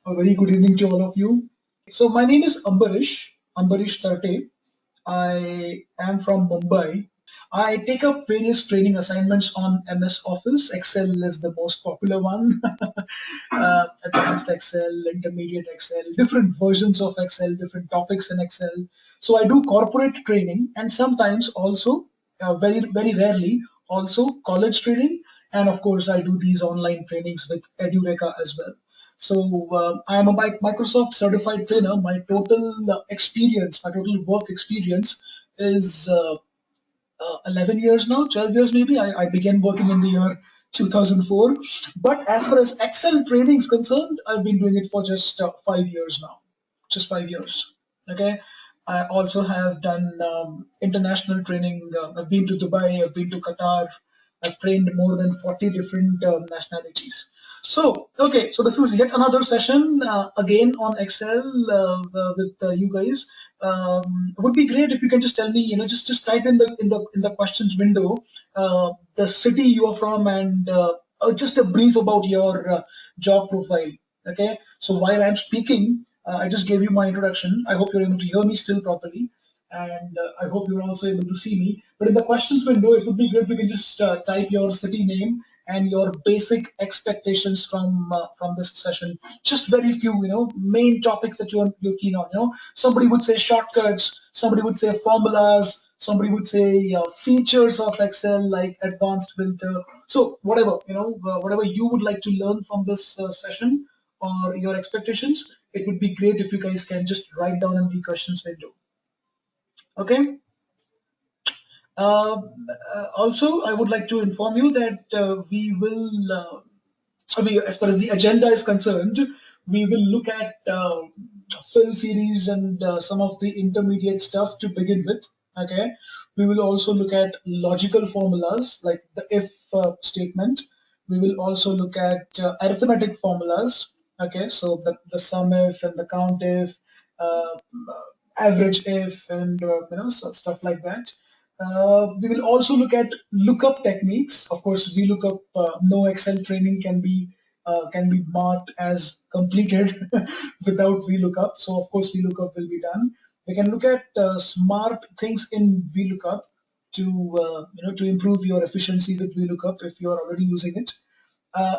A very good evening to all of you. So my name is Ambarish Tarte. I am from Mumbai. I take up various training assignments on MS Office. Excel is the most popular one. Advanced Excel, Intermediate Excel, different versions of Excel, different topics in Excel. So I do corporate training and sometimes also, very rarely, also college training. And of course, I do these online trainings with Edureka as well. So I am a Microsoft certified trainer. My total experience, my total work experience is 11 years now, 12 years maybe. I began working in the year 2004. But as far as Excel training is concerned, I've been doing it for just 5 years now. Just 5 years. Okay. I also have done international training. I've been to Dubai, I've been to Qatar. I've trained more than 40 different nationalities. So, okay, so this is yet another session again on Excel with you guys. Would be great if you can just tell me, just type in the questions window the city you are from and just a brief about your job profile. Okay, so while I'm speaking, I just gave you my introduction. I hope you're able to hear me still properly, and I hope you're also able to see me. But in the questions window, it would be great if you can just type your city name and your basic expectations from this session. Just very few, main topics that you're keen on. Somebody would say shortcuts, somebody would say formulas, somebody would say features of Excel like advanced filter. So whatever, whatever you would like to learn from this session or your expectations, it would be great if you guys can just write down in the questions window. Okay. Uh, Also, I would like to inform you that as far as the agenda is concerned, we will look at fill series and some of the intermediate stuff to begin with. Okay, we will also look at logical formulas like the if statement. We will also look at arithmetic formulas. Okay, so the sum if and the count if, uh, average if, and stuff like that. We will also look at lookup techniques. Of course, VLOOKUP, no Excel training can be marked as completed without VLOOKUP. So of course, VLOOKUP will be done. We can look at smart things in VLOOKUP to improve your efficiency with VLOOKUP if you are already using it.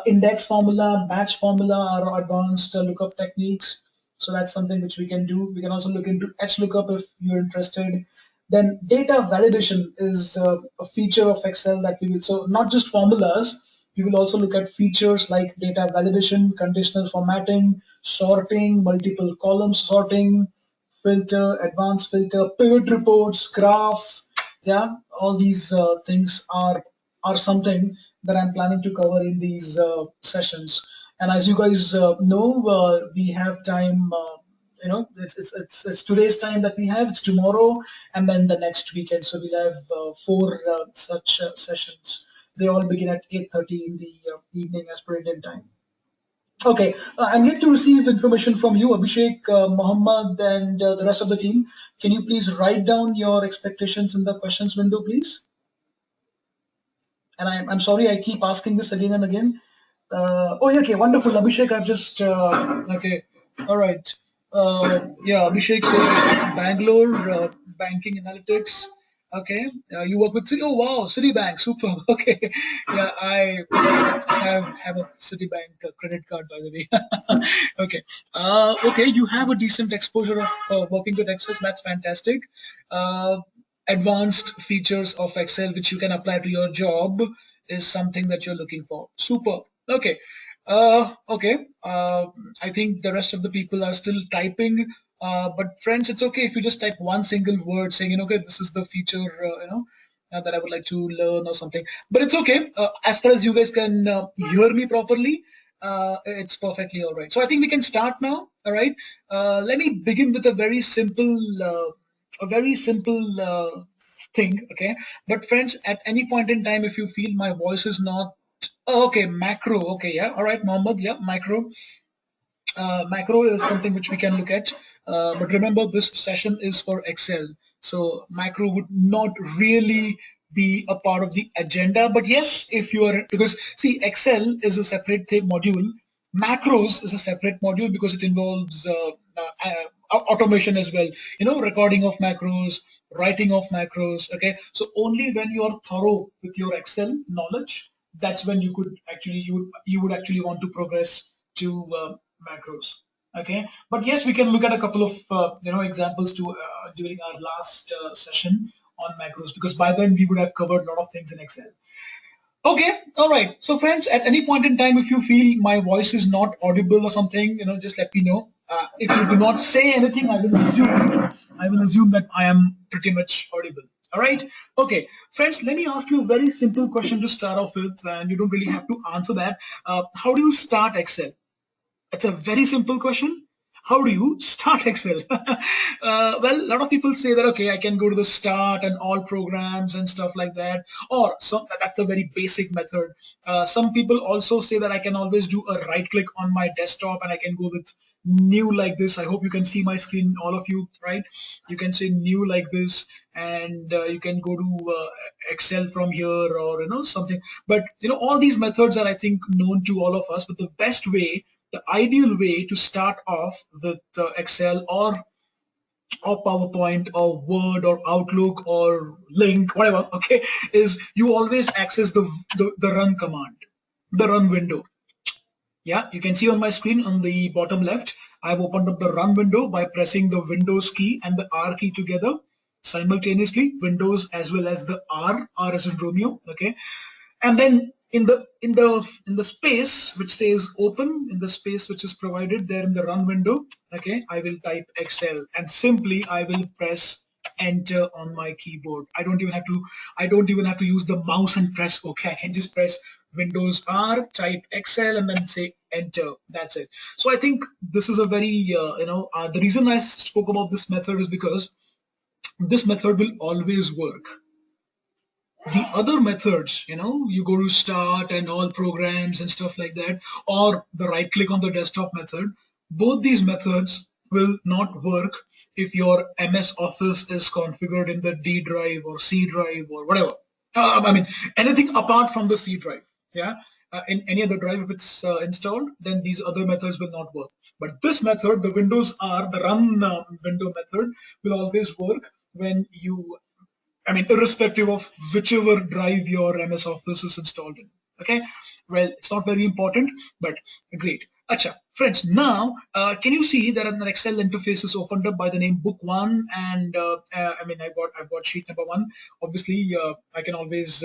Index formula, batch formula are advanced lookup techniques. So that's something which we can do. We can also look into HLOOKUP if you're interested. Then data validation is a feature of Excel that we will, so not just formulas, we will also look at features like data validation, conditional formatting, sorting, multiple column sorting, filter, advanced filter, pivot reports, graphs. Yeah, all these things are something that I'm planning to cover in these sessions. And as you guys know, we have time. It's today's time that we have. It's tomorrow, and then the next weekend. So we'll have four such sessions. They all begin at 8:30 in the evening as per Indian time. Okay, I'm yet to receive information from you, Abhishek, Mohammed, and the rest of the team. Can you please write down your expectations in the questions window, please? And I'm sorry, I keep asking this again and again. Oh, yeah, okay, wonderful, Abhishek. I've just okay, all right. Yeah, Abhishek says Bangalore banking analytics. Okay, you work with Citi. Oh wow, Citibank, super. Okay, yeah, I have a Citibank credit card by the way. Okay, okay, you have a decent exposure of working with Excel. That's fantastic. Uh, Advanced features of Excel which you can apply to your job is something that you're looking for. Super. Okay. Okay. I think the rest of the people are still typing. But friends, it's okay if you just type one single word saying, okay, this is the feature, that I would like to learn or something. But it's okay. As far as you guys can hear me properly, it's perfectly all right. So I think we can start now. All right. Let me begin with a very simple thing. Okay. But friends, at any point in time, if you feel my voice is not okay, macro. Okay, yeah. All right, Mohammed. Yeah, macro. Macro is something which we can look at. But remember, this session is for Excel. So macro would not really be a part of the agenda. But yes, if you are, because see, Excel is a separate thing, module, Macros is a separate module because it involves automation as well. Recording of macros, writing of macros. Okay, so only when you are thorough with your Excel knowledge, that's when you would actually want to progress to macros. Okay, but yes, we can look at a couple of examples during our last session on macros, because by then we would have covered a lot of things in Excel. Okay, all right. So friends, at any point in time, if you feel my voice is not audible or something, just let me know. If you do not say anything, I will assume that I am pretty much audible. All right. Okay, friends, let me ask you a very simple question to start off with, and you don't really have to answer that. How do you start Excel? It's a very simple question. How do you start Excel? Well, a lot of people say that, okay, I can go to the start and all programs and stuff like that, or that's a very basic method. Some people also say that I can always do a right click on my desktop and I can go with new like this. I hope you can see my screen, all of you, right? You can say new like this, and you can go to Excel from here, or something. But all these methods are, I think, known to all of us. But the ideal way to start off with Excel or PowerPoint or Word or Outlook or Link, whatever, okay, is you always access the run command, the run window. Yeah, you can see on my screen on the bottom left, I've opened up the run window by pressing the Windows key and the R key together simultaneously, Windows as well as the R as in Romeo, okay. And then in the space which says open, in the space which is provided there in the run window, okay, I will type Excel and simply I will press enter on my keyboard. I don't even have to use the mouse and press OK. I can just press Windows R, type Excel, and then say enter. That's it. So I think this is a very the reason I spoke about this method is because this method will always work. The other methods, you go to start and all programs and stuff like that, or the right click on the desktop method, both these methods will not work if your MS Office is configured in the D drive or C drive or whatever. I mean, anything apart from the C drive. Yeah. In any other drive, if it's installed, then these other methods will not work. But this method, the the run window method, will always work when irrespective of whichever drive your MS Office is installed in. Okay, well, it's not very important, but great. Acha, friends, now can you see that an Excel interface is opened up by the name Book One, and I've got sheet number one. Obviously, I can always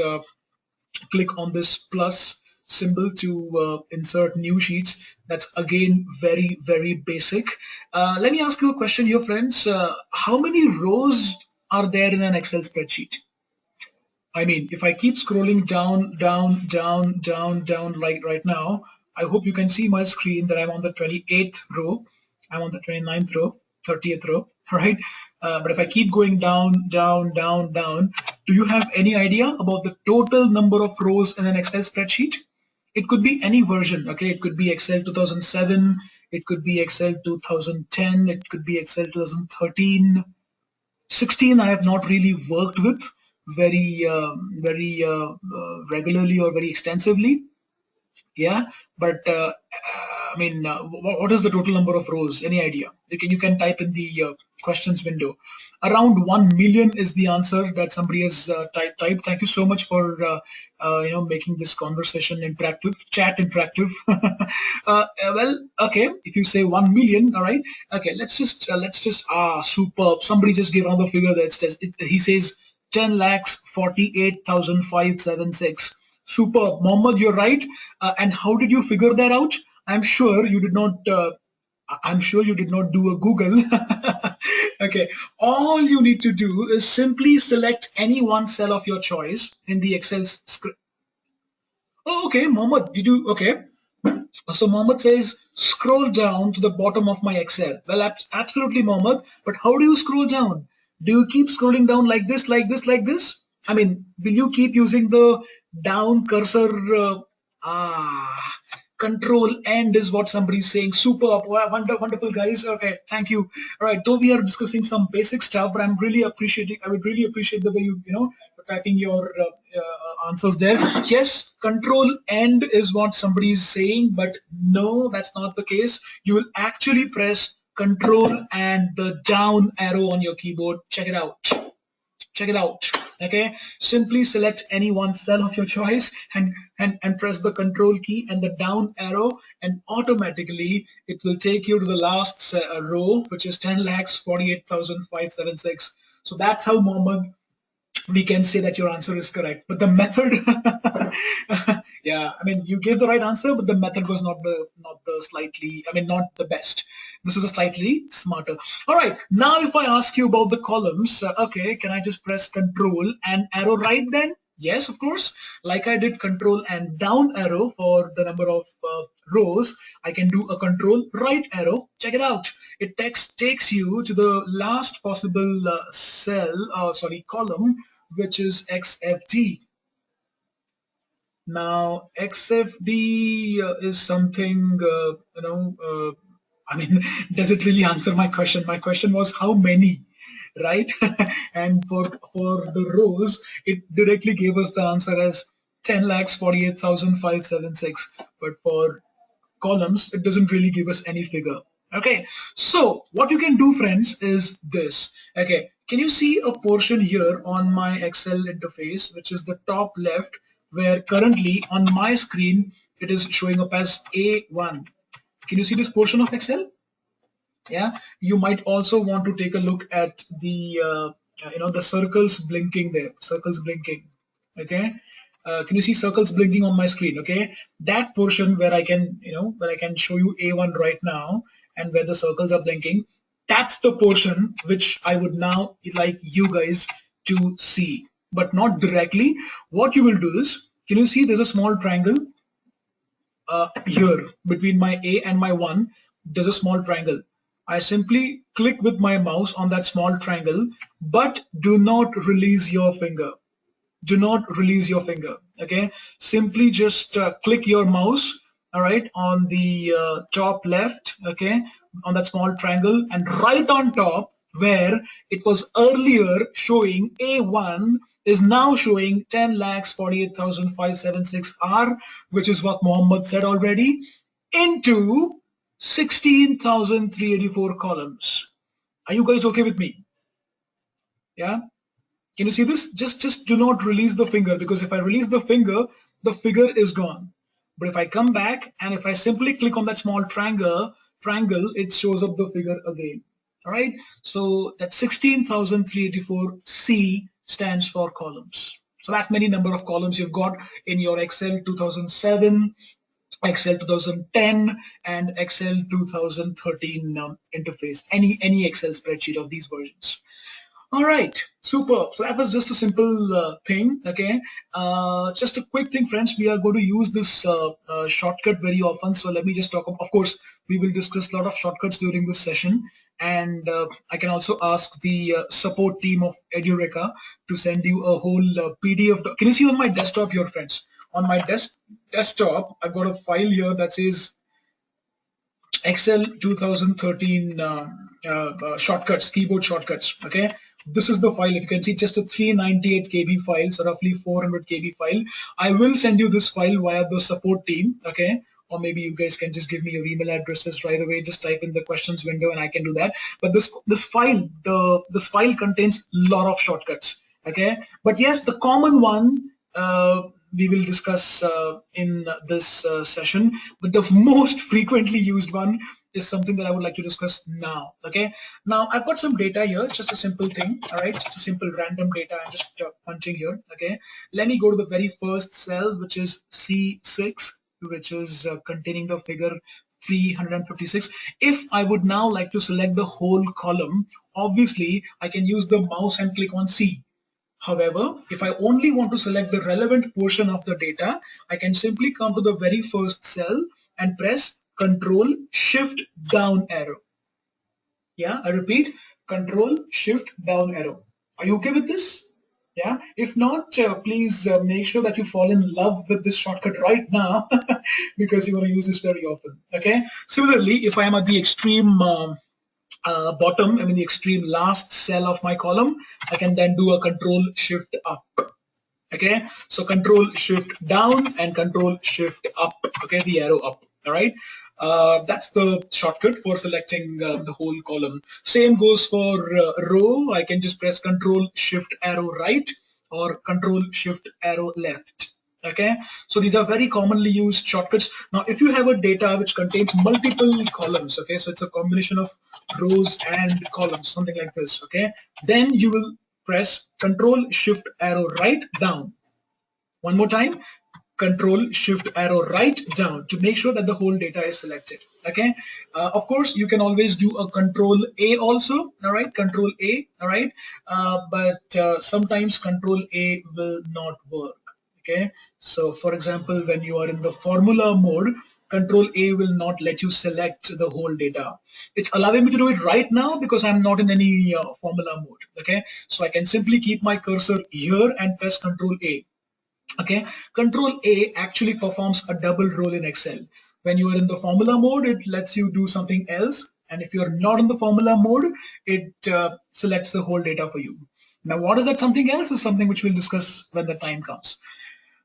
click on this plus symbol to insert new sheets. That's again very, very basic. Let me ask you a question here, friends. How many rows are there in an Excel spreadsheet? I mean, if I keep scrolling down, down, down, down, down, like right now, I hope you can see my screen that I'm on the 28th row. I'm on the 29th row, 30th row, right? But if I keep going down, down, down, down, do you have any idea about the total number of rows in an Excel spreadsheet? It could be any version, okay? It could be Excel 2007, it could be Excel 2010, it could be Excel 2013. 16 I have not really worked with very regularly or very extensively. Yeah, but what is the total number of rows? Any idea? You can type in the questions window. Around 1 million is the answer that somebody has typed. Thank you so much for making this conversation interactive, chat interactive. Well, okay, if you say 1 million, all right. Okay, let's just superb. Somebody just gave another figure that's just he says 10 lakhs 48,576. Super, Mohammed, you're right. And how did you figure that out? I'm sure you did not. I'm sure you did not do a Google. Okay, all you need to do is simply select any one cell of your choice in the Excel script. Oh, okay, Mohammed, did you? Okay. So Mohammed says, scroll down to the bottom of my Excel. Well, absolutely, Mohammed. But how do you scroll down? Do you keep scrolling down like this, like this, like this? I mean, will you keep using the down cursor? Ah, Control and is what somebody's saying. Superb. Wow, wonderful guys. Okay, thank you. All right, though we are discussing some basic stuff, but I would really appreciate the way you typing your answers there. Yes, control and is what somebody is saying, but no, that's not the case. You will actually press control and the down arrow on your keyboard. Check it out. Check it out. Okay, simply select any one cell of your choice and press the control key and the down arrow, and automatically it will take you to the last row, which is 10,48,576. So that's how, Mohammed, we can say that your answer is correct. But the method, yeah, I mean, you gave the right answer, but the method was not the best. This was a slightly smarter. All right, now if I ask you about the columns, okay, can I just press control and arrow right then? Yes, of course. Like I did control and down arrow for the number of rows, I can do a control right arrow. Check it out. It takes you to the last possible column, which is XFD. Now, XFD is something, I mean, does it really answer my question? My question was how many, right? And for the rows, it directly gave us the answer as 10,48,576. But for columns, it doesn't really give us any figure. Okay, so what you can do, friends, is this. Okay, can you see a portion here on my Excel interface, which is the top left, where currently on my screen it is showing up as A1. Can you see this portion of Excel? Yeah, you might also want to take a look at the the circles blinking there, circles blinking. Okay, can you see circles blinking on my screen? Okay, that portion where I can where I can show you A1 right now, and where the circles are blinking, that's the portion which I would now like you guys to see, but not directly. What you will do is, can you see there's a small triangle here between my A and my 1? There's a small triangle. I simply click with my mouse on that small triangle, but do not release your finger. Do not release your finger. Okay, simply just click your mouse, all right, on the top left, okay, on that small triangle, and right on top where it was earlier showing A1 is now showing 10,48,576R, which is what Mohammed said already, into 16,384 columns. Are you guys okay with me? Yeah. Can you see this? Just do not release the finger, because if I release the figure is gone. But if I come back and if I simply click on that small triangle, it shows up the figure again. All right. So that 16,384 C stands for columns. So that many number of columns you've got in your Excel 2007, Excel 2010, and Excel 2013 interface. Any Excel spreadsheet of these versions. All right, super. So that was just a simple thing. Okay, just a quick thing, friends. We are going to use this shortcut very often. So let me just talk. Of course, we will discuss a lot of shortcuts during this session, and I can also ask the support team of Edureka to send you a whole PDF. Can you see on my desktop here, friends? On my desktop, I've got a file here that says Excel 2013 shortcuts, keyboard shortcuts. Okay, this is the file. If you can see, just a 398 KB file, so roughly 400 KB file. I will send you this file via the support team. Okay, or maybe you guys can just give me your email addresses right away. Just type in the questions window, and I can do that. But this file contains a lot of shortcuts. Okay, but yes, the common one. We will discuss in this session, but the most frequently used one is something that I would like to discuss now. Okay, now I've got some data here, just a simple thing. All right, just a simple random data. I'm just punching here. Okay, let me go to the very first cell, which is C6, which is containing the figure 356. If I would now like to select the whole column, obviously I can use the mouse and click on C. However, if I only want to select the relevant portion of the data, I can simply come to the very first cell and press Control Shift down arrow. Yeah, I repeat, Control Shift down arrow. Are you okay with this? Yeah, if not, please make sure that you fall in love with this shortcut right now because you want to use this very often. Okay. Similarly, if I am at the extreme bottom, I mean the extreme last cell of my column, I can then do a Control Shift up. Okay, so Control Shift down and Control Shift up. Okay, the arrow up. All right, that's the shortcut for selecting the whole column. Same goes for row. I can just press Control Shift arrow right or Control Shift arrow left. Okay, so these are very commonly used shortcuts. Now if you have a data which contains multiple columns, okay, so it's a combination of rows and columns, something like this, okay, then you will press Control Shift arrow right down. One more time, Control Shift arrow right down to make sure that the whole data is selected. Okay. Of course, you can always do a Control A also. All right, Control A. All right, but sometimes Control A will not work. Okay. So, for example, when you are in the formula mode, Control A will not let you select the whole data. It's allowing me to do it right now because I'm not in any formula mode. Okay, so I can simply keep my cursor here and press Control A. Okay, Control A actually performs a double role in Excel. When you are in the formula mode, it lets you do something else, and if you're not in the formula mode, it selects the whole data for you. Now, what is that something else is something which we'll discuss when the time comes.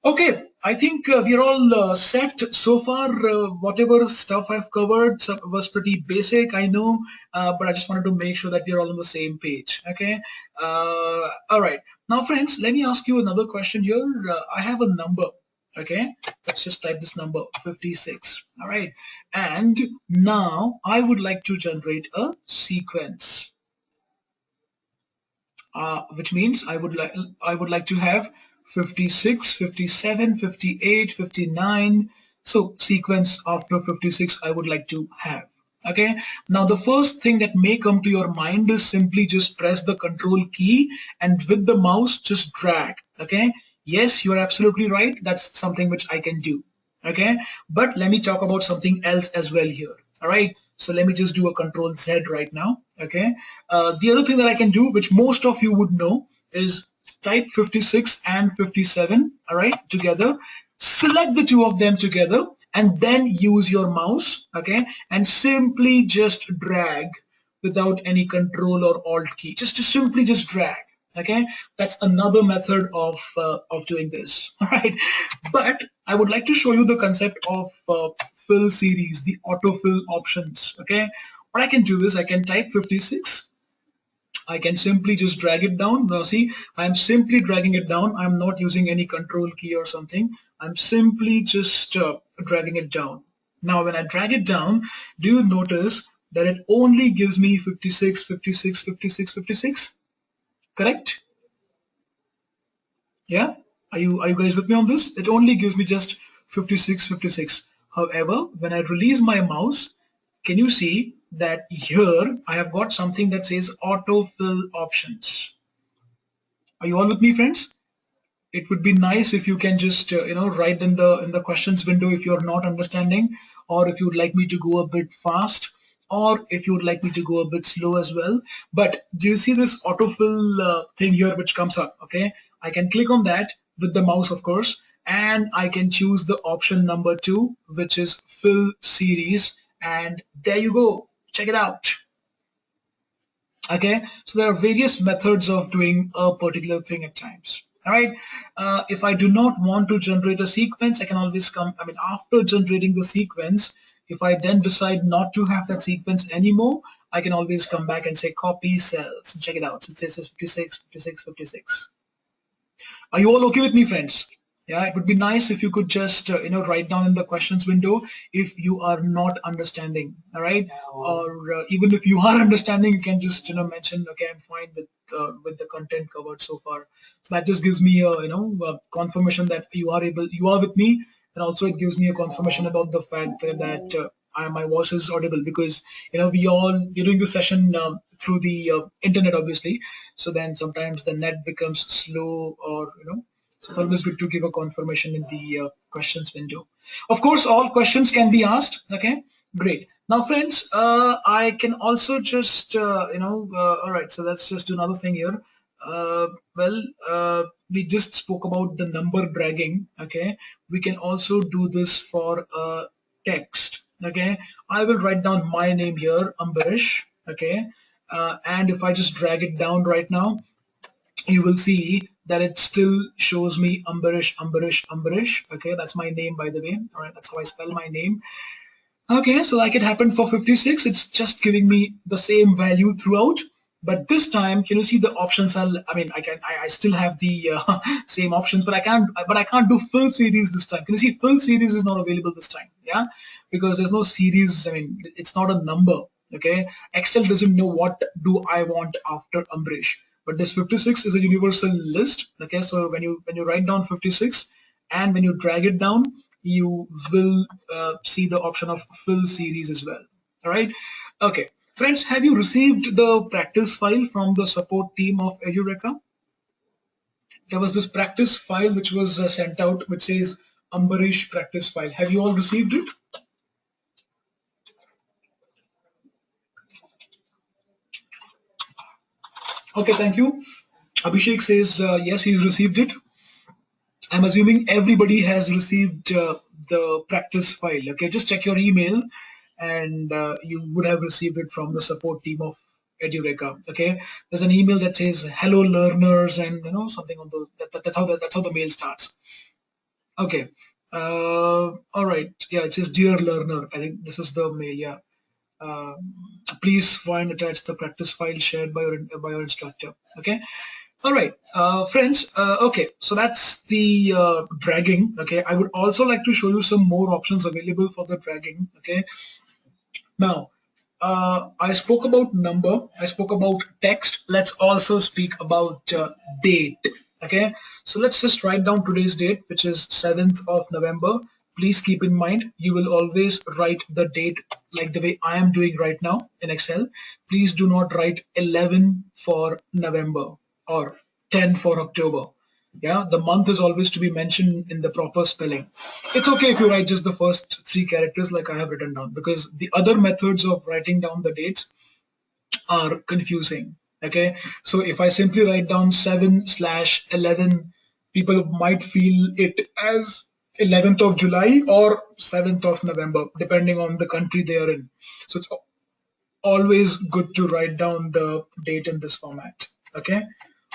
Okay, I think we're all set so far. Whatever stuff I've covered was pretty basic, I know, but I just wanted to make sure that we're all on the same page. Okay, all right. Now, friends, let me ask you another question here. I have a number. Okay, let's just type this number 56. All right, and now I would like to generate a sequence. Which means I would like to have 56, 57, 58, 59. So sequence after 56 I would like to have. Okay. Now the first thing that may come to your mind is simply just press the control key and with the mouse just drag. Okay. Yes, you're absolutely right. That's something which I can do. Okay. But let me talk about something else as well here. All right. So let me just do a Control Z right now. Okay. The other thing that I can do, which most of you would know, is type 56 and 57, all right, together. Select the two of them together and then use your mouse, okay, and simply just drag without any control or alt key. Just simply just drag. Okay, that's another method of doing this. All right, but I would like to show you the concept of fill series, the autofill options. Okay, what I can do is I can type 56. I can simply just drag it down. Now see, I'm simply dragging it down. I'm not using any control key or something. I'm simply just dragging it down. Now when I drag it down, do you notice that it only gives me 56, 56, 56, 56? Correct? Yeah? Are you guys with me on this? It only gives me just 56, 56. However, when I release my mouse, can you see that here I have got something that says autofill options? Are you all with me, friends? It would be nice if you can just write in the questions window if you're not understanding, or if you would like me to go a bit fast, or if you would like me to go a bit slow as well. But do you see this autofill thing here which comes up? Okay, I can click on that with the mouse, of course, and I can choose the option number 2, which is fill series, and there you go. Check it out. Okay, so there are various methods of doing a particular thing at times. All right, if I do not want to generate a sequence, I can always after generating the sequence, if I then decide not to have that sequence anymore, I can always come back and say copy cells and check it out. So it says 56, 56, 56. Are you all okay with me, friends? Yeah, it would be nice if you could just write down in the questions window if you are not understanding. All right, or even if you are understanding, you can just mention, okay, I'm fine with the content covered so far. So that just gives me a a confirmation that you are with me, and also it gives me a confirmation about the fact that my voice is audible, because we're doing the session through the internet, obviously. So then sometimes the net becomes slow, or so it's always good to give a confirmation in the questions window. Of course, all questions can be asked. Okay, great. Now, friends, I can also just all right. So let's just do another thing here. Well, we just spoke about the number dragging. Okay, we can also do this for text. Okay, I will write down my name here, Ambarish. Okay, and if I just drag it down right now, you will see that it still shows me Ambarish, Ambarish, Ambarish. Okay, that's my name, by the way. All right, that's how I spell my name. Okay, so like it happened for 56, it's just giving me the same value throughout. But this time, can you see the options are? I mean, I still have the same options, but I can't do fill series this time. Can you see fill series is not available this time? Yeah, because there's no series. I mean, it's not a number. Okay, Excel doesn't know what do I want after Ambrish. But this 56 is a universal list. Okay, so when you write down 56 and when you drag it down, you will see the option of fill series as well. All right. Okay. Friends, have you received the practice file from the support team of Edureka? There was this practice file which was sent out which says Ambarish practice file. Have you all received it? Okay, thank you. Abhishek says yes, he's received it. I'm assuming everybody has received the practice file. Okay, just check your email, and you would have received it from the support team of Edureka. Okay, there's an email that says "Hello, learners," and something on those. That's how the mail starts. Okay. All right. Yeah, it says "Dear learner." I think this is the mail. Yeah. Please find attached the practice file shared by your instructor. Okay. All right, friends. Okay, so that's the dragging. Okay, I would also like to show you some more options available for the dragging. Okay, now I spoke about number. I spoke about text. Let's also speak about date. Okay, so let's just write down today's date, which is 7th of November. Please keep in mind you will always write the date like the way I am doing right now in Excel. Please do not write 11 for November or 10 for October. Yeah, the month is always to be mentioned in the proper spelling. It's okay if you write just the first three characters like I have written down, because the other methods of writing down the dates are confusing. Okay, so if I simply write down 7/11, people might feel it as 11th of July or 7th of November, depending on the country they are in. So it's always good to write down the date in this format. Okay.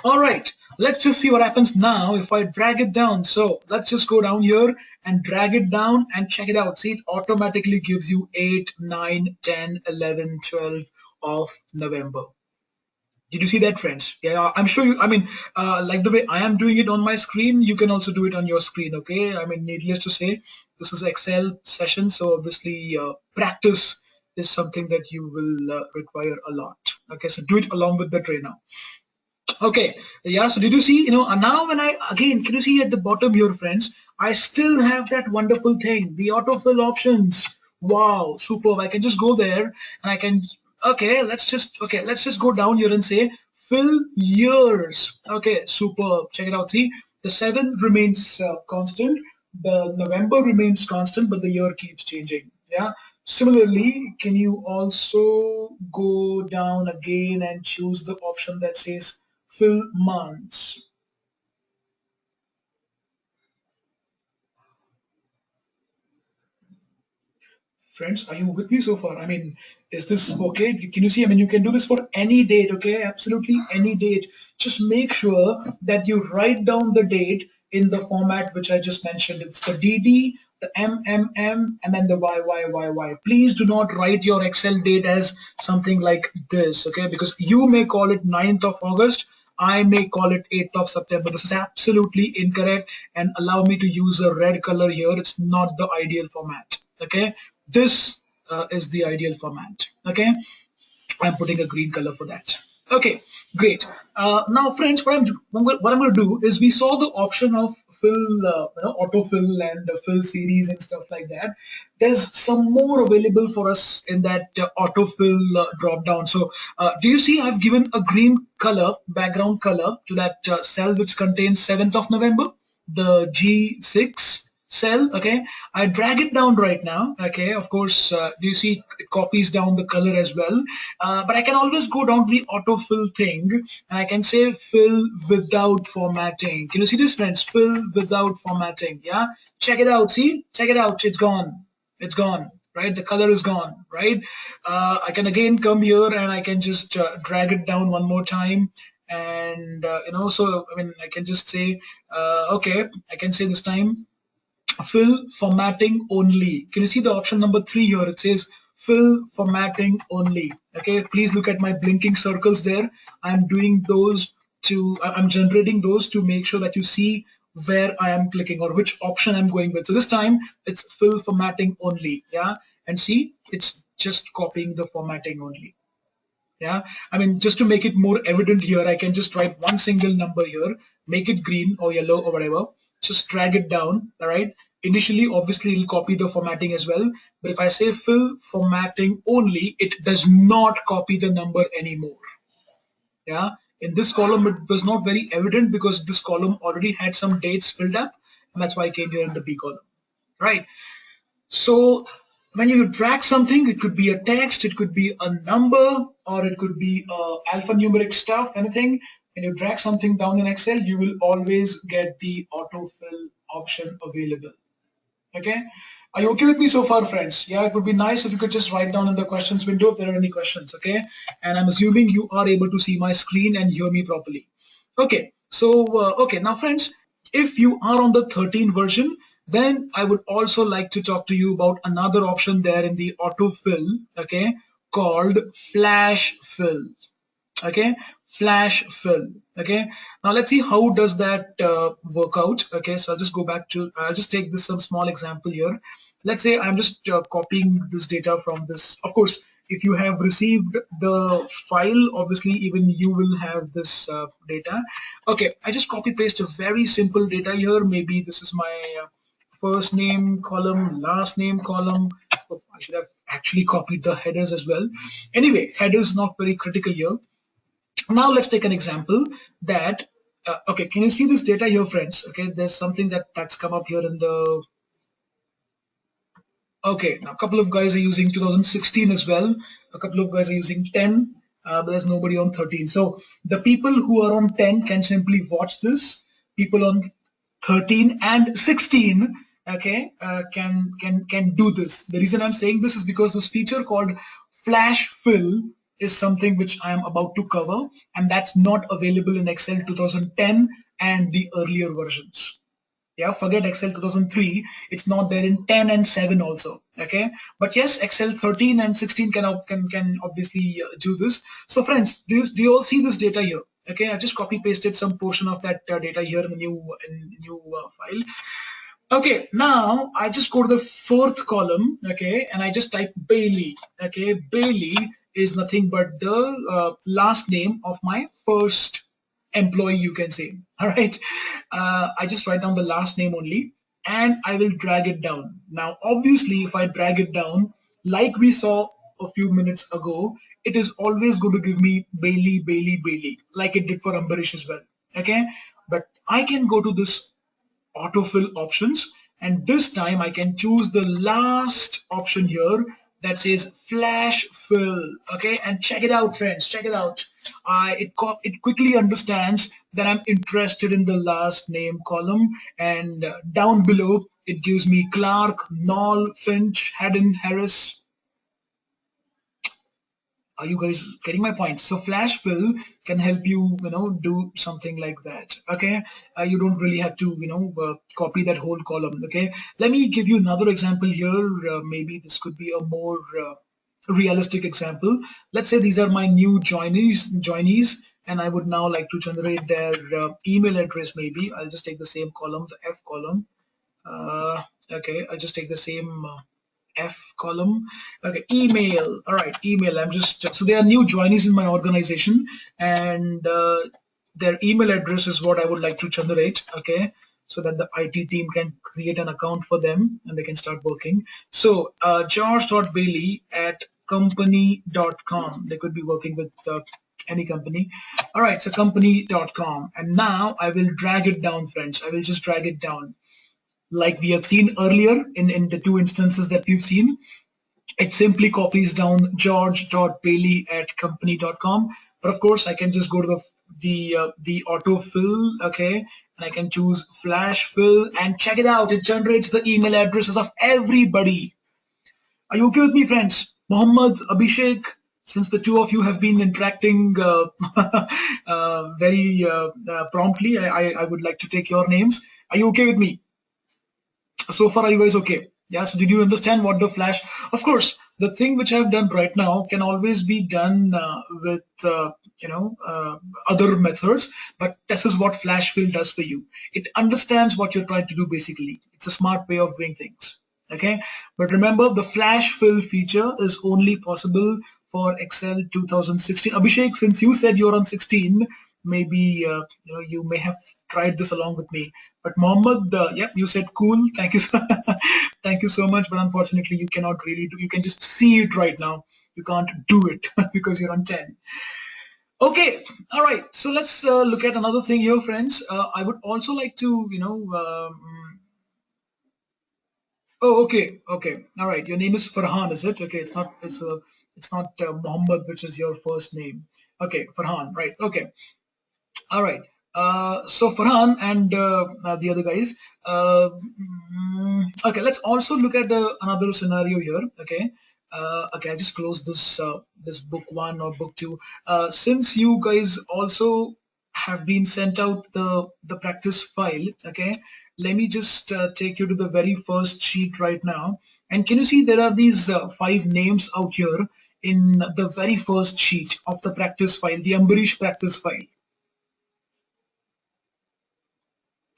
All right. Let's just see what happens now if I drag it down. So let's just go down here and drag it down and check it out. See, it automatically gives you 8, 9, 10, 11, 12 of November. Did you see that, friends? Yeah, I'm sure you, I mean, like the way I am doing it on my screen, you can also do it on your screen, okay? I mean, needless to say, this is Excel session, so obviously practice is something that you will require a lot. Okay, so do it along with the trainer. Okay, yeah, so did you see, now when again, can you see at the bottom here, friends, I still have that wonderful thing, the autofill options. Wow, superb. I can just go there and I can, let's just go down here and say fill years. Okay, superb. Check it out. See, the 7 remains constant, the November remains constant, but the year keeps changing. Yeah. Similarly, can you also go down again and choose the option that says fill months? Friends, are you with me so far? I mean, is this okay? Can you see? I mean, you can do this for any date, okay? Absolutely any date. Just make sure that you write down the date in the format which I just mentioned. It's the DD, the MMM, and then the YYYY. Please do not write your Excel date as something like this, okay? Because you may call it 9th of August. I may call it 8th of September. This is absolutely incorrect, and allow me to use a red color here. It's not the ideal format, okay? This is the ideal format. Okay, I'm putting a green color for that. Okay, great. Now, friends, what I'm going to do is we saw the option of fill, autofill and fill series and stuff like that. There's some more available for us in that autofill drop down. So, do you see I've given a green color, background color to that cell which contains 7th of November, the G6 cell. Okay, I drag it down right now. Okay, of course, do you see it copies down the color as well? But I can always go down to the autofill thing, and I can say fill without formatting. Can you see this, friends? Fill without formatting. Yeah, check it out. See, check it out. It's gone. It's gone. Right, the color is gone. Right. I can again come here and I can just drag it down one more time, and so I mean I can just say okay, I can say this time fill formatting only. Can you see the option number 3 here? It says fill formatting only. Okay, please look at my blinking circles there. I'm doing those I'm generating those to make sure that you see where I am clicking or which option I'm going with. So this time it's fill formatting only. Yeah, and see, it's just copying the formatting only. Yeah, I mean, just to make it more evident here, I can just write one single number here, make it green or yellow or whatever, just drag it down. All right, initially obviously it'll copy the formatting as well, but if I say fill formatting only, it does not copy the number anymore. Yeah, in this column it was not very evident because this column already had some dates filled up, and that's why I came here in the B column. Right, so when you drag something, it could be a text, it could be a number, or it could be alphanumeric stuff, anything. When you drag something down in Excel, you will always get the autofill option available. Okay? Are you okay with me so far, friends? Yeah, it would be nice if you could just write down in the questions window if there are any questions. Okay? And I'm assuming you are able to see my screen and hear me properly. Okay, so okay, now friends, if you are on the 13 version, then I would also like to talk to you about another option there in the autofill, okay, called flash fill. Okay, flash fill. Okay, now let's see how does that work out. Okay, so I'll just go back to I'll just take this some small example here. Let's say I'm just copying this data from this. Of course, if you have received the file, obviously even you will have this data. Okay, I just copy paste a very simple data here. Maybe this is my first name column, last name column. Oh, I should have actually copied the headers as well. Anyway, headers not very critical here. Now let's take an example that okay, can you see this data here, friends? Okay, there's something that's come up here in the okay, now a couple of guys are using 2016 as well, a couple of guys are using 10, but there's nobody on 13. So the people who are on 10 can simply watch this. People on 13 and 16, okay, can do this. The reason I'm saying this is because this feature called flash fill is something which I am about to cover, and that's not available in Excel 2010 and the earlier versions. Yeah, forget Excel 2003. It's not there in 10 and 7 also. Okay, but yes, Excel 13 and 16 can obviously do this. So friends, do you all see this data here? Okay, I just copy pasted some portion of that data here in the new file. Okay, now I just go to the fourth column, okay, and I just type Bailey. Okay, Bailey is nothing but the last name of my first employee, you can say. All right, I just write down the last name only, and I will drag it down. Now, obviously, if I drag it down, like we saw a few minutes ago, it is always going to give me Bailey, Bailey, Bailey, like it did for Ambarish as well. Okay, but I can go to this autofill options, and this time I can choose the last option here that says flash fill. Okay, and check it out, friends, check it out. It quickly understands that I'm interested in the last name column, and down below it gives me Clark, Knoll, Finch, Haddon, Harris. Are you guys getting my point? So flash fill can help you, do something like that. Okay, you don't really have to, copy that whole column. Okay, let me give you another example here. Maybe this could be a more realistic example. Let's say these are my new joinees, and I would now like to generate their email address. Maybe I'll just take the same column, the F column. Okay, I'll just take the same F column. Okay, email. All right, email. I'm just so there are new joinees in my organization, and their email address is what I would like to generate. Okay, so that the IT team can create an account for them and they can start working. So George.Bailey at company.com. They could be working with any company. All right, so company.com, and now I will drag it down, friends. I will just drag it down. like we have seen earlier in the two instances that we've seen. It simply copies down george.bailey@company.com. But of course, I can just go to the autofill, okay, and I can choose flash fill and check it out. It generates the email addresses of everybody. Are you okay with me, friends? Mohammed, Abhishek, since the two of you have been interacting very promptly, I would like to take your names. Are you okay with me? So far, are you guys okay? Yeah, so did you understand what the flash? Of course, the thing which I've done right now can always be done with you know other methods, but this is what flash fill does for you. It understands what you're trying to do. Basically, it's a smart way of doing things. Okay, but remember, the flash fill feature is only possible for Excel 2016. Abhishek, since you said you're on 16, maybe you may have tried this along with me. But Mohammed, yep, you said cool. Thank you, thank you so much. But unfortunately, you cannot really do. You can just see it right now. You can't do it because you're on 10. Okay, all right. So let's look at another thing here, friends. I would also like to, oh, okay, okay. All right. Your name is Farhan, is it? Okay, it's not Mohammed, which is your first name. Okay, Farhan, right? Okay. All right. So Farhan and the other guys. Okay, let's also look at another scenario here. Okay. Okay, I just closed this book one or book two. Since you guys also have been sent out the practice file. Okay, let me just take you to the very first sheet right now. And can you see there are these five names out here in the very first sheet of the practice file, the Ambarish practice file.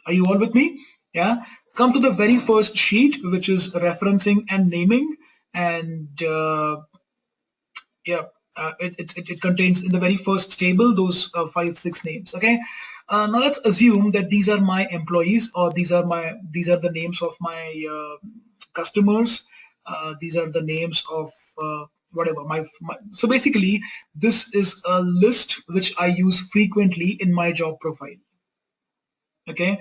Are you all with me? Yeah. Come to the very first sheet, which is referencing and naming, and yeah, it contains in the very first table those 5 6 names. Okay. Now let's assume that these are my employees, or these are the names of my customers. These are the names of whatever so basically this is a list which I use frequently in my job profile. Okay,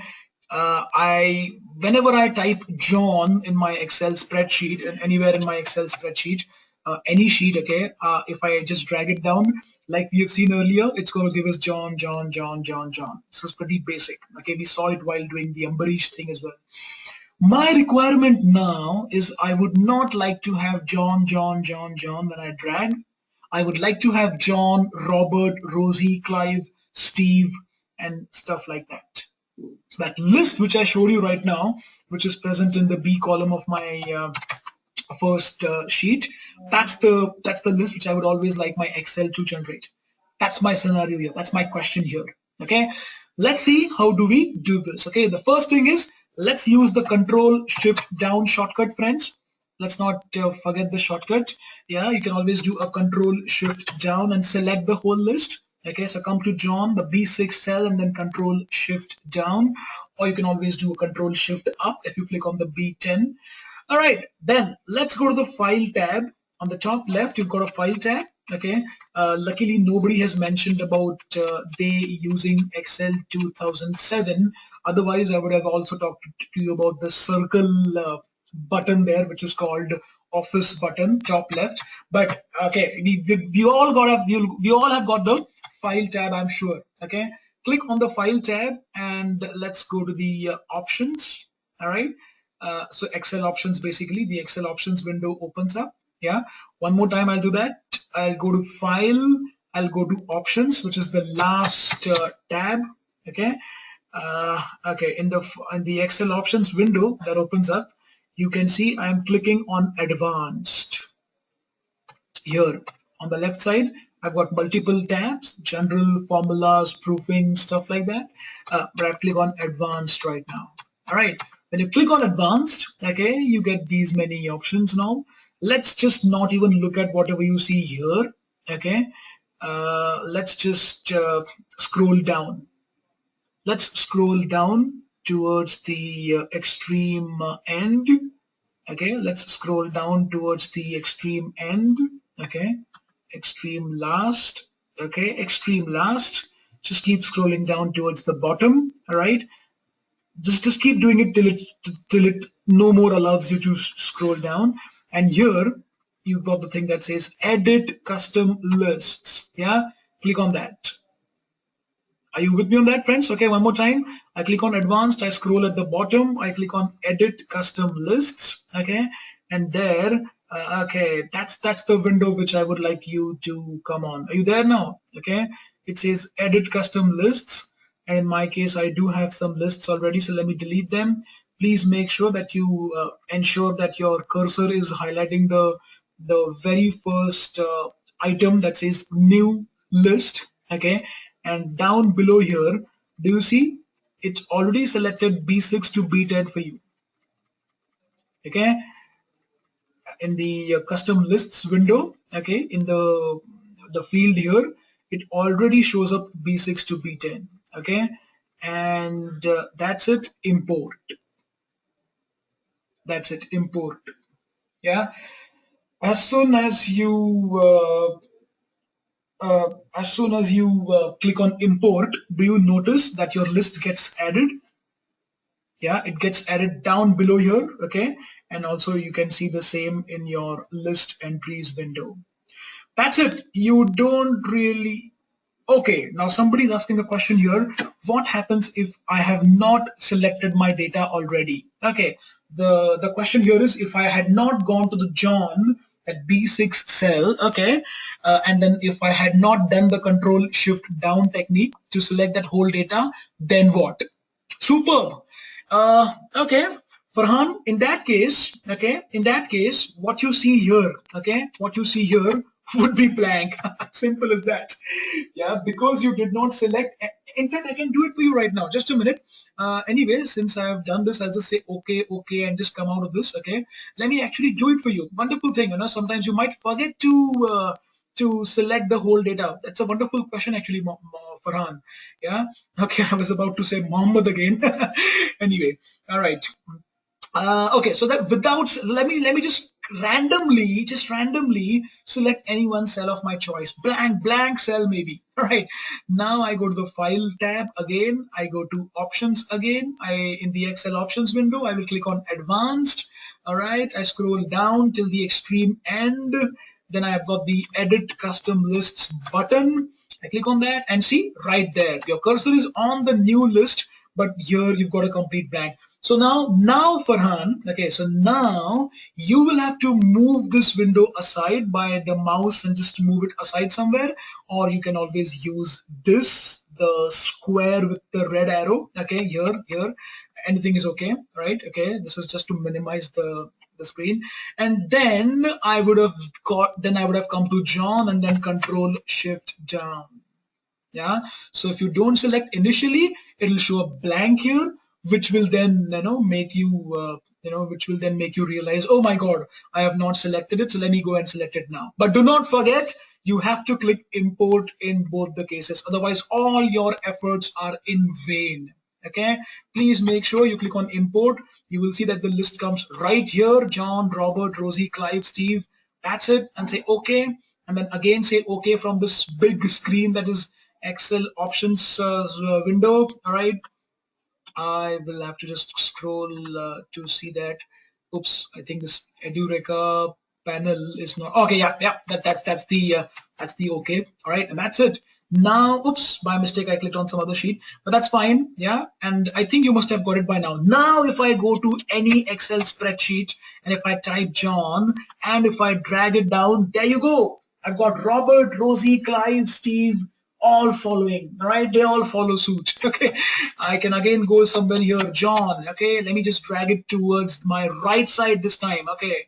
I whenever I type John in my Excel spreadsheet and anywhere in my Excel spreadsheet, any sheet, okay, if I just drag it down like we have seen earlier, it's going to give us John, John, John, John, John. This is pretty basic. Okay, we saw it while doing the Ambarish thing as well. My requirement now is I would not like to have John, John, John, John when I drag. I would like to have John, Robert, Rosie, Clive, Steve, and stuff like that. So that list which I showed you right now, which is present in the B column of my first sheet, that's the list which I would always like my Excel to generate. That's my scenario here. That's my question here. Okay, let's see how do we do this. Okay, the first thing is let's use the Control Shift Down shortcut, friends. Let's not forget the shortcut. Yeah, you can always do a Control Shift Down and select the whole list. Okay, so come to John, the B6 cell, and then Control Shift Down, or you can always do a Control Shift Up if you click on the B10. All right, then let's go to the File tab. On the top left, you've got a File tab. Okay, luckily nobody has mentioned about they using Excel 2007. Otherwise, I would have also talked to you about the circle button there, which is called Office button, top left. But okay, we all we all have got the File tab, I'm sure. Okay, click on the File tab and let's go to the options. All right. So Excel options, basically the Excel options window opens up. Yeah, one more time I'll do that. I'll go to File, I'll go to Options, which is the last tab. Okay, okay, in the Excel options window that opens up, you can see I'm clicking on Advanced. Here on the left side, I've got multiple tabs, general, formulas, proofing, stuff like that. But I've clicked on Advanced right now. All right, when you click on Advanced, okay, you get these many options now. Let's just not even look at whatever you see here. Okay, let's just scroll down. Let's scroll down towards the extreme end. Okay, let's scroll down towards the extreme end. Okay, extreme last. Okay, extreme last. Just keep scrolling down towards the bottom. All right, Just keep doing it till it no more allows you to scroll down. And here you've got the thing that says edit custom lists. Yeah, click on that. Are you with me on that, friends? Okay, one more time. I click on advanced, I scroll at the bottom, I click on edit custom lists. Okay, and there, okay, that's the window which I would like you to come on. Are you there now? Okay, it says edit custom lists. And in my case, I do have some lists already, so let me delete them. Please make sure that you ensure that your cursor is highlighting the very first item that says new list. Okay, and down below here, do you see it's already selected B6 to B10 for you? Okay, in the custom lists window, okay, in the field here, it already shows up B6 to B10. Okay, and that's it. Import. That's it. Import. Yeah, as soon as you click on import, do you notice that your list gets added? Yeah, it gets added down below here. Okay, and also you can see the same in your list entries window. That's it. You don't really. Okay, now somebody's asking a question here. What happens if I have not selected my data already? Okay, the question here is if I had not gone to the John at B6 cell, okay, and then if I had not done the control shift down technique to select that whole data, then what? Superb. Okay, Farhan, in that case, what you see here, okay, what you see here would be blank. Simple as that. Yeah, because you did not select. In fact, I can do it for you right now. Just a minute. Anyway, since I have done this, I'll just say okay, okay, and just come out of this. Okay, let me actually do it for you. Wonderful thing, you know. Sometimes you might forget to select the whole data. That's a wonderful question, actually, Farhan. Yeah. Okay, I was about to say Muhammad again. Anyway, all right. Okay, so that without let me just randomly select any one cell of my choice, blank cell maybe. All right, now I go to the file tab again, I go to options again, I in the Excel options window I will click on advanced. All right, I scroll down till the extreme end, then I've got the edit custom lists button. I click on that and see right there your cursor is on the new list, but here you've got a complete blank. So now Farhan, okay, so now you will have to move this window aside by the mouse and just move it aside somewhere, or you can always use this, the square with the red arrow. Okay, here, anything is okay, right? Okay, this is just to minimize the screen, and then I would have come to John and then Control Shift down. Yeah, so if you don't select initially, it'll show a blank here, which will then make you which will then make you realize, oh my god, I have not selected it, so let me go and select it now. But do not forget, you have to click import in both the cases, otherwise all your efforts are in vain. Okay, please make sure you click on import. You will see that the list comes right here: John, Robert, Rosie, Clive, Steve. That's it, and say okay, and then again say okay from this big screen that is Excel options window. All right, I will have to just scroll to see that. Oops, I think this Edureka panel is not okay. Yeah, that's the okay. All right, and that's it. Now, oops, by mistake I clicked on some other sheet, but that's fine. Yeah, and I think you must have got it by now. Now, if I go to any Excel spreadsheet and if I type John and if I drag it down, there you go. I've got Robert, Rosie, Clive, Steve, all following. All right, they all follow suit. Okay, I can again go somewhere here, John. Okay, let me just drag it towards my right side this time. Okay,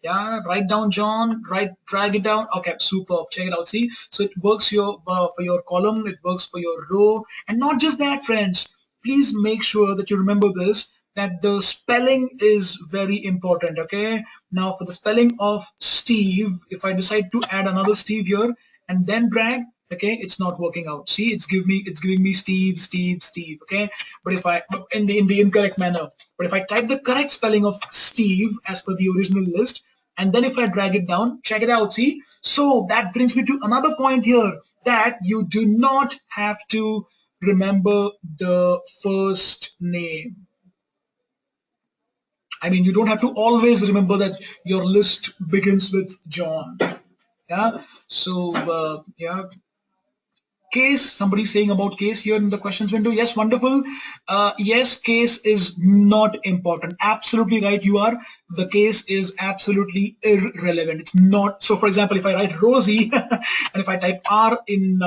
yeah, write down John, drag it down. Okay, superb. Check it out. See, so it works for your column, it works for your row, and not just that, friends. Please make sure that you remember this, that the spelling is very important. Okay, now for the spelling of Steve, if I decide to add another Steve here and then drag, okay, it's not working out. See, it's giving me Steve. Okay, but if I in the incorrect manner, but if I type the correct spelling of Steve as per the original list, and then if I drag it down, check it out. See, so that brings me to another point here, that you do not have to remember the first name. I mean, you don't have to always remember that your list begins with John. Yeah. So yeah. Case, somebody saying about case here in the questions window. Yes, wonderful. Yes, case is not important. Absolutely right, you are. The case is absolutely irrelevant. It's not. So for example, if I write Rosie and if I type R in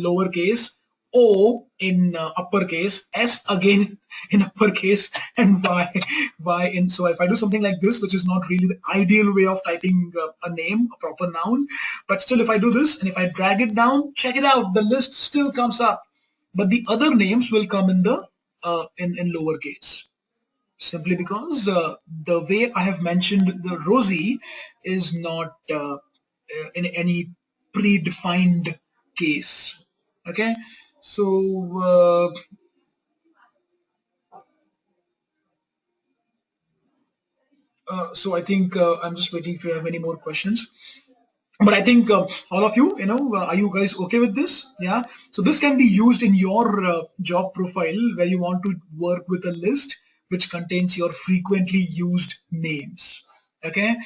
lowercase, O in uppercase, S again in uppercase, and Y in. So if I do something like this, which is not really the ideal way of typing a name, a proper noun, but still if I do this and if I drag it down, check it out, the list still comes up, but the other names will come in the in lowercase. Simply because the way I have mentioned the Rosie is not in any predefined case. Okay, so so I think I'm just waiting if you have any more questions. But I think all of you, are you guys okay with this? Yeah. So this can be used in your job profile where you want to work with a list which contains your frequently used names. Okay.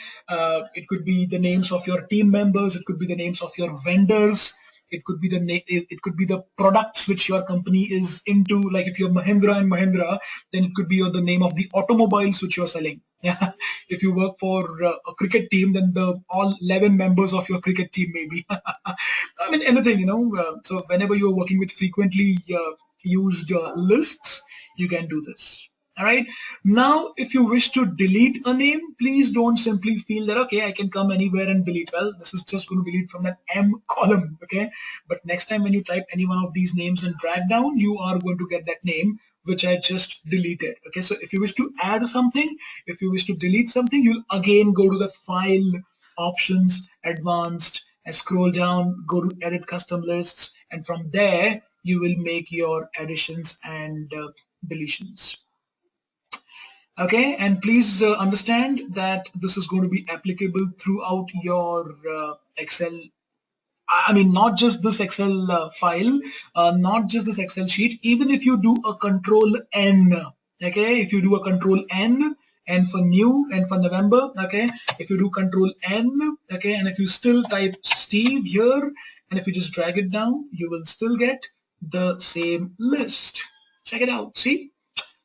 It could be the names of your team members. It could be the names of your vendors. It could be it could be the products which your company is into. Like if you're Mahindra and Mahindra, then it could be the name of the automobiles which you're selling. Yeah. If you work for a cricket team, then the all 11 members of your cricket team maybe. I mean anything, so whenever you're working with frequently used lists, you can do this. All right. Now, if you wish to delete a name, please don't simply feel that, okay, I can come anywhere and delete. Well, this is just going to delete from that M column. Okay. But next time when you type any one of these names and drag down, you are going to get that name which I just deleted. Okay. So if you wish to add something, if you wish to delete something, you'll again go to the file options, advanced, and scroll down, go to edit custom lists. And from there, you will make your additions and deletions. Okay, and please understand that this is going to be applicable throughout your Excel. I mean, not just this Excel file, not just this Excel sheet. Even if you do a Control N, okay, if you do a Control N, and for new and for November, okay, if you do Control N, okay, and if you still type Steve here, and if you just drag it down, you will still get the same list. Check it out. See?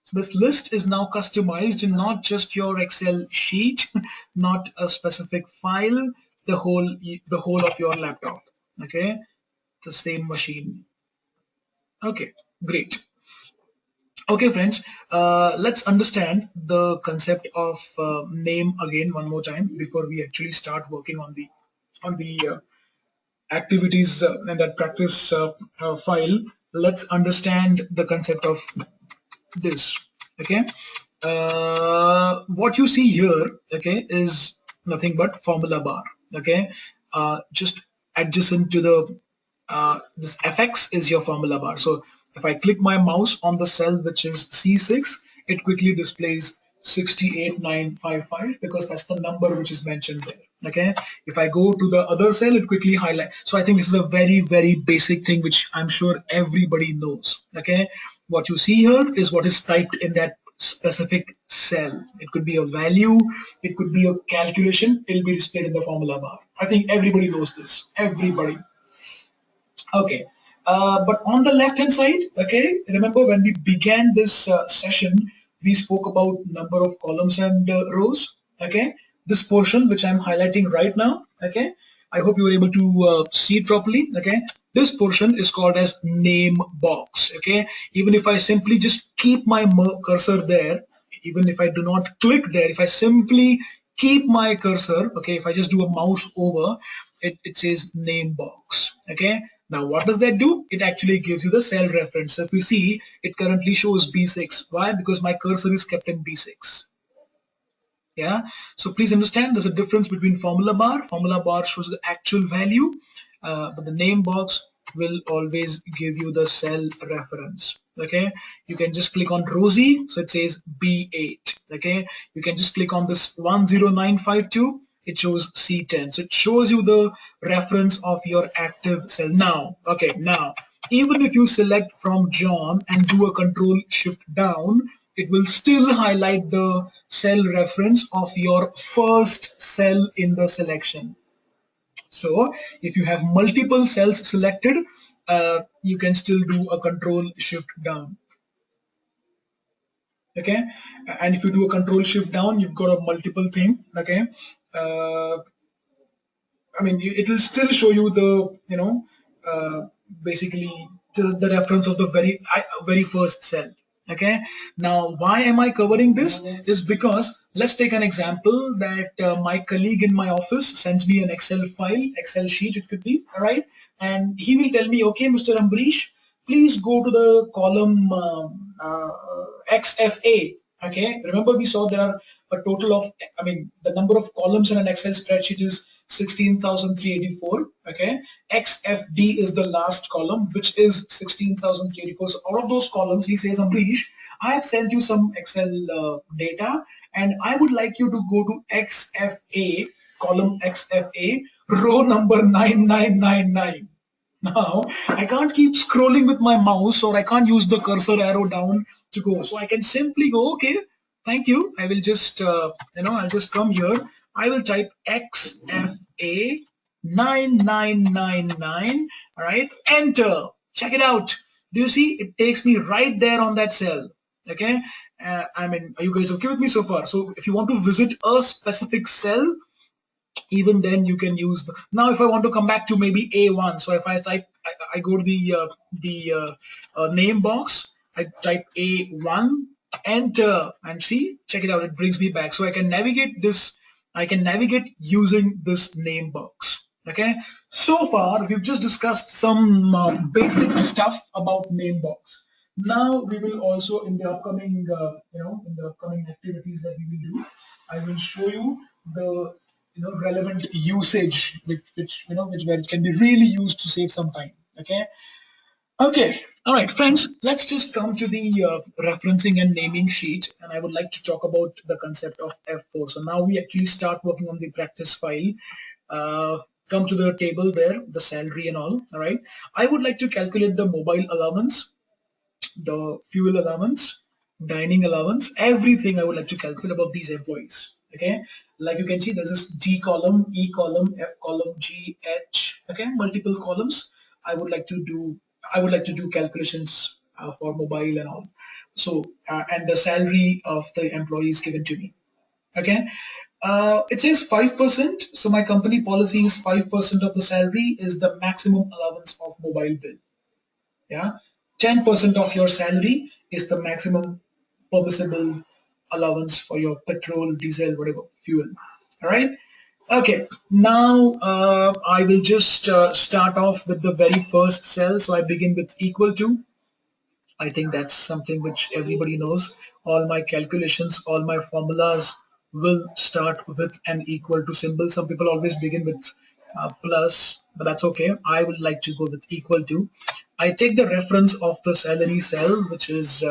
So this list is now customized in not just your Excel sheet, not a specific file, the whole of your laptop. Okay, the same machine. Okay, great. Okay, friends, let's understand the concept of name again one more time before we actually start working on the activities and that practice file. Let's understand the concept of this. Okay, what you see here, okay, is nothing but formula bar. Okay, just adjacent to the this fx is your formula bar. So if I click my mouse on the cell which is C6, it quickly displays 68955 because that's the number which is mentioned there. Okay, if I go to the other cell, it quickly highlight. So I think this is a very, very basic thing which I'm sure everybody knows. Okay, what you see here is what is typed in that specific cell. It could be a value, it could be a calculation, it'll be displayed in the formula bar. I think everybody knows this. Everybody. Okay, but on the left hand side, okay, remember when we began this session, we spoke about number of columns and rows. Okay, this portion which I'm highlighting right now, okay, I hope you were able to see it properly. Okay, this portion is called as name box. Okay, even if I simply just keep my cursor there, even if I do not click there, if I simply keep my cursor, okay, if I just do a mouse over, it says name box. Okay, now what does that do? It actually gives you the cell reference. So if you see, it currently shows B6. Why? Because my cursor is kept in B6. Yeah, so please understand there's a difference between formula bar. Formula bar shows the actual value, but the name box will always give you the cell reference. Okay, you can just click on Rosie, so it says B8. Okay, you can just click on this 10952, it shows C10. So it shows you the reference of your active cell. Now, okay, now even if you select from John and do a control shift down, it will still highlight the cell reference of your first cell in the selection. So if you have multiple cells selected, you can still do a control shift down. Okay, and if you do a control shift down, you've got a multiple thing. Okay, uh, I mean, it will still show you the, basically the reference of the very first cell. Okay. Now, why am I covering this? Is because let's take an example that my colleague in my office sends me an Excel file, Excel sheet, it could be, all right, and he will tell me, okay, Mr. Ambrish, please go to the column XFA. Okay, remember we saw there are a total of, I mean, the number of columns in an Excel spreadsheet is 16,384. Okay, XFD is the last column, which is 16,384. So out of those columns, he says, Ambrish, I have sent you some Excel data, and I would like you to go to XFA, column XFA, row number 9999. Now, I can't keep scrolling with my mouse, or I can't use the cursor arrow down to go. So I can simply go, okay, thank you. I will just, I'll just come here. I will type XFA 9999. All right, enter. Check it out. Do you see? It takes me right there on that cell. Okay. I mean, are you guys okay with me so far? So if you want to visit a specific cell, even then you can use the, now if I want to come back to maybe A1, so if I type, I go to the name box, I type A1, enter, and see, check it out, it brings me back. So I can navigate this, I can navigate using this name box. Okay, so far we've just discussed some basic stuff about name box. Now we will also, in the upcoming in the upcoming activities that we will do, I will show you the relevant usage, which where it can be really used to save some time. Okay. Okay. All right, friends. Let's just come to the referencing and naming sheet, and I would like to talk about the concept of F4. So now we actually start working on the practice file. Come to the table there, the salary and all. All right. I would like to calculate the mobile allowance, the fuel allowance, dining allowance, everything I would like to calculate about these employees. Okay, like you can see, there's this G column, E column, F column, G, H. Okay, multiple columns. I would like to do calculations for mobile and all. So and the salary of the employees given to me. Okay, it says 5%. So my company policy is 5% of the salary is the maximum allowance of mobile bill. Yeah, 10% of your salary is the maximum permissible allowance for your petrol, diesel, whatever fuel. All right. Okay. Now I will just start off with the very first cell. So I begin with equal to. I think that's something which everybody knows. All my calculations, all my formulas will start with an equal to symbol. Some people always begin with plus, but that's okay. I would like to go with equal to. I take the reference of the salary cell, which is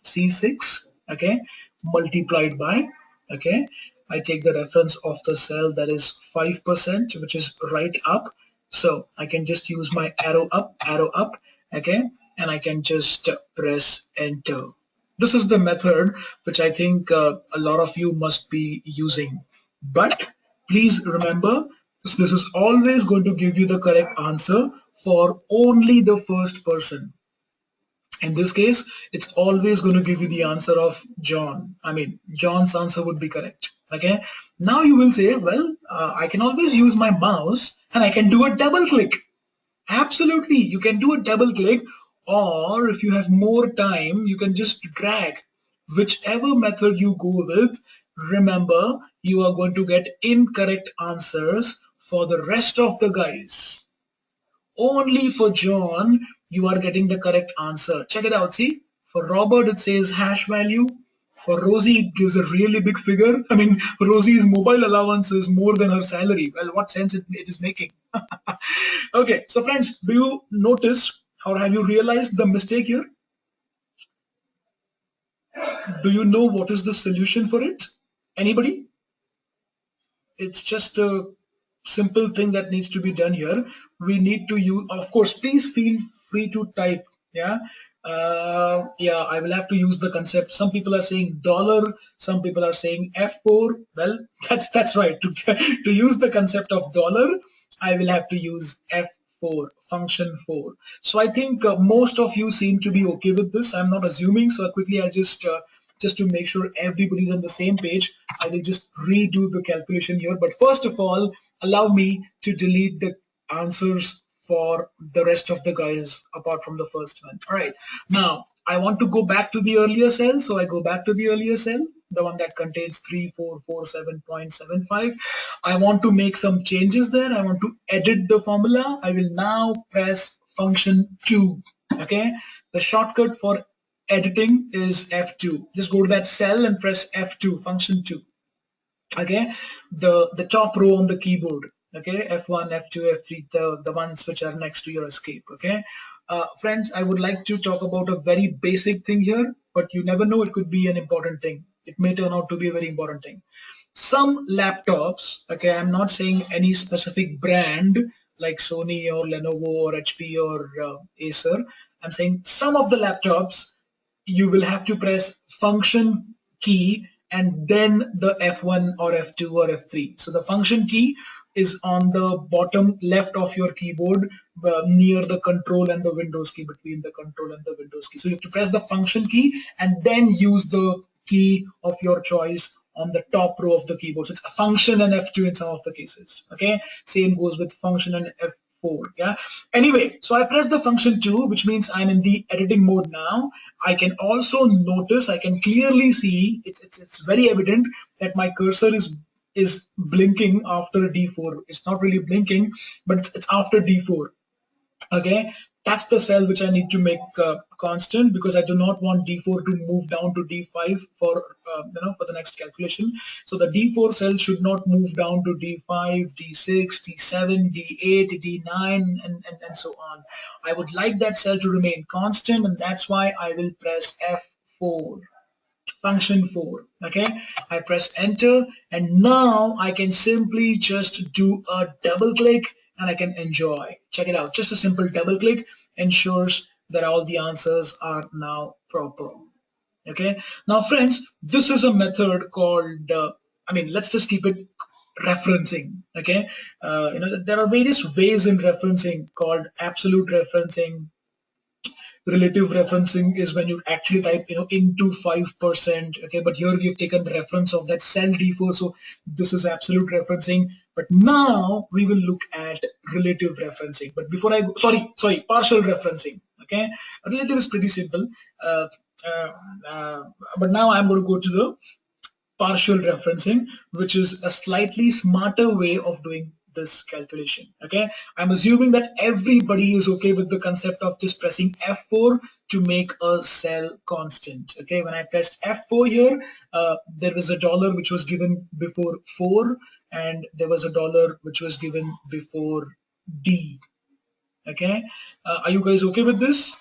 C6, okay, multiplied by, okay. I take the reference of the cell that is 5%, which is right up. So I can just use my arrow up, okay, and I can just press enter. This is the method which I think a lot of you must be using. But please remember, this is always going to give you the correct answer for only the first person. In this case, it's always going to give you the answer of John. I mean, John's answer would be correct. Okay. Now you will say, well, I can always use my mouse and I can do a double click. Absolutely, you can do a double click, or if you have more time, you can just drag. Whichever method you go with, remember, you are going to get incorrect answers for the rest of the guys. Only for John, you are getting the correct answer. Check it out. See, for Robert, it says hash value. For Rosie, it gives a really big figure. I mean, Rosie's mobile allowance is more than her salary. Well, what sense it is making? Okay, so friends, do you notice or have you realized the mistake here? Do you know what is the solution for it? Anybody? It's just a simple thing that needs to be done here. We need to use, of course, please feel free to type Yeah. Yeah, I will have to use the concept. Some people are saying dollar, some people are saying F4. Well, that's right. To use the concept of dollar, I will have to use F4, function 4. So I think most of you seem to be okay with this. I'm not assuming. So quickly, I just to make sure everybody's on the same page, I will just redo the calculation here. But first of all, allow me to delete the answers for the rest of the guys apart from the first one. All right, now I want to go back to the earlier cell, so I go back to the earlier cell, the one that contains 3447.75. I want to make some changes there. I want to edit the formula. I will now press function 2. Okay, the shortcut for editing is F2. Just go to that cell and press F2, function 2. Okay, the top row on the keyboard. Okay, F1, F2, F3, the ones which are next to your escape. Okay, friends, I would like to talk about a very basic thing here, but you never know, it could be an important thing. It may turn out to be a very important thing. Some laptops, okay, I'm not saying any specific brand like Sony or Lenovo or HP or Acer. I'm saying some of the laptops you will have to press function key and then the F1 or F2 or F3. So the function key is on the bottom left of your keyboard near the control and the Windows key, between the control and the Windows key. So you have to press the function key and then use the key of your choice on the top row of the keyboard. So it's a function and F2 in some of the cases. Okay, same goes with function and F4. Yeah. Anyway, so I press the function 2, which means I'm in the editing mode now. I can also notice, I can clearly see, it's very evident that my cursor is blinking after D4. It's not really blinking, but it's after D4. Okay, that's the cell which I need to make constant, because I do not want D4 to move down to D5 for for the next calculation. So the D4 cell should not move down to D5, D6, D7, D8, D9, and so on. I would like that cell to remain constant, and that's why I will press F4, function 4. Okay, I press enter, and now I can simply just do a double click and I can enjoy. Check it out, just a simple double click ensures that all the answers are now proper. Okay, now friends, this is a method called let's just keep it referencing. Okay, there are various ways in referencing, called absolute referencing. Relative referencing is when you actually type into 5%. Okay, but here we've taken reference of that cell D4, so this is absolute referencing. But now we will look at relative referencing. But before I go, sorry, partial referencing. Okay, relative is pretty simple, uh, uh, uh, but now I'm going to go to the partial referencing, which is a slightly smarter way of doing this calculation. Okay, I'm assuming that everybody is okay with the concept of just pressing F4 to make a cell constant. Okay, when I pressed F4 here, there was a dollar which was given before 4, and there was a dollar which was given before D. Okay, are you guys okay with this?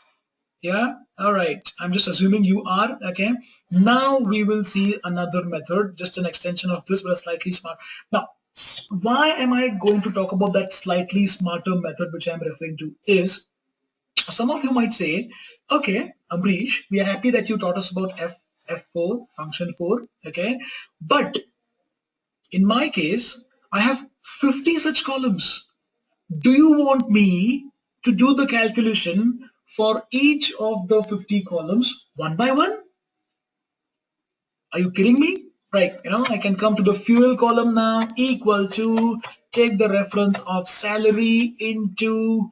Yeah, all right. I'm just assuming you are. Okay, now we will see another method, just an extension of this, but a slightly smart. Now, why am I going to talk about that slightly smarter method which I'm referring to is, some of you might say, okay, Amrish, we are happy that you taught us about F4, function 4, okay, but in my case, I have 50 such columns. Do you want me to do the calculation for each of the 50 columns one by one? Are you kidding me? Right, I can come to the fuel column now, equal to, take the reference of salary into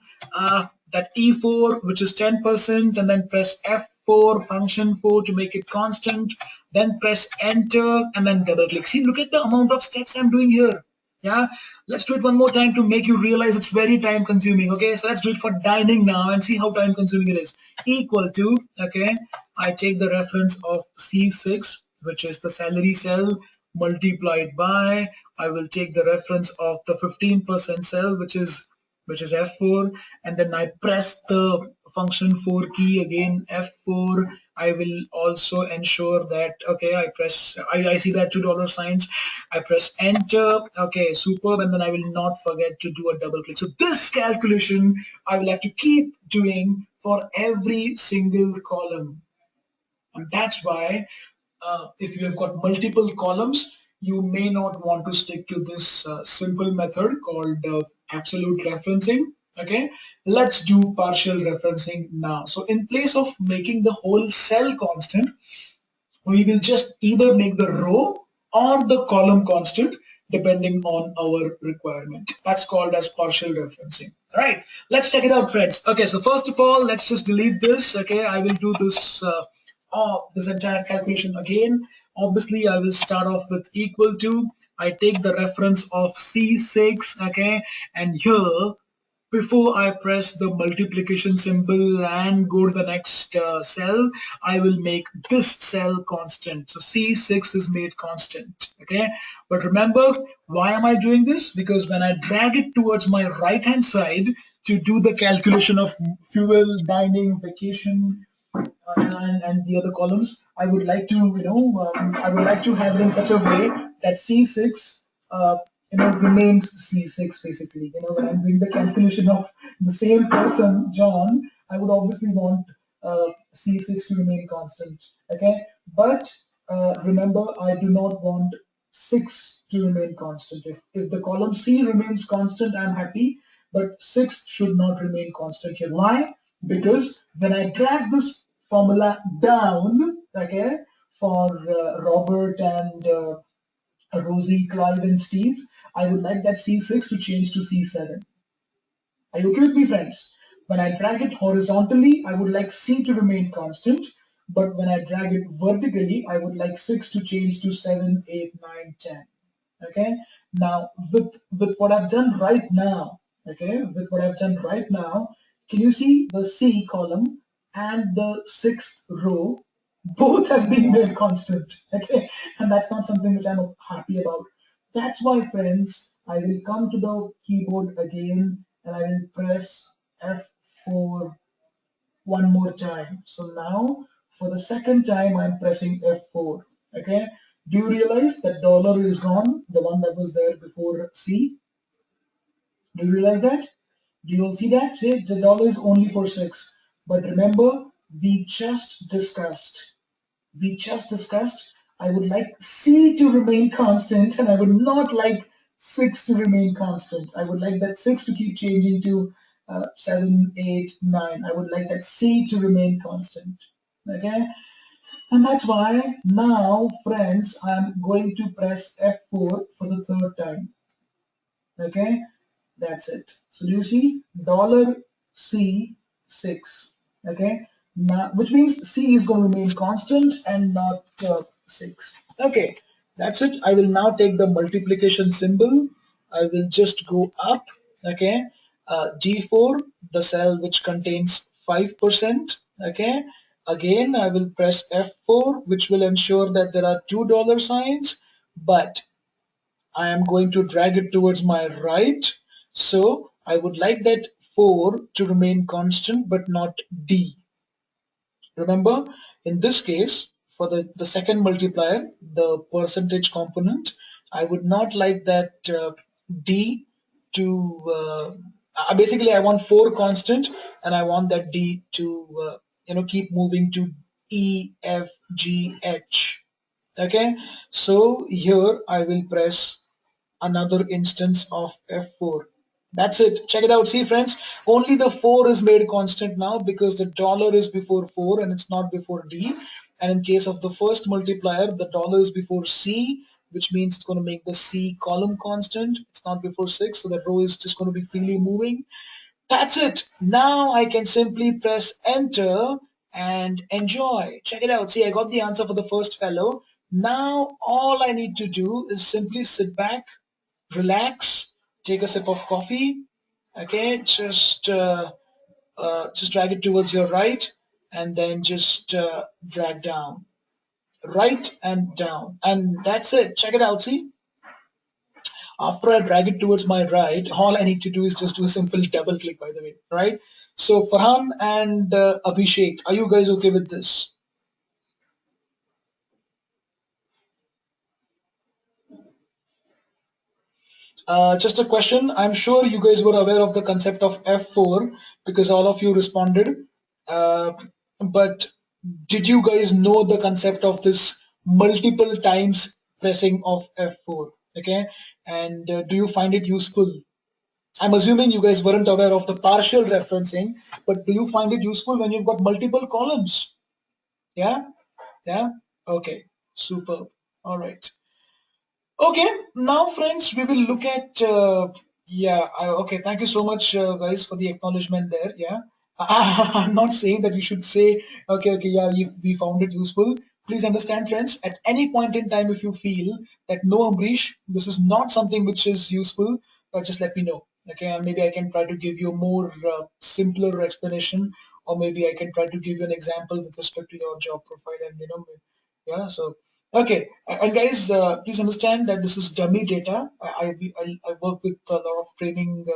that E4, which is 10%, and then press F4, function 4 to make it constant, then press enter, and then double click. See, look at the amount of steps I'm doing here. Yeah, let's do it one more time to make you realize it's very time consuming. Okay, so let's do it for dining now and see how time consuming it is. Equal to, okay, I take the reference of C6, which is the salary cell, multiplied by, I will take the reference of the 15% cell, which is F4, and then I press the function 4 key again, F4. I will also ensure that, okay, I see that $2 signs, I press enter, okay, superb, and then I will not forget to do a double click. So this calculation I will have to keep doing for every single column. And that's why if you have got multiple columns, you may not want to stick to this simple method called absolute referencing. Okay, let's do partial referencing now. So in place of making the whole cell constant, we will just either make the row or the column constant depending on our requirement. That's called as partial referencing. All right, let's check it out, friends. Okay, so first of all, let's just delete this. Okay, I will do this entire calculation again. Obviously, I will start off with equal to. I take the reference of C6, okay, and here before I press the multiplication symbol and go to the next cell, I will make this cell constant. So C6 is made constant. Okay, but remember, why am I doing this? Because when I drag it towards my right hand side to do the calculation of fuel, dining, vacation, and the other columns, I would like to, I would like to have it in such a way that C6, remains C6 basically. When I'm doing the calculation of the same person, John, I would obviously want C6 to remain constant. Okay, but remember, I do not want 6 to remain constant. If the column C remains constant, I'm happy, but 6 should not remain constant here. Why? Because when I drag this formula down, okay, for Robert and Rosie, Clive, and Steve, I would like that C6 to change to C7. Are you okay with me, friends? When I drag it horizontally, I would like C to remain constant, but when I drag it vertically, I would like 6 to change to 7, 8, 9, 10. Okay, now with what I've done right now, okay, with what I've done right now, can you see the C column and the sixth row both have been made constant? Okay, and that's not something which I'm happy about. That's why, friends, I will come to the keyboard again and I will press F4 one more time. So now for the second time I'm pressing F4. Okay, do you realize that dollar is gone, the one that was there before C? Do you realize that? Do you all see that? Say the dollar is only for 6. But remember, we just discussed I would like C to remain constant and I would not like 6 to remain constant. I would like that 6 to keep changing to 7, 8, 9. I would like that C to remain constant. Okay? And that's why now, friends, I'm going to press F4 for the third time. Okay? That's it. So do you see dollar C6? Okay, now which means C is going to remain constant and not 6. Okay, that's it. I will now take the multiplication symbol. I will just go up. Okay, G4, the cell which contains 5%. Okay, again I will press F4, which will ensure that there are $2 signs, but I am going to drag it towards my right. So I would like that 4 to remain constant but not D. Remember, in this case, for the second multiplier, the percentage component, I would not like that D to, basically I want 4 constant and I want that D to, keep moving to E, F, G, H. Okay, so here I will press another instance of F4. That's it. Check it out. See, friends, only the 4 is made constant now because the dollar is before 4 and it's not before D. And in case of the first multiplier, the dollar is before C, which means it's going to make the C column constant. It's not before 6, so the row is just going to be freely moving. That's it. Now I can simply press enter and enjoy. Check it out. See, I got the answer for the first fellow. Now all I need to do is simply sit back, relax, take a sip of coffee. Okay, just drag it towards your right, and then just drag down, right and down, and that's it. Check it out. See, after I drag it towards my right, all I need to do is just do a simple double click. By the way, right? So Farhan and Abhishek, are you guys okay with this? Just a question. I'm sure you guys were aware of the concept of F4 because all of you responded. Uh, but did you guys know the concept of this multiple times pressing of F4? Okay. And do you find it useful? I'm assuming you guys weren't aware of the partial referencing, but do you find it useful when you've got multiple columns? Yeah? Yeah? Okay. Super. All right. Okay, now friends, we will look at, okay, thank you so much, guys, for the acknowledgement there. Yeah, I'm not saying that you should say, okay, yeah, we found it useful. Please understand, friends, at any point in time, if you feel that no, Ambrish, this is not something which is useful, just let me know. Okay, and maybe I can try to give you a more simpler explanation, or maybe I can try to give you an example with respect to your job profile, and yeah, so. Okay, and guys, please understand that this is dummy data. I work with a lot of training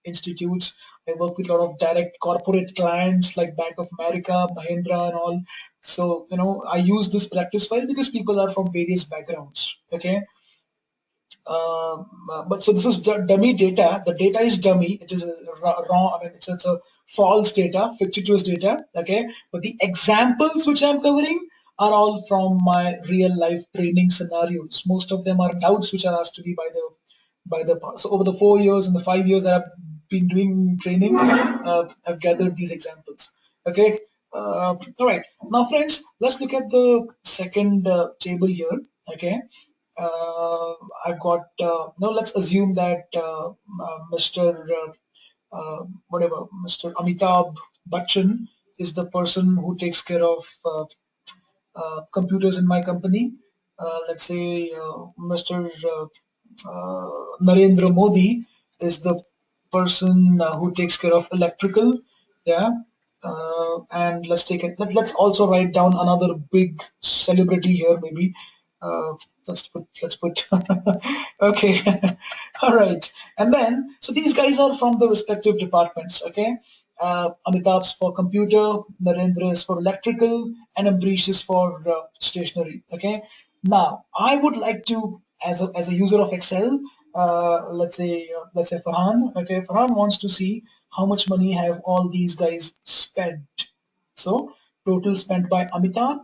institutes. I work with a lot of direct corporate clients like Bank of America, Mahindra, and all. So, I use this practice file because people are from various backgrounds. Okay, but so this is dummy data. The data is dummy. It is a raw. I mean, it's a false data, fictitious data. Okay, but the examples which I'm covering are all from my real life training scenarios. Most of them are doubts which are asked to me by the so over the 4 years and the 5 years that I've been doing training, I've gathered these examples. Okay. All right. Now, friends, let's look at the second table here. Okay. Uh, I've got now. Let's assume that Mr. Mr. Amitabh Bachchan is the person who takes care of computers in my company. Let's say Mr. Narendra Modi is the person who takes care of electrical. Yeah. And let's take it. Let's also write down another big celebrity here, maybe. Uh, let's put okay. All right. And then so these guys are from the respective departments. Okay. Amitabh's for computer, Narendra is for electrical, and Ambrish is for stationery. Okay. Now, I would like to, as a user of Excel, let's say Farhan. Okay, Farhan wants to see how much money have all these guys spent. So total spent by Amitabh,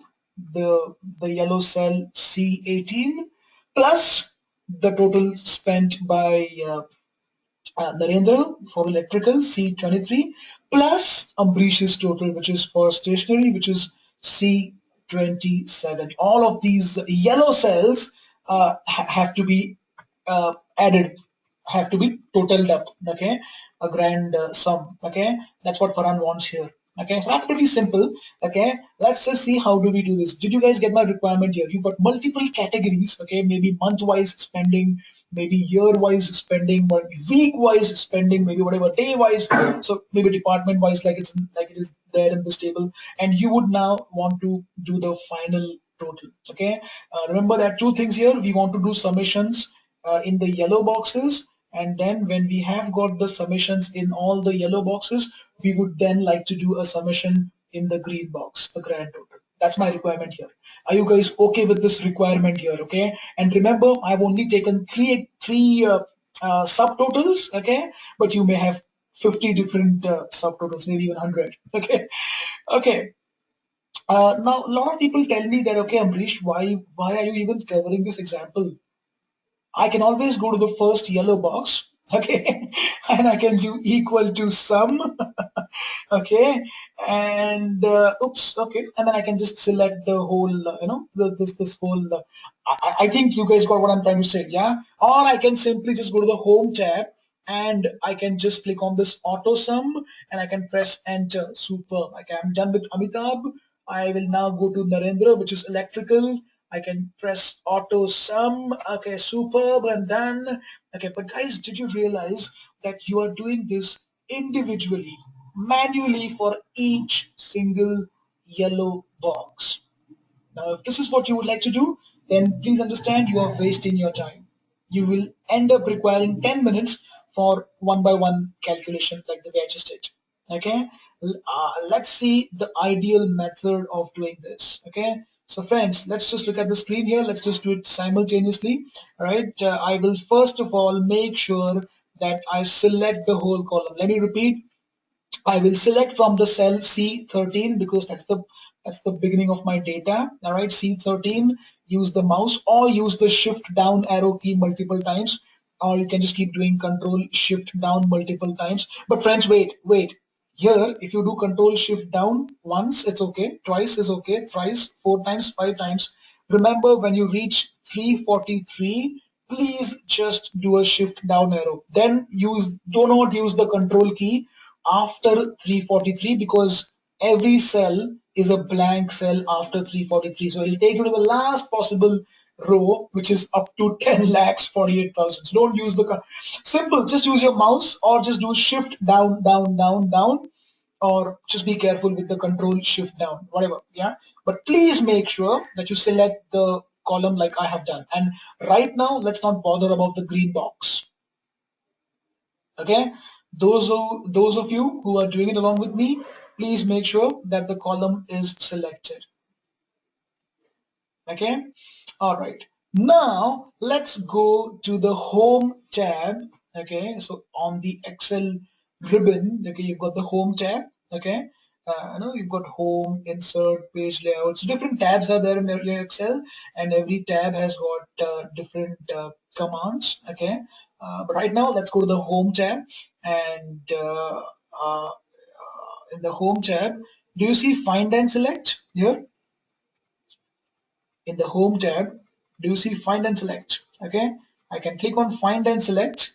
the yellow cell C18, plus the total spent by Narendra for electrical C23 plus Ambrish's total, which is for stationery, which is C27. All of these yellow cells have to be added, have to be totaled up. Okay, a grand sum. Okay, that's what Farhan wants here. Okay, so that's pretty simple. Okay, let's just see how do we do this. Did you guys get my requirement here? You've got multiple categories. Okay, maybe month-wise spending, maybe year-wise spending, or week-wise spending, maybe whatever day-wise. So maybe department-wise, like it is there in this table, and you would now want to do the final total. Okay, remember that two things here. We want to do summations in the yellow boxes, and then when we have got the summations in all the yellow boxes, we would then like to do a summation in the green box, the grand total. That's my requirement here. Are you guys okay with this requirement here? Okay, and remember, I've only taken three subtotals. Okay, but you may have 50 different subtotals, maybe even 100. Okay, okay. Now, a lot of people tell me that, okay, Ambrish, why are you even covering this example? I can always go to the first yellow box, okay, and I can do equal to sum, okay, and oops, okay, and then I can just select the whole, this whole. I think you guys got what I'm trying to say, yeah. Or I can simply just go to the home tab and I can just click on this auto sum and I can press enter. Super. Okay, I'm done with Amitabh. I will now go to Narendra, which is electrical. I can press auto sum. Okay, superb, and done. Okay, but guys, did you realize that you are doing this individually, manually for each single yellow box? Now, if this is what you would like to do, then please understand you are wasting your time. You will end up requiring 10 minutes for one by one calculation like the way I just did. Okay, let's see the ideal method of doing this. Okay, So friends, let's just look at the screen here. Let's just do it simultaneously. All right. I will first of all make sure that I select the whole column. Let me repeat. I will select from the cell C13 because that's the beginning of my data. All right, C13. Use the mouse or use the shift down arrow key multiple times, or you can just keep doing control shift down multiple times. But friends, wait. Here, if you do control shift down once, it's okay. Twice is okay. Thrice, 4 times, 5 times. Remember, when you reach 343, please just do a shift down arrow. Then do not use the control key after 343 because every cell is a blank cell after 343. So it'll take you to the last possible row, which is up to 10 lakhs 48,000. So don't use the simple, just use your mouse or just do shift down, down, down, down, or just be careful with the control shift down, whatever. Yeah, but please make sure that you select the column like I have done. And right now, let's not bother about the green box. Okay, those of you who are doing it along with me, please make sure that the column is selected. Okay, all right, now let's go to the home tab. Okay, so on the Excel ribbon, okay, you've got the home tab. Okay, you've got home, insert, page layouts. Different tabs are there in your Excel, and every tab has got different commands. Okay, but right now let's go to the home tab, and in the home tab, do you see find and select here? In the home tab, do you see find and select? Okay, I can click on find and select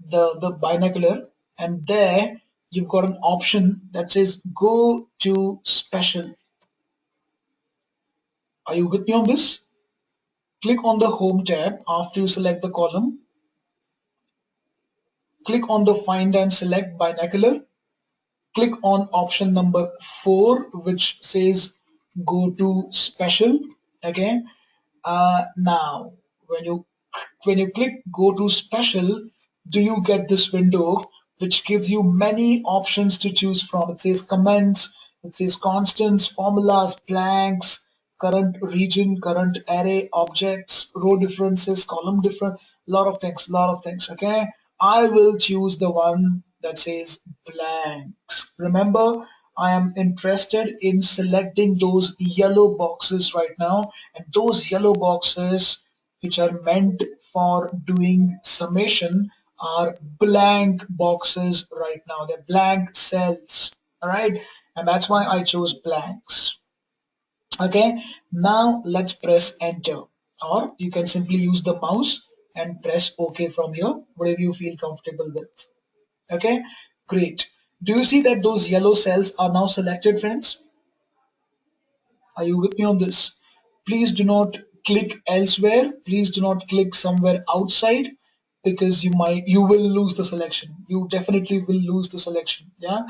the binocular, and there you've got an option that says go to special. Are you with me on this? Click on the home tab after you select the column. Click on the find and select binocular. Click on option number 4, which says go to special. Okay, now when you click go to special, do you get this window which gives you many options to choose from? It says comments, it says constants, formulas, blanks, current region, current array, objects, row differences, column different, lot of things. Okay, I will choose the one that says blanks. Remember, I am interested in selecting those yellow boxes right now, and those yellow boxes which are meant for doing summation are blank boxes right now. They're blank cells. All right, and that's why I chose blanks. Okay, now let's press enter, or you can simply use the mouse and press OK from here, whatever you feel comfortable with. Okay, great. Do you see that those yellow cells are now selected, friends? Are you with me on this? Please do not click elsewhere. Please do not click somewhere outside, because you will lose the selection. You definitely will lose the selection. Yeah,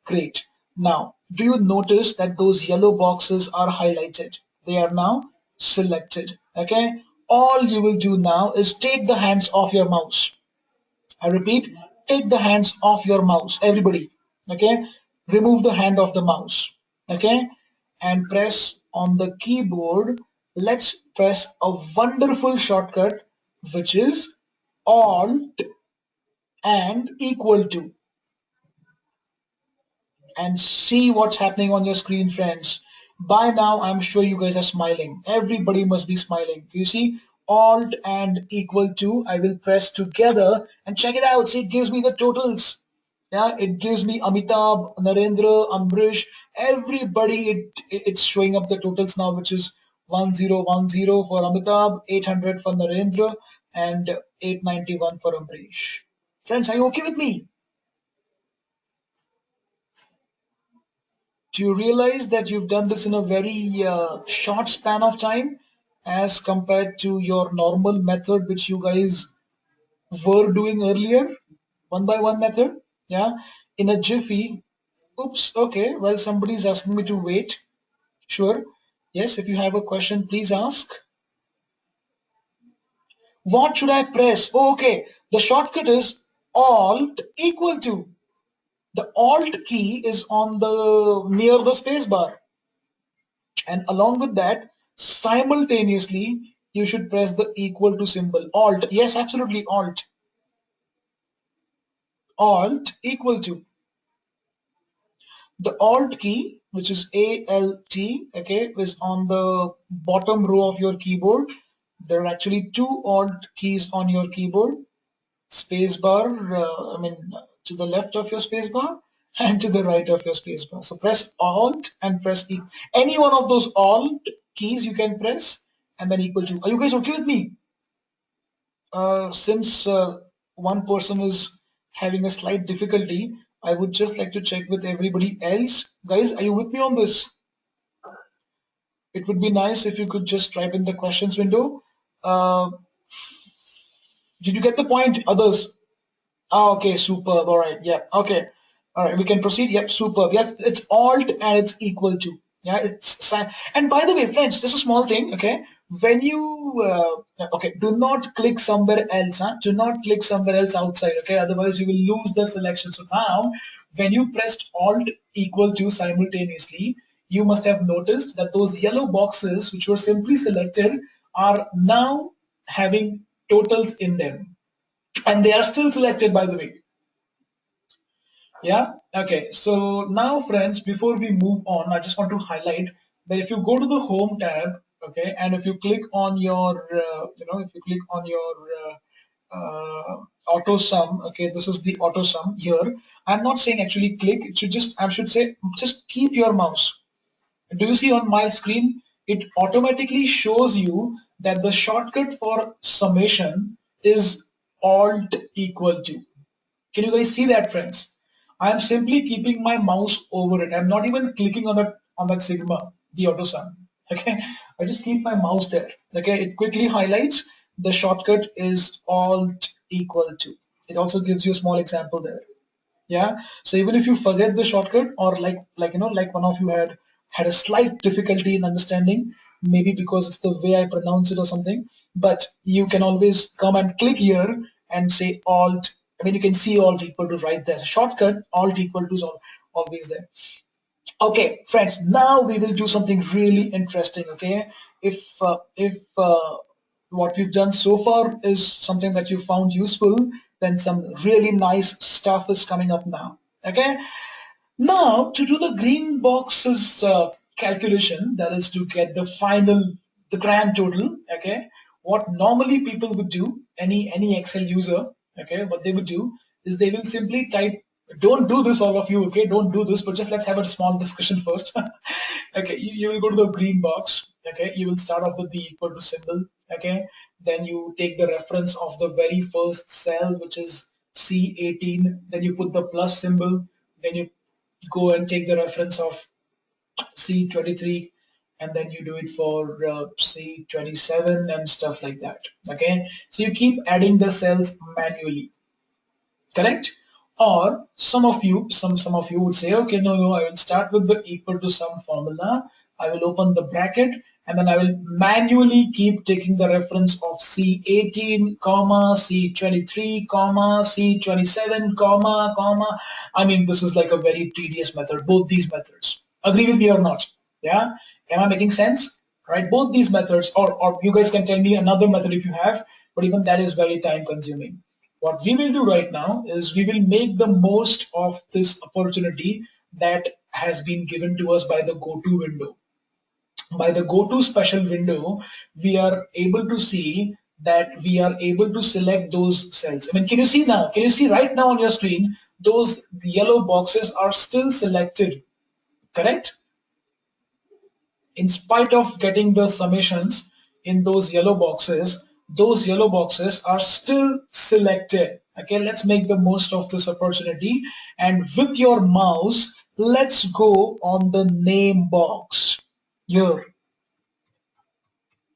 great. Now, do you notice that those yellow boxes are highlighted? They are now selected. Okay. All you will do now is take the hands off your mouse. I repeat, take the hands off your mouse, everybody. Okay, remove the hand of the mouse. Okay, and press on the keyboard. Let's press a wonderful shortcut, which is Alt and equal to, and see what's happening on your screen, friends. By now, I'm sure you guys are smiling. Everybody must be smiling. You see, Alt and equal to, I will press together and check it out. See, it gives me the totals. Yeah, it gives me Amitabh, Narendra, Ambrish, everybody. It's showing up the totals now, which is 1010 for Amitabh, 800 for Narendra, and 891 for Ambrish. Friends, are you okay with me? Do you realize that you've done this in a very short span of time as compared to your normal method, which you guys were doing earlier, one by one method? Yeah, in a jiffy. Oops, okay, well, somebody's asking me to wait. Sure. Yes, if you have a question, please ask. What should I press? Oh, okay, the shortcut is Alt equal to. The Alt key is on the near the space bar. And along with that, Simultaneously, you should press the equal to symbol. Alt. Yes, absolutely. Alt. Alt equal to. The Alt key, which is ALT, okay, is on the bottom row of your keyboard. There are actually two Alt keys on your keyboard. Spacebar, to the left of your spacebar and to the right of your spacebar. So press Alt and press E. Any one of those Alt keys you can press and then equal to. Are you guys okay with me? Since one person is having a slight difficulty, I would just like to check with everybody else. Guys, are you with me on this? It would be nice if you could just type in the questions window. Uh, did you get the point, others? Ah, okay, superb. All right, yeah, okay. All right, we can proceed. Yep, superb. Yes, it's alt and it's equal to. Yeah, and by the way, friends, just a small thing, okay? When you okay, do not click somewhere else, huh? Do not click somewhere else outside, okay? Otherwise, you will lose the selection. So now, when you pressed alt equal to simultaneously, you must have noticed that those yellow boxes, which were simply selected, are now having totals in them, and they are still selected, by the way. Yeah, okay. So now, friends, before we move on, I just want to highlight that if you go to the home tab, okay, and if you click on your if you click on your auto sum, okay, this is the auto sum here. I'm not saying actually click. It should just, I should say, just keep your mouse. Do you see on my screen, it automatically shows you that the shortcut for summation is alt equal to. Can you guys see that, friends? I am simply keeping my mouse over it. I'm not even clicking on that sigma, the auto sum. Okay, I just keep my mouse there. Okay, it quickly highlights the shortcut is alt equal to. It also gives you a small example there. Yeah, so even if you forget the shortcut, or like one of you had a slight difficulty in understanding, maybe because it's the way I pronounce it or something, but you can always come and click here and say alt. I mean, you can see alt equal to right there. So shortcut alt equal to is always there. Okay, friends, now we will do something really interesting. Okay, if what we've done so far is something that you found useful, then some really nice stuff is coming up now. Okay, now, to do the green boxes calculation, that is to get the grand total, okay, what normally people would do, any Excel user, okay, what they would do is they will simply type, don't do this all of you, okay, don't do this, but just let's have a small discussion first. Okay, you will go to the green box, okay, you will start off with the equal to symbol, okay, then you take the reference of the very first cell, which is C18, then you put the plus symbol, then you go and take the reference of C23, and then you do it for C27 and stuff like that. Okay, so you keep adding the cells manually, correct? Or some of you would say, okay, no, I will start with the equal to sum formula. I will open the bracket and then I will manually keep taking the reference of C18, comma, C23, comma, C27, comma. I mean, this is like a very tedious method, both these methods. Agree with me or not? Yeah? Am I making sense? Right? Both these methods, or you guys can tell me another method if you have, but even that is very time consuming. What we will do right now is we will make the most of this opportunity that has been given to us by the go-to window. By the go-to special window, we are able to see that we are able to select those cells. I mean, can you see now? Can you see right now on your screen? Those yellow boxes are still selected, correct? In spite of getting the summations in those yellow boxes are still selected. Okay, let's make the most of this opportunity. And with your mouse, let's go on the name box here.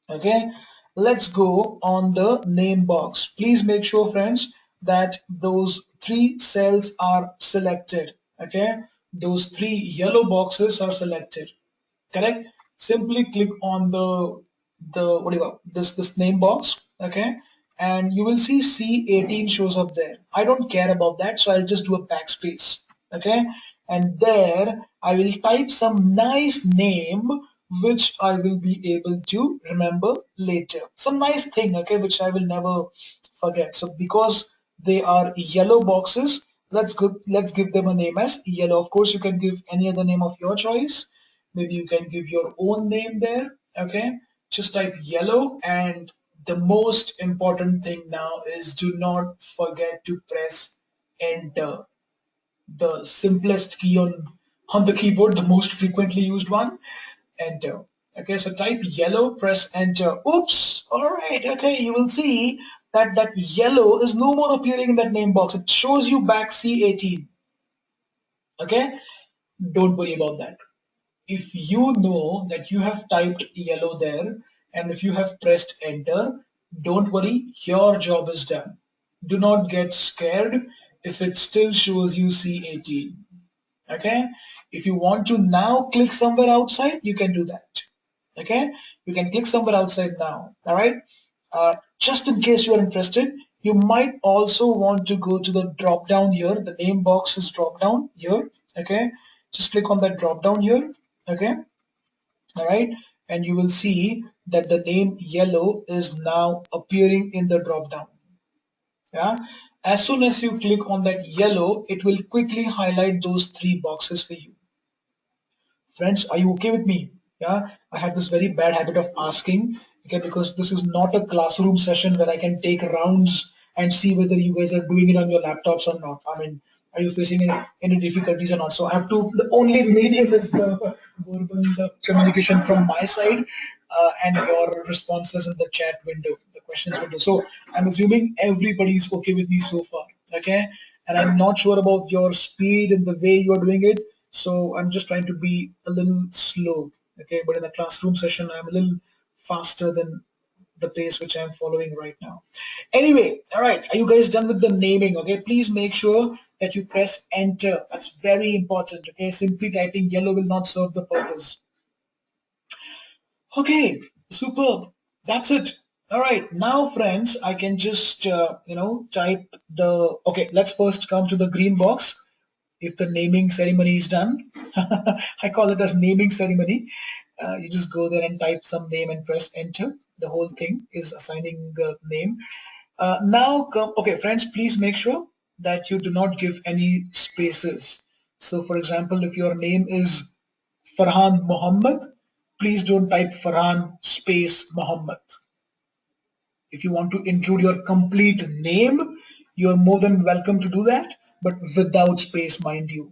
Okay, let's go on the name box. Please make sure, friends, that those three cells are selected. Okay, those three yellow boxes are selected, correct? Simply click on the what do you call this name box, okay, and you will see C18 shows up there. I don't care about that, so I'll just do a backspace, okay, and there I will type some nice name which I will be able to remember later. Some nice thing, okay, which I will never forget. So because they are yellow boxes, let's give them a name as yellow. Of course, you can give any other name of your choice. Maybe you can give your own name there, okay? Just type yellow, and the most important thing now is do not forget to press enter, the simplest key on the keyboard, the most frequently used one. Enter. Okay, so type yellow, press enter. Oops. All right. Okay, you will see that that yellow is no more appearing in that name box. It shows you back C18. Okay, don't worry about that. If you know that you have typed yellow there and if you have pressed enter, don't worry, your job is done. Do not get scared if it still shows you C18. Okay, if you want to now click somewhere outside, you can do that. Okay, you can click somewhere outside now. All right, just in case you are interested, you might also want to go to the drop down here. The name box is drop down here. Okay, just click on that drop down here. Okay, all right, and you will see that the name yellow is now appearing in the drop down. Yeah, as soon as you click on that yellow, it will quickly highlight those three boxes for you. Friends, are you okay with me? Yeah, I have this very bad habit of asking, okay, because this is not a classroom session where I can take rounds and see whether you guys are doing it on your laptops or not. I mean, are you facing any difficulties or not? So I have to, the only medium is verbal communication from my side, and your responses in the chat window, the questions window. So I'm assuming everybody's okay with me so far, okay? And I'm not sure about your speed and the way you're doing it. So I'm just trying to be a little slow, okay? But in a classroom session, I'm a little faster than the pace which I'm following right now. Anyway, all right, are you guys done with the naming? Okay, please make sure that you press enter. That's very important. Okay, simply typing yellow will not serve the purpose. Okay, superb. That's it. All right, now friends, I can just type the. Okay, let's first come to the green box. If the naming ceremony is done, I call it as naming ceremony. You just go there and type some name and press enter. The whole thing is assigning a name. Now, okay, friends, please make sure that you do not give any spaces. So, for example, if your name is Farhan Muhammad, please don't type Farhan space Muhammad. If you want to include your complete name, you're more than welcome to do that, but without space, mind you.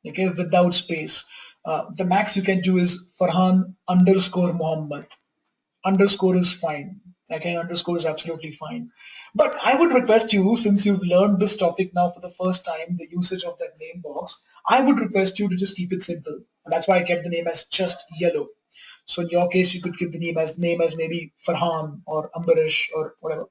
Okay, without space. The max you can do is Farhan underscore Muhammad. Underscore is fine. Okay, underscore is absolutely fine. But I would request you, since you've learned this topic now for the first time, the usage of that name box, I would request you to just keep it simple. And that's why I kept the name as just yellow. So in your case, you could keep the name as maybe Farhan or Ambarish or whatever.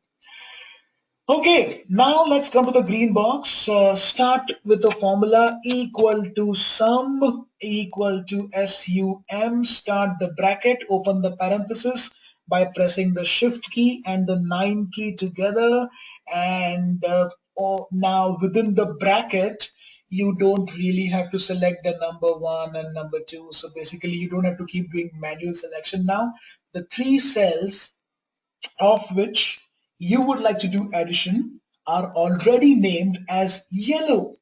Okay, now let's come to the green box. Start with the formula equal to sum equal to sum. Start the bracket, open the parenthesis by pressing the shift key and the 9 key together. And now within the bracket, you don't really have to select the number 1 and number 2. So basically, you don't have to keep doing manual selection now. The three cells of which you would like to do addition are already named as yellow.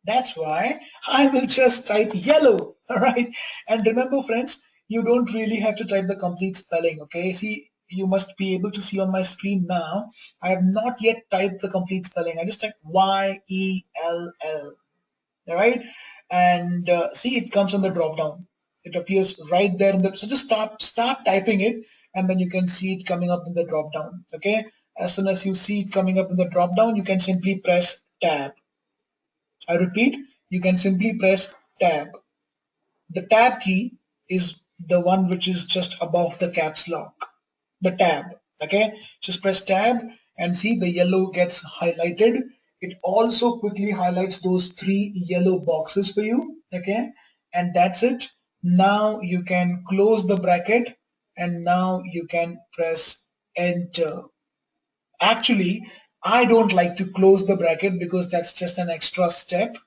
That's why I will just type yellow. All right. And remember, friends, you don't really have to type the complete spelling. Okay. See, you must be able to see on my screen now. I have not yet typed the complete spelling. I just typed YELL. All right, and see, it comes on the drop down. It appears right there in the, so just start typing it, and then you can see it coming up in the drop down. Okay, as soon as you see it coming up in the drop down, you can simply press tab. I repeat, you can simply press tab. The tab key is the one which is just above the caps lock, the tab. Okay, just press tab and see the yellow gets highlighted. It also quickly highlights those three yellow boxes for you. Okay, and that's it. Now you can close the bracket and now you can press enter. Actually, I don't like to close the bracket because that's just an extra step.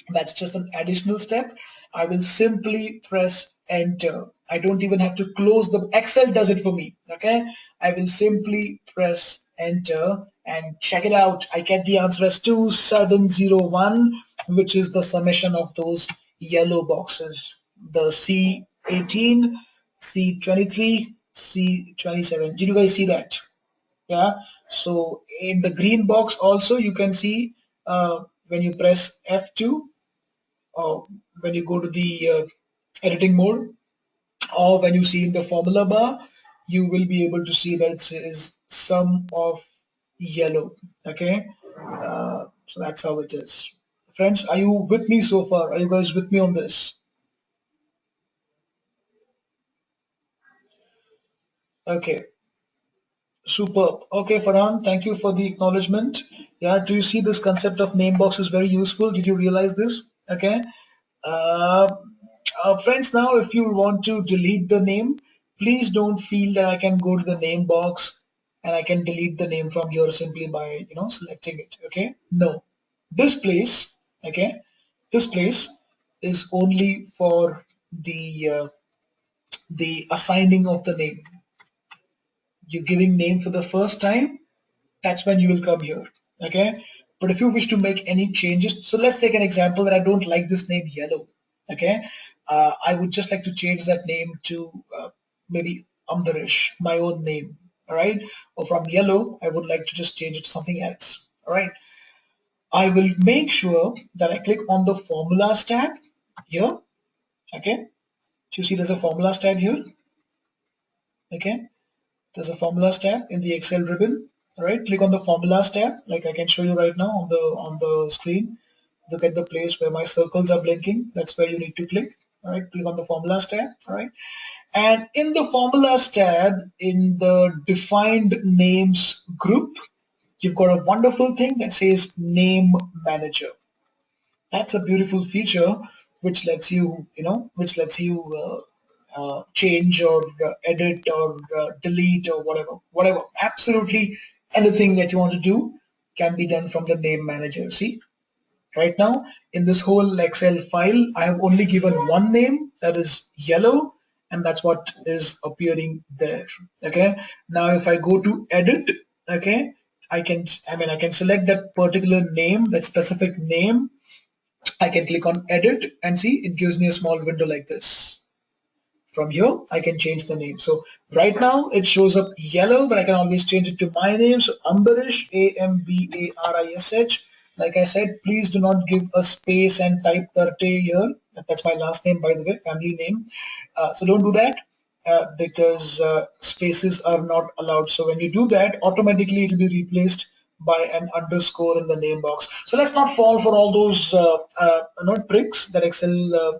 That's just an additional step. I will simply press enter. I don't even have to close the Excel does it for me. Okay, I will simply press enter and check it out. I get the answer as 2701, which is the summation of those yellow boxes. The C18, C23, C27. Did you guys see that? Yeah. So in the green box also you can see when you press F2 or when you go to the editing mode, or when you see in the formula bar, you will be able to see that it says sum of yellow. Okay, so that's how it is. Friends, are you with me so far? Are you guys with me on this? Okay, superb. Okay, Farhan, thank you for the acknowledgement. Yeah, do you see this concept of name box is very useful? Did you realize this? Okay. Uh, Friends, now if you want to delete the name, please don't feel that I can go to the name box and I can delete the name from here simply by selecting it. Okay, no, this place, okay, this place is only for the assigning of the name. You're giving name for the first time, that's when you will come here. Okay, but if you wish to make any changes, so let's take an example that I don't like this name yellow. Okay, I would just like to change that name to maybe Ambarish, my own name. All right, or from yellow I would like to just change it to something else. All right, I will make sure that I click on the formulas tab here. Okay, so you see there's a formulas tab here. Okay, there's a formulas tab in the Excel ribbon. All right, click on the formulas tab, like I can show you right now on the screen. Look at the place where my circles are blinking. That's where you need to click. All right, click on the formulas tab. All right, and in the formulas tab, in the defined names group, you've got a wonderful thing that says name manager. That's a beautiful feature which lets you change or edit or delete or whatever. Absolutely anything that you want to do can be done from the name manager. See, right now in this whole Excel file, I have only given one name, that is yellow, and that's what is appearing there. Okay. Now if I go to edit, okay, I can select that particular name, that specific name. I can click on edit and see it gives me a small window like this. From here, I can change the name. So right now it shows up yellow, but I can always change it to my name. So Ambarish, Ambarish. Like I said, please do not give a space and type Tarte here. That's my last name, by the way, family name. So don't do that because spaces are not allowed. So when you do that, automatically it will be replaced by an underscore in the name box. So let's not fall for all those tricks that Excel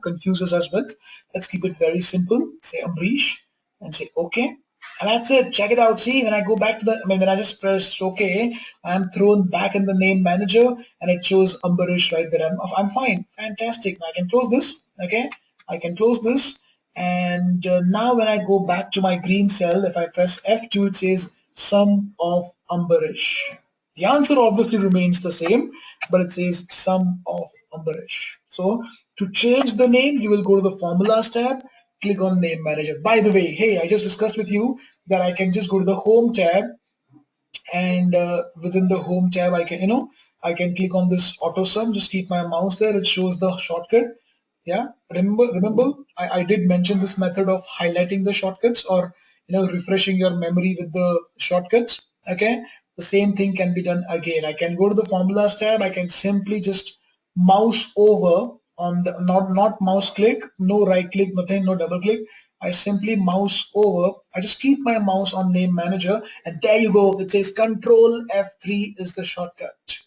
confuses us with. Let's keep it very simple. Say Amrish and say OK. And that's it. Check it out. See, when I go back to when I just press OK, I'm thrown back in the name manager and it shows Ambarish right there. I'm fine. Fantastic. Now I can close this. Okay. I can close this. And now when I go back to my green cell, if I press F2, it says sum of Ambarish. The answer obviously remains the same, but it says sum of Ambarish. So to change the name, you will go to the formulas tab, click on name manager. By the way, hey, I just discussed with you that I can just go to the home tab, and within the home tab I can click on this auto sum. Just keep my mouse there, it shows the shortcut. Yeah, remember I did mention this method of highlighting the shortcuts, or refreshing your memory with the shortcuts. Okay, the same thing can be done again. I can go to the formulas tab, I can simply just mouse over on the not mouse click, no right click, nothing, no double click. I simply mouse over. I just keep my mouse on name manager, and there you go. It says Control F3 is the shortcut.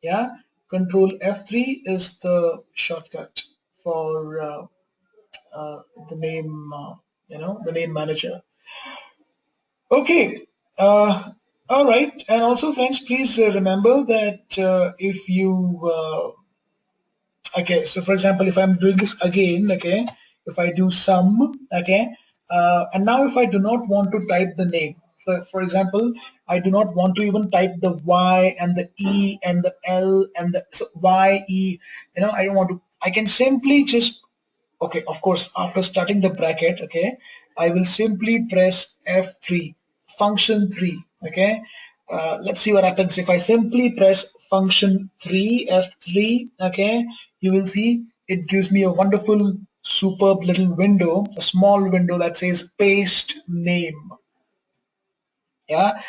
Yeah, Control F3 is the shortcut for the name, the name manager. Okay. All right. And also, friends, please remember that if you okay, so for example, if I'm doing this again, if I do sum, and now if I do not want to type the name, for example, I do not want to even type the Y and the E and the L and the so Y, E, I don't want to, I can simply just, okay, of course, after starting the bracket, okay, I will simply press F3, function 3, okay. Let's see what happens if I simply press function 3, F3, okay. You will see it gives me a wonderful, superb little window, a small window that says paste name. Yeah,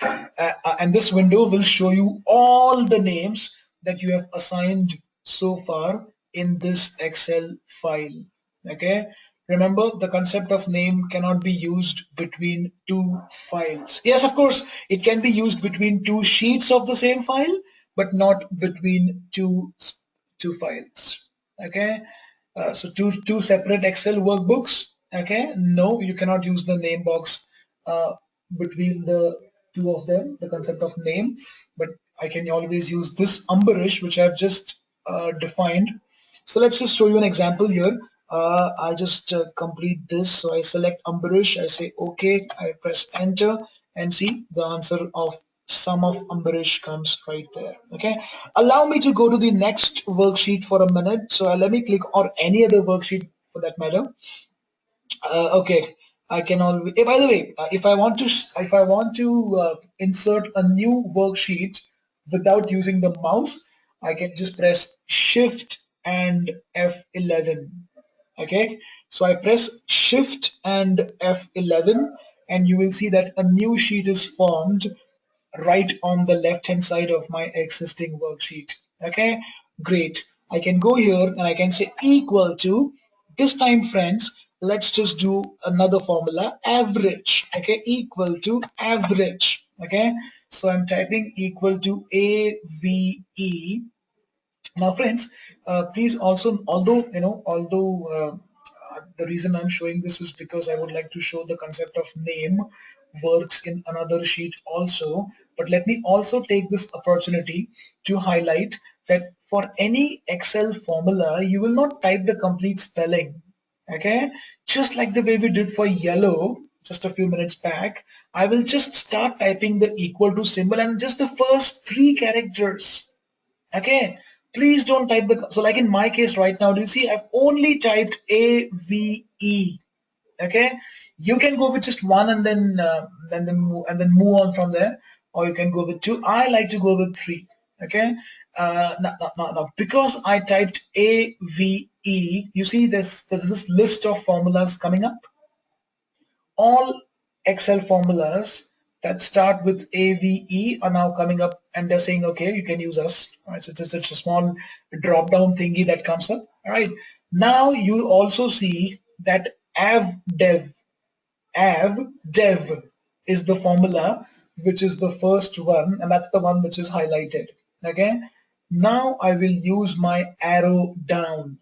and this window will show you all the names that you have assigned so far in this Excel file. Okay, remember the concept of name cannot be used between two files. Yes, of course it can be used between two sheets of the same file, but not between two files. Okay, so two separate Excel workbooks. Okay, no, you cannot use the name box uh, between the two of them, the concept of name, but I can always use this Ambarish, which I've just defined. So let's just show you an example here. I just complete this. So I select Ambarish, I say OK, I press enter, and see the answer of sum of Ambarish comes right there. Okay, allow me to go to the next worksheet for a minute. So let me click on any other worksheet for that matter. Okay, I can always. By the way, if I want to insert a new worksheet without using the mouse, I can just press Shift and F11. Okay, so I press Shift and F11, and you will see that a new sheet is formed right on the left hand side of my existing worksheet. Okay, great. I can go here and I can say equal to, this time friends, let's just do another formula, average. Okay, equal to average. Okay, so I'm typing equal to AVE. Now, friends, please also, although the reason I'm showing this is because I would like to show the concept of name works in another sheet also. But let me also take this opportunity to highlight that for any Excel formula, you will not type the complete spelling. Okay, just like the way we did for yellow just a few minutes back, I will just start typing the equal to symbol and just the first three characters. Okay, please don't type the, so like in my case right now, do you see I've only typed AVE. Okay, you can go with just one and then move on from there, or you can go with two. I like to go with three. Okay, now because I typed AVE, you see there's this list of formulas coming up. All Excel formulas that start with AVE are now coming up, and they're saying, okay, you can use us. All right, so it's a small drop down thingy that comes up. All right, now you also see that avdev is the formula, which is the first one, and that's the one which is highlighted. Okay, now I will use my arrow down.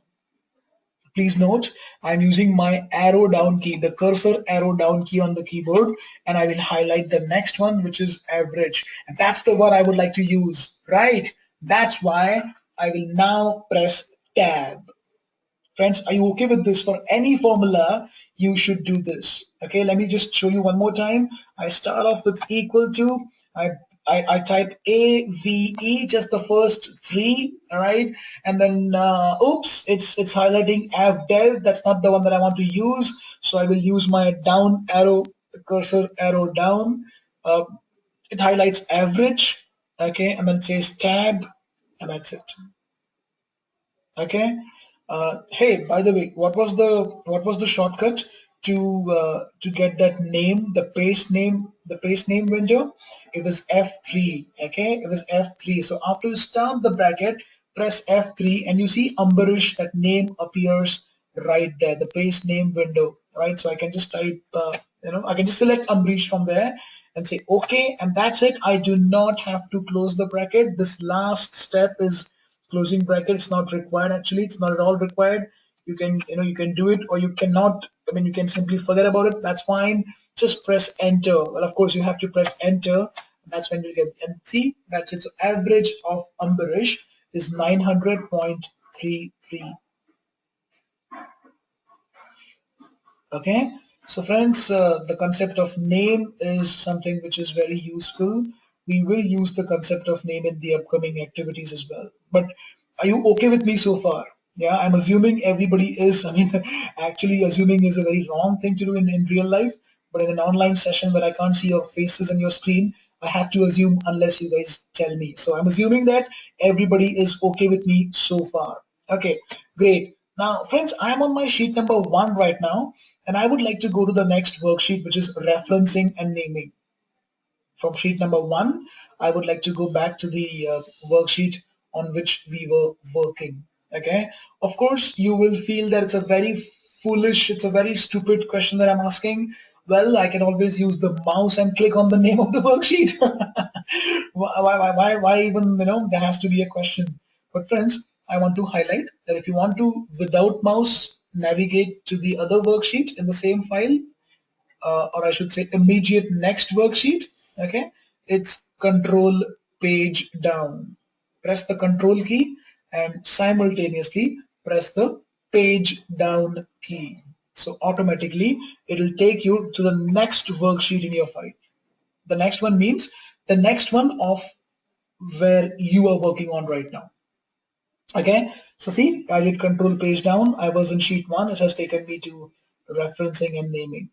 Please note, I'm using my arrow down key, the cursor arrow down key on the keyboard, and I will highlight the next one, which is average. And that's the one I would like to use, right? That's why I will now press tab. Friends, are you okay with this? For any formula, you should do this. Okay, let me just show you one more time. I start off with equal to, I I type AVE, just the first three, all right, and then oops, it's highlighting avdev. That's not the one that I want to use, so I will use my down arrow, the cursor arrow down. Uh, it highlights average, okay, and then it says tab, and that's it. Okay. Hey, by the way, what was the shortcut to get that name, the paste name window? It was F3. Okay, it was F3. So after you start the bracket, press F3, and you see Ambarish. That name appears right there, the paste name window. Right. So I can just type, I can just select Ambarish from there and say OK, and that's it. I do not have to close the bracket. This last step is closing bracket. It's not required, actually. It's not at all required. You can do it, or you cannot. I mean, you can simply forget about it. That's fine. Just press enter. Well, of course you have to press enter. That's when you get, and see, that's it. So average of Ambarish is 900.33. Okay, so friends, the concept of name is something which is very useful. We will use the concept of name in the upcoming activities as well. But are you okay with me so far? Yeah, I'm assuming everybody is. I mean, actually, assuming is a very wrong thing to do in real life. But in an online session where I can't see your faces and your screen, I have to assume unless you guys tell me. So I'm assuming that everybody is okay with me so far. Okay, great. Now, friends, I'm on my sheet number 1 right now, and I would like to go to the next worksheet, which is referencing and naming. From sheet number 1, I would like to go back to the worksheet on which we were working. Okay. Of course, you will feel that it's a very foolish, it's a very stupid question that I'm asking. Well, I can always use the mouse and click on the name of the worksheet. Why even, there has to be a question. But friends, I want to highlight that if you want to, without mouse, navigate to the other worksheet in the same file, or I should say immediate next worksheet, okay, it's control page down. Press the control key and simultaneously press the page down key. So automatically it'll take you to the next worksheet in your file. The next one means the next one of where you are working on right now. Okay, so see, I did control page down. I was in sheet 1. It has taken me to referencing and naming.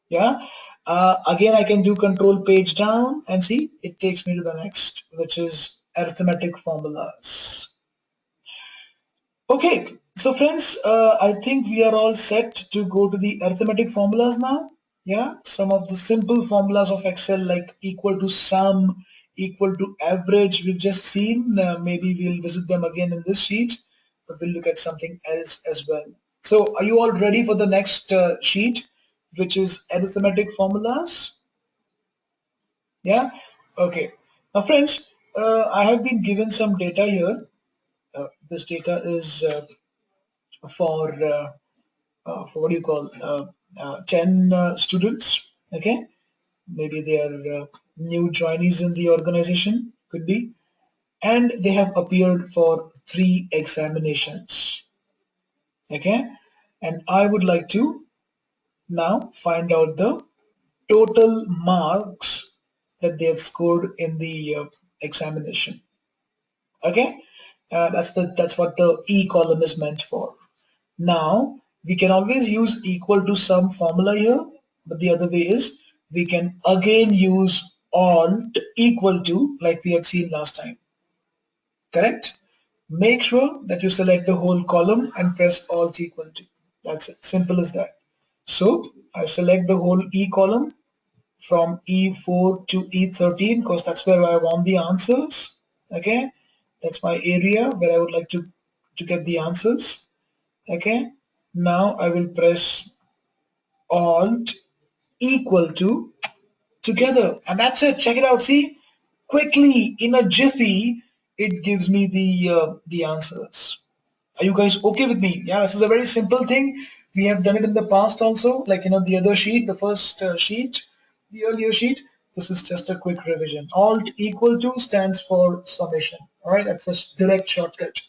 Yeah, again I can do control page down and see it takes me to the next, which is arithmetic formulas. Okay, so friends, I think we are all set to go to the arithmetic formulas now. Yeah, some of the simple formulas of Excel like equal to sum, equal to average, we've just seen. Maybe we'll visit them again in this sheet, but we'll look at something else as well. So are you all ready for the next sheet, which is arithmetic formulas? Yeah, okay. Now friends, I have been given some data here. This data is for what do you call 10 students. Okay, maybe they are new joinees in the organization, could be, and they have appeared for 3 examinations. Okay, and I would like to now find out the total marks that they have scored in the examination. Okay, that's what the E column is meant for. Now, we can always use equal to sum formula here, but the other way is we can again use alt equal to like we had seen last time. Correct? Make sure that you select the whole column and press alt equal to. That's it. Simple as that. So I select the whole E column from E4 to E13 because that's where I want the answers. Okay, that's my area where I would like to get the answers. Okay, now I will press alt equal to together, and that's it. Check it out. See, quickly in a jiffy it gives me the answers. Are you guys okay with me? Yeah, this is a very simple thing. We have done it in the past also, like the other sheet, the first sheet, the earlier sheet. This is just a quick revision. Alt equal to stands for summation. All right, that's a direct shortcut.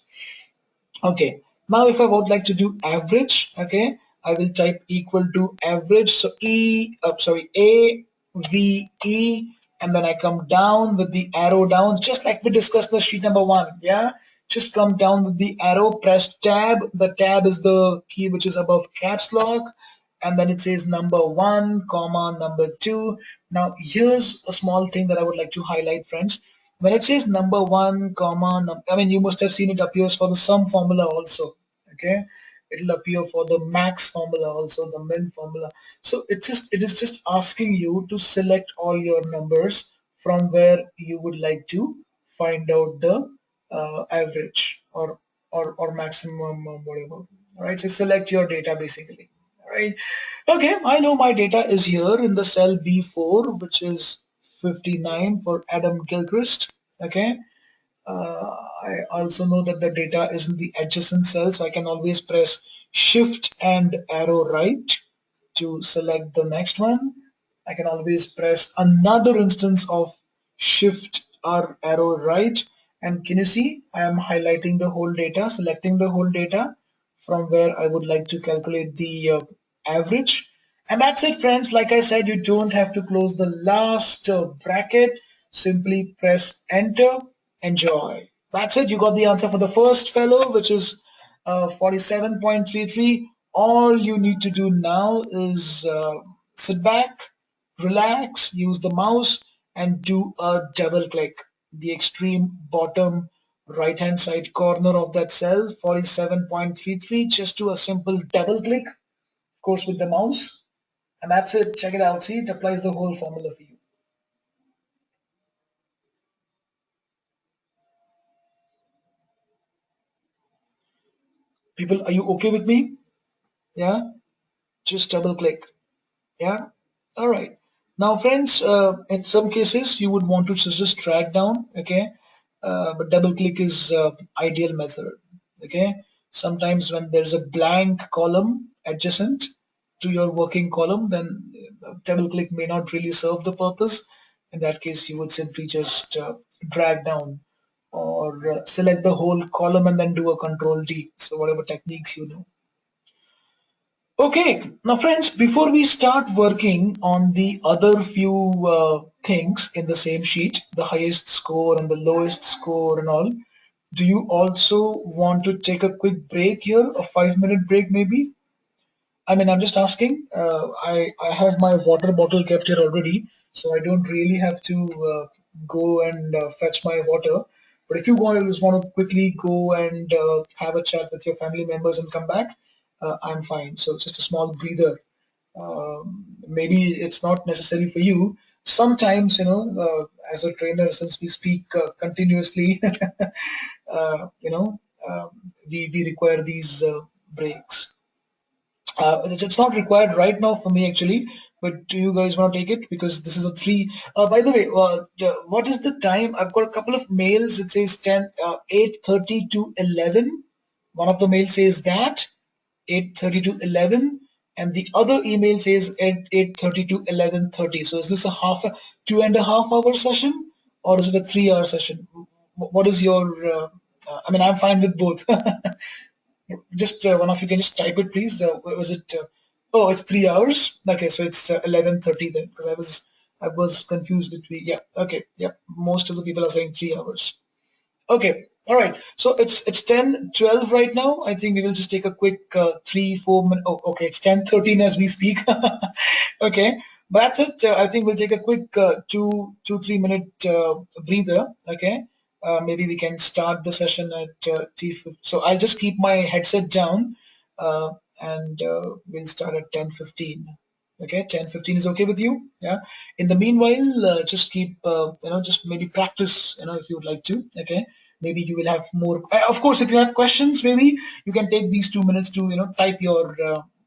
Okay, now if I would like to do average, okay, I will type equal to average. So A V E, and then I come down with the arrow down, just like we discussed in the sheet number 1. Yeah, just come down with the arrow, press tab. The tab is the key which is above caps lock, and then it says number 1 comma number 2. Now here's a small thing that I would like to highlight, friends. When it says number 1 comma I mean, you must have seen it appears for the sum formula also. Okay, it'll appear for the max formula also, the min formula. So it is just asking you to select all your numbers from where you would like to find out the average or maximum whatever. All right, so select your data basically. All right, okay, I know my data is here in the cell B4, which is 59 for Adam Gilchrist. Okay, I also know that the data is in the adjacent cell, so I can always press shift and arrow right to select the next one. I can always press another instance of shift or arrow right, and can you see I am highlighting the whole data, selecting the whole data from where I would like to calculate the average. And that's it, friends. Like I said, you don't have to close the last bracket. Simply press enter. Enjoy. That's it. You got the answer for the first fellow, which is 47.33. All you need to do now is sit back, relax, use the mouse, and do a double click. The extreme bottom right hand side corner of that cell, 47.33, just do a simple double click, of course, with the mouse. And that's it. Check it out. See, it applies the whole formula for you. People, are you okay with me? Yeah? Just double click. Yeah? All right. Now, friends, in some cases, you would want to just drag down, okay? But double click is ideal method, okay? Sometimes when there's a blank column adjacent to your working column, then double click may not really serve the purpose. In that case, you would simply just drag down or select the whole column and then do a Control D. So whatever techniques you know. Okay, now friends, before we start working on the other few things in the same sheet, the highest score and the lowest score and all, do you also want to take a quick break here, a 5-minute break maybe? I mean, I'm just asking. I have my water bottle kept here already, so I don't really have to go and fetch my water. But if you just want to quickly go and have a chat with your family members and come back, I'm fine. So it's just a small breather. Maybe it's not necessary for you. Sometimes, as a trainer, since we speak continuously, we require these breaks. It's not required right now for me actually, but do you guys want to take it? Because this is a three. By the way, what is the time? I've got a couple of mails. It says 8:30 to 11. One of the mails says that 8:30 to 11, and the other email says at 8:30 to 11:30. So is this a 2.5 hour session, or is it a 3 hour session? What is your? I mean, I'm fine with both. Just one of you can just type it, please. Was it? Oh, it's 3 hours. Okay, so it's 11:30 then, because I was confused between. Yeah. Okay. Yeah. Most of the people are saying 3 hours. Okay. All right. So it's 10:12 right now. I think we will just take a quick 3-4 minute. Oh, okay. It's 10:13 as we speak. Okay. But that's it. I think we'll take a quick 2-3 minute breather. Okay. Maybe we can start the session at T50. So I'll just keep my headset down and we'll start at 10:15. Okay, 10:15 is okay with you? Yeah. In the meanwhile, just keep, just maybe practice, if you would like to. Okay. Maybe you will have more. Of course, if you have questions, maybe you can take these 2 minutes to, type your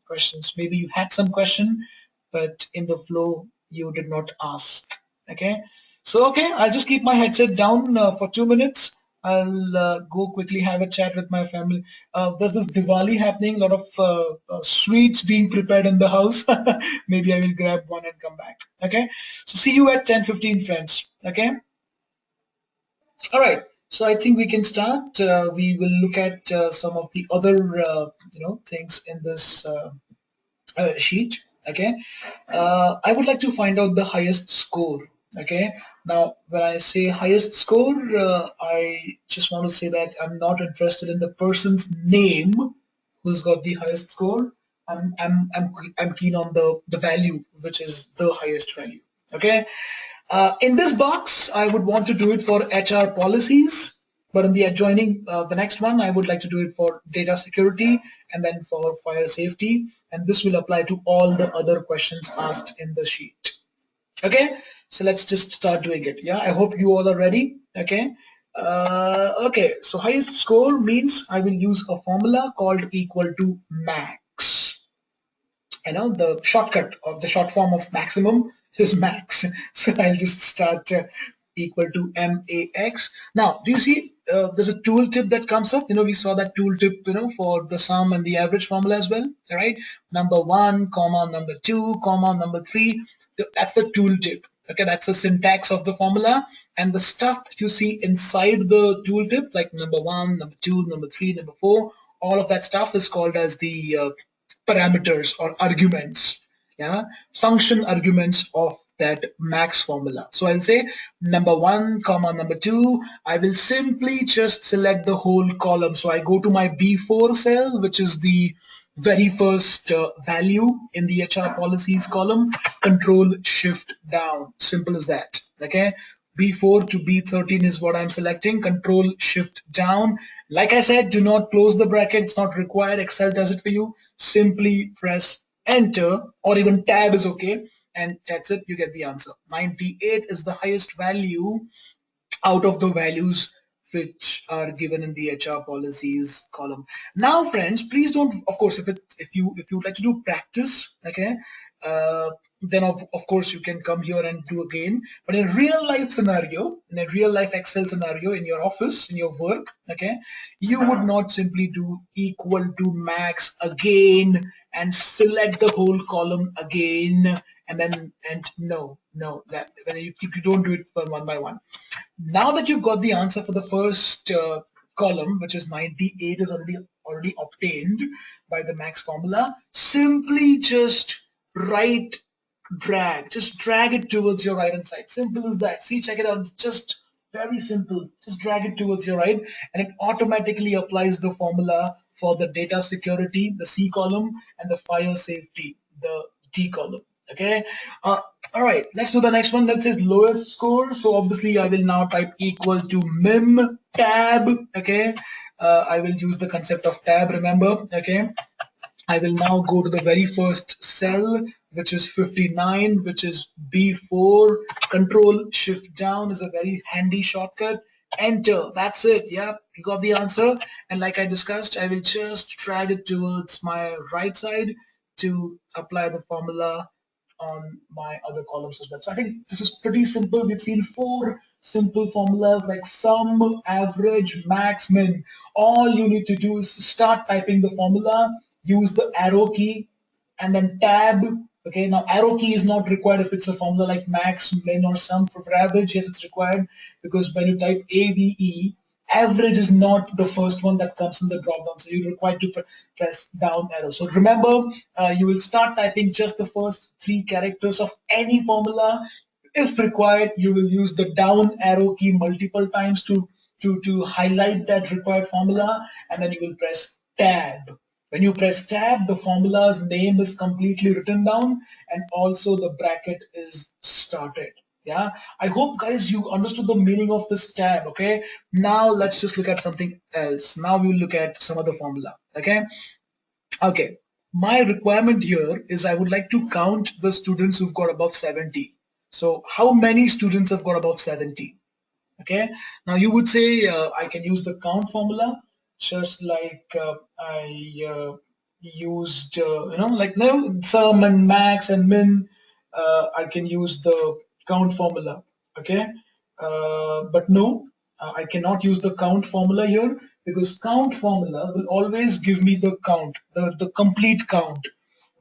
questions. Maybe you had some question, but in the flow you did not ask. Okay. So, okay, I'll just keep my headset down for 2 minutes. I'll go quickly have a chat with my family. There's this Diwali happening, a lot of sweets being prepared in the house. Maybe I will grab one and come back. Okay. So see you at 10:15, friends. Okay. All right. So I think we can start. We will look at some of the other, things in this sheet. Okay. I would like to find out the highest score. Okay. Now, when I say highest score, I just want to say that I'm not interested in the person's name who's got the highest score. I'm keen on the value, which is the highest value. Okay. In this box, I would want to do it for HR policies, but in the adjoining, the next one, I would like to do it for data security and then for fire safety. And this will apply to all the other questions asked in the sheet. Okay, so let's just start doing it. Yeah, I hope you all are ready. Okay. Okay, so highest score means I will use a formula called equal to max. The shortcut of the short form of maximum is max. So I'll just start equal to max. Now, do you see there's a tooltip that comes up? We saw that tooltip, for the sum and the average formula as well, right? Number one, comma, number two, comma, number three. That's the tooltip. Okay, that's the syntax of the formula, and the stuff that you see inside the tooltip, like number one, number two, number three, number four, all of that stuff is called as the parameters or arguments, yeah, function arguments of that max formula. So I'll say number 1 comma number 2. I will simply just select the whole column. So I go to my B4 cell, which is the very first value in the HR policies column, control shift down, simple as that. Okay, B4 to B13 is what I'm selecting, control shift down. Like I said, do not close the bracket, it's not required, Excel does it for you. Simply press enter, or even tab is okay, and that's it, you get the answer. 98 is the highest value out of the values which are given in the HR policies column. Now, friends, please don't. Of course, if you would like to do practice, okay, then of course you can come here and do again. But in real life scenario, in a real life Excel scenario, in your office, in your work, okay, you would not simply do equal to max again and select the whole column again, and then no, that you don't do it for one by one. Now that you've got the answer for the first column, which is 98 is already obtained by the max formula, simply just just drag it towards your right hand side. Simple as that. See, check it out. It's just very simple. Just drag it towards your right, and it automatically applies the formula for the data security, the C column, and the fire safety, the D column. Okay. All right, let's do the next one. That says lowest score. So obviously I will now type equal to mim tab. Okay. I will use the concept of tab, remember. Okay. I will now go to the very first cell, which is 59, which is B4. Control shift down is a very handy shortcut. Enter. That's it. Yep, you got the answer. And like I discussed, I will just drag it towards my right side to apply the formula on my other columns as well. So I think this is pretty simple. We've seen 4 simple formulas like sum, average, max, min. All you need to do is start typing the formula, use the arrow key, and then tab. Okay, now arrow key is not required if it's a formula like max, min, or sum. For average, yes, it's required, because when you type AVE, average is not the first one that comes in the drop down, so you're required to press down arrow. So remember, you will start typing just the first 3 characters of any formula. If required, you will use the down arrow key multiple times to highlight that required formula, and then you will press tab. When you press tab, the formula's name is completely written down, and also the bracket is started. Yeah, I hope guys you understood the meaning of this tab. Okay, now let's just look at something else. Now we'll look at some other formula. Okay, my requirement here is I would like to count the students who've got above 70. So how many students have got above 70? Okay, now you would say I can use the count formula, just like I used like no sum and max and min. I can use the count formula. Okay, but no, I cannot use the count formula here, because count formula will always give me the count, the complete count.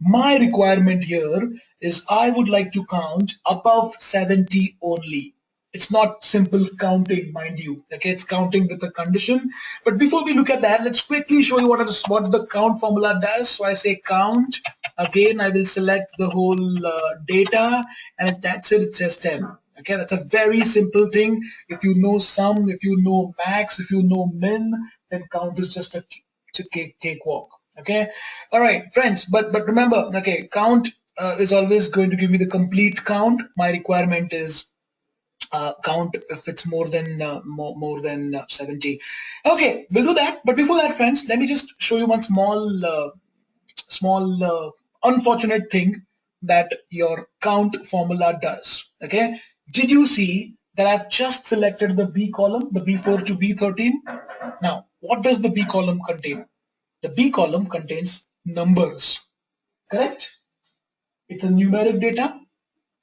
My requirement here is I would like to count above 70 only. It's not simple counting, mind you. Okay, it's counting with a condition. But before we look at that, let's quickly show you what the count formula does. So I say count. Again, I will select the whole data, and that's it. It says 10. Okay, that's a very simple thing. If you know sum, if you know max, if you know min, then count is just a cakewalk. Okay, all right, friends. But remember, okay, count is always going to give me the complete count. My requirement is count if it's more than 70. Okay, we'll do that. But before that, friends, let me just show you one small unfortunate thing that your count formula does. Okay, did you see that I've just selected the B column, the B4 to B13? Now, what does the B column contain? The B column contains numbers, correct? It's a numeric data,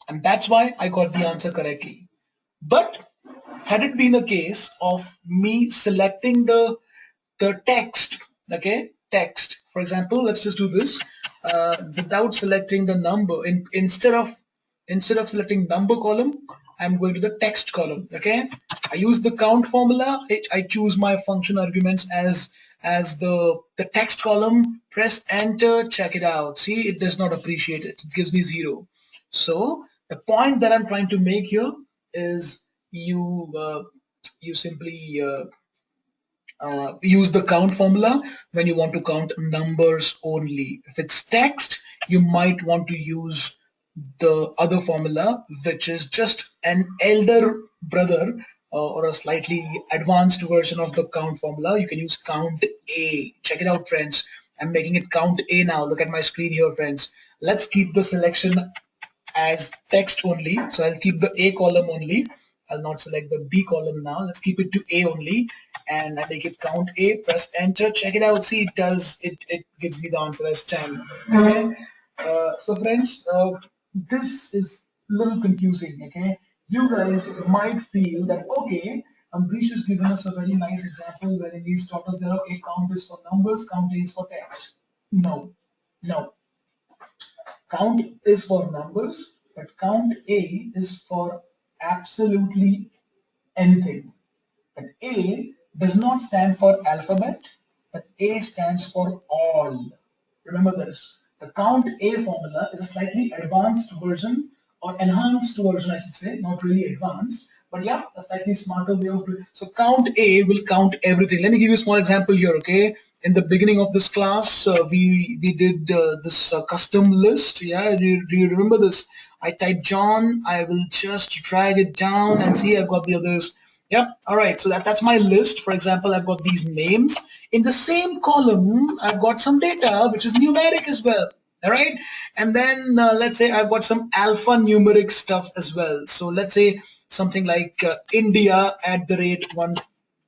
and that's why I got the answer correctly. But had it been a case of me selecting the text, okay, text, for example, let's just do this without selecting the number. Instead of selecting number column, I'm going to the text column. Okay, I use the count formula. I choose my function arguments as as the text column, press enter, check it out. See, it does not appreciate it. It gives me 0. So the point that I'm trying to make here is you simply use the count formula when you want to count numbers only. If it's text, you might want to use the other formula, which is just an elder brother or a slightly advanced version of the count formula. You can use count A. Check it out, friends. I'm making it count A now. Look at my screen here, friends. Let's keep the selection as text only. So I'll keep the A column only. I'll not select the B column now. Let's keep it to A only. And I make it count A, press enter, check it out. See, it gives me the answer as 10. Okay. So friends, this is a little confusing. Okay. You guys might feel that, okay, Ambrish has given us a very nice example wherein he's taught us that, okay, count is for numbers, count is for text. No, no. Count is for numbers, but count A is for absolutely anything. But A does not stand for alphabet, but A stands for all. Remember this. The count A formula is a slightly advanced version or enhanced version, I should say, not really advanced, but yeah, a slightly smarter way of doing it. So count A will count everything. Let me give you a small example here, okay? In the beginning of this class, we did this custom list. Yeah, do you remember this? I typed John. I will just drag it down and see I've got the others. Yep. All right. So that's my list. For example, I've got these names. In the same column, I've got some data, which is numeric as well. All right. And then let's say I've got some alphanumeric stuff as well. So let's say something like India at the rate one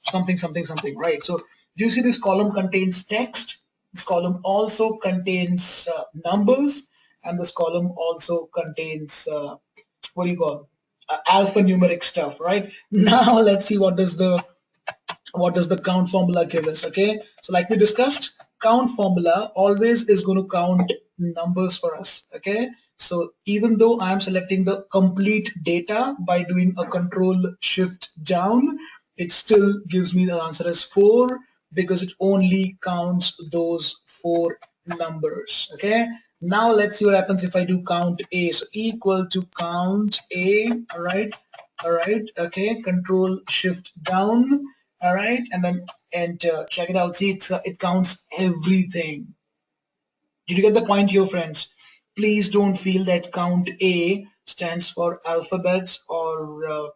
something something something. Right. So do you see this column contains text? This column also contains numbers, and this column also contains what do you call alphanumeric stuff, right? Now let's see what does the count formula give us. Okay, so like we discussed, count formula always is going to count numbers for us. Okay, so even though I'm selecting the complete data by doing a control shift down, it still gives me the answer as 4 because it only counts those 4 numbers. Okay, now let's see what happens if I do count A. So equal to count A. All right, okay, control shift down. All right, and then enter. Check it out. See, it counts everything. Did you get the point here, friends? Please don't feel that count A stands for alphabets or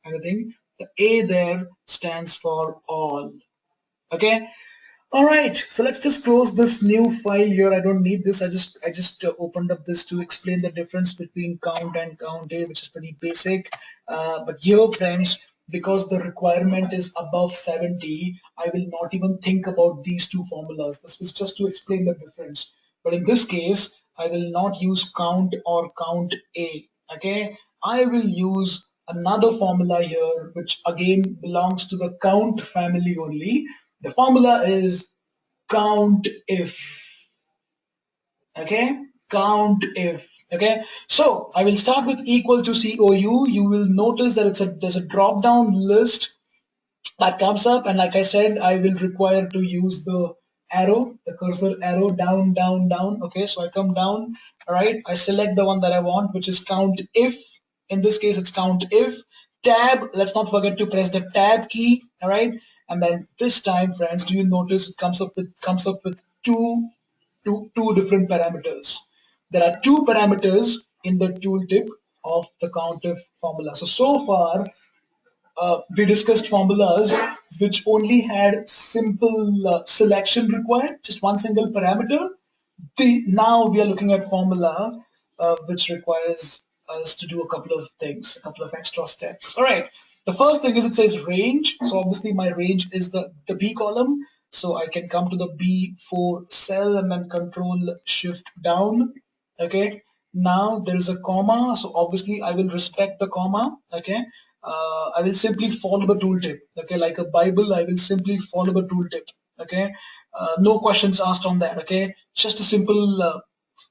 anything. The A there stands for all. Okay. All right, so let's just close this new file here. I don't need this. I just opened up this to explain the difference between count and count A, which is pretty basic. But here, friends, because the requirement is above 70, I will not even think about these two formulas. This was just to explain the difference. But in this case, I will not use count or count A. Okay, I will use another formula here, which again belongs to the count family only. The formula is count if. Okay, count if. Okay, so I will start with equal to COU. You will notice that there's a drop down list that comes up, and like I said, I will require to use the arrow, the cursor arrow down, down, down. Okay, so I come down. All right, I select the one that I want, which is count if. In this case, it's count if. Tab, let's not forget to press the tab key. All right, and then this time, friends, do you notice it comes up with two different parameters. There are two parameters in the tooltip of the COUNTIF formula. So far, we discussed formulas which only had simple selection required, just one single parameter. Now we are looking at formula which requires us to do a couple of things, a couple of extra steps. All right. The first thing is it says range. So obviously my range is the B column. So I can come to the B4 cell and then control shift down. Okay. Now there is a comma. So obviously I will respect the comma. Okay. I will simply follow the tooltip. Okay. Like a Bible, I will simply follow the tooltip. Okay. No questions asked on that. Okay. Just a simple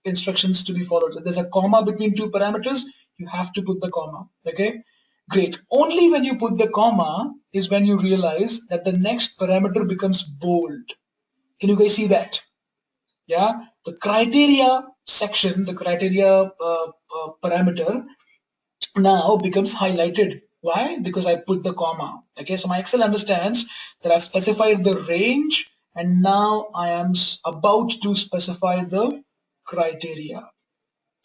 instructions to be followed. If there's a comma between two parameters, you have to put the comma. Okay. Great. Only when you put the comma is when you realize that the next parameter becomes bold. Can you guys see that? Yeah, the criteria section, the criteria parameter now becomes highlighted. Why? Because I put the comma. Okay, so my Excel understands that I've specified the range and now I am about to specify the criteria.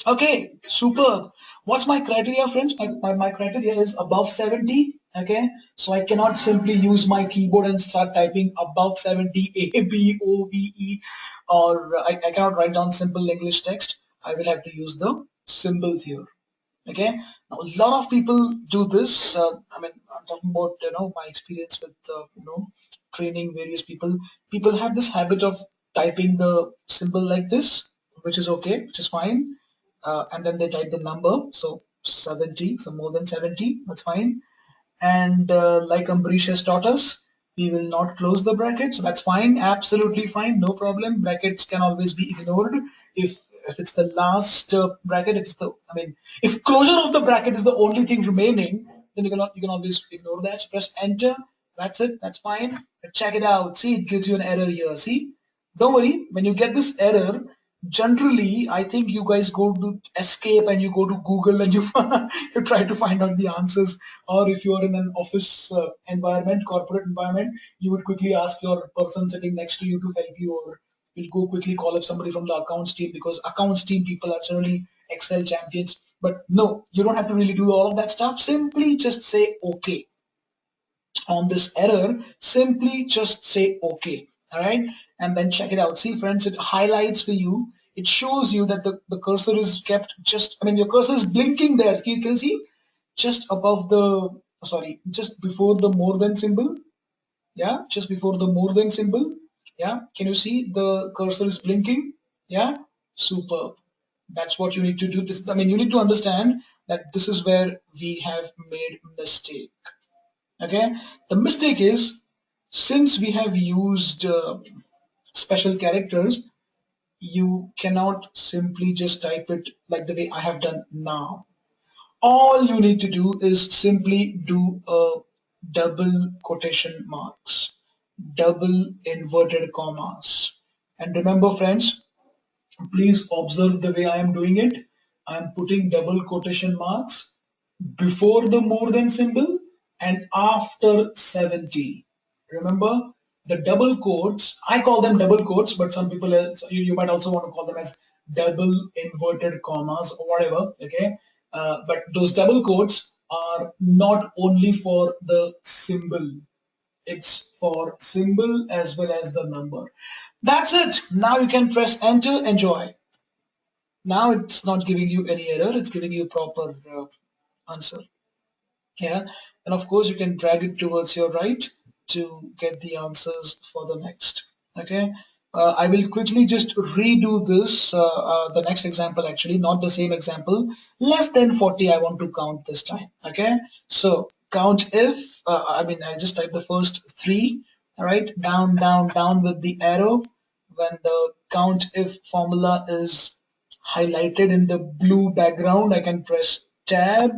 Okay, superb. What's my criteria, friends? My criteria is above 70. Okay, so I cannot simply use my keyboard and start typing above 70 A, B, O, V, E, or I cannot write down simple English text. I will have to use the symbols here. Okay, now a lot of people do this. I mean, I'm talking about my experience with training various people. People have this habit of typing the symbol like this, which is okay, which is fine, and then they type the number. So 70, so more than 70, that's fine. And like Ambrish has taught us, we will not close the bracket, so that's fine, absolutely fine, no problem. Brackets can always be ignored if it's the last bracket. It's the I mean, if closure of the bracket is the only thing remaining, then you can always ignore that. So press enter. That's it. That's fine. But check it out. See, it gives you an error here. See, don't worry. When you get this error, generally I think you guys go to escape and you go to Google and you you try to find out the answers. Or if you are in an office environment, corporate environment, you would quickly ask your person sitting next to you to help you, or you'll go quickly call up somebody from the accounts team, because accounts team people are generally Excel champions. But no, you don't have to really do all of that stuff. Simply just say okay on this error. Simply just say okay. All right, and then check it out. See, friends, it highlights for you. It shows you that the cursor is kept just, I mean, your cursor is blinking there. You can see just above the, sorry, just before the more than symbol. Yeah, just before the more than symbol. Yeah, can you see the cursor is blinking? Yeah, superb. That's what you need to do. This, I mean, you need to understand that this is where we have made mistake. Okay, the mistake is, since we have used special characters, you cannot simply just type it like the way I have done now. All you need to do is simply do a double quotation marks, double inverted commas. And remember, friends, please observe the way I am doing it. I am putting double quotation marks before the more than symbol and after 70. Remember, the double quotes, I call them double quotes, but some people else, you might also want to call them as double inverted commas or whatever. Okay, but those double quotes are not only for the symbol, it's for symbol as well as the number. That's it. Now you can press enter. Enjoy. Now it's not giving you any error, it's giving you a proper answer. Yeah, and of course you can drag it towards your right to get the answers for the next. Okay, I will quickly just redo this, the next example, actually not the same example. Less than 40 I want to count this time. Okay, so count if, I mean, I just type the first three. All right, down down down with the arrow. When the count if formula is highlighted in the blue background, I can press tab.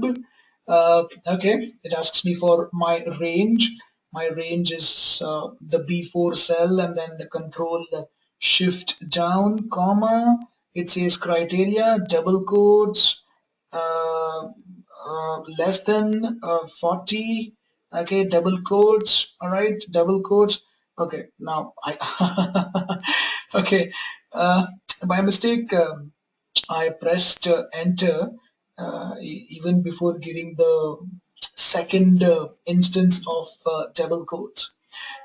Okay, it asks me for my range. My range is the B4 cell, and then the control shift down, comma. It says criteria, double quotes, less than 40. Okay, double quotes. All right, double quotes. Okay, now I okay, by mistake. I pressed enter even before giving the second instance of double quotes.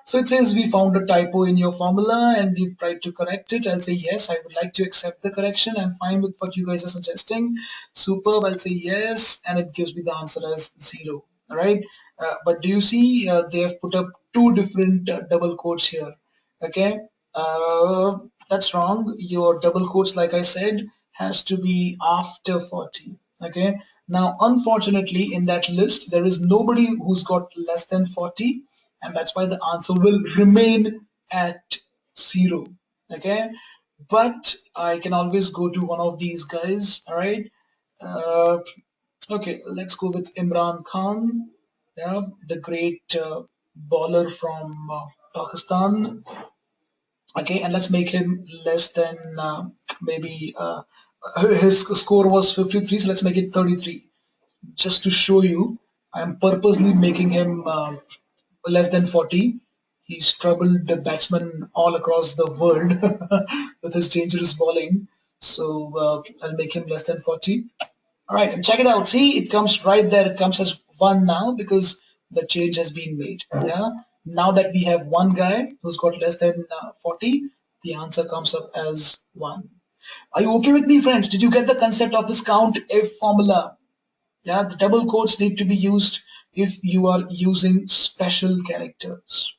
So it says we found a typo in your formula and we've tried to correct it. I'll say yes, I would like to accept the correction. I'm fine with what you guys are suggesting. Superb, I'll say yes, and it gives me the answer as 0. All right. But do you see they have put up two different double quotes here? Okay. Uh, that's wrong. Your double quotes, like I said, has to be after 40. Okay. Now, unfortunately, in that list, there is nobody who's got less than 40, and that's why the answer will remain at 0. Okay, but I can always go to one of these guys. All right, uh, Okay, let's go with Imran Khan. Yeah, the great bowler from Pakistan. Okay, and let's make him less than maybe his score was 53, so let's make it 33. Just to show you, I'm purposely making him less than 40. He's troubled the batsmen all across the world with his dangerous bowling. So I'll make him less than 40. All right, and check it out. See, it comes right there. It comes as one now because the change has been made. Yeah. Now that we have one guy who's got less than 40, the answer comes up as one. Are you okay with me, friends? Did you get the concept of this count if formula? Yeah, the double quotes need to be used if you are using special characters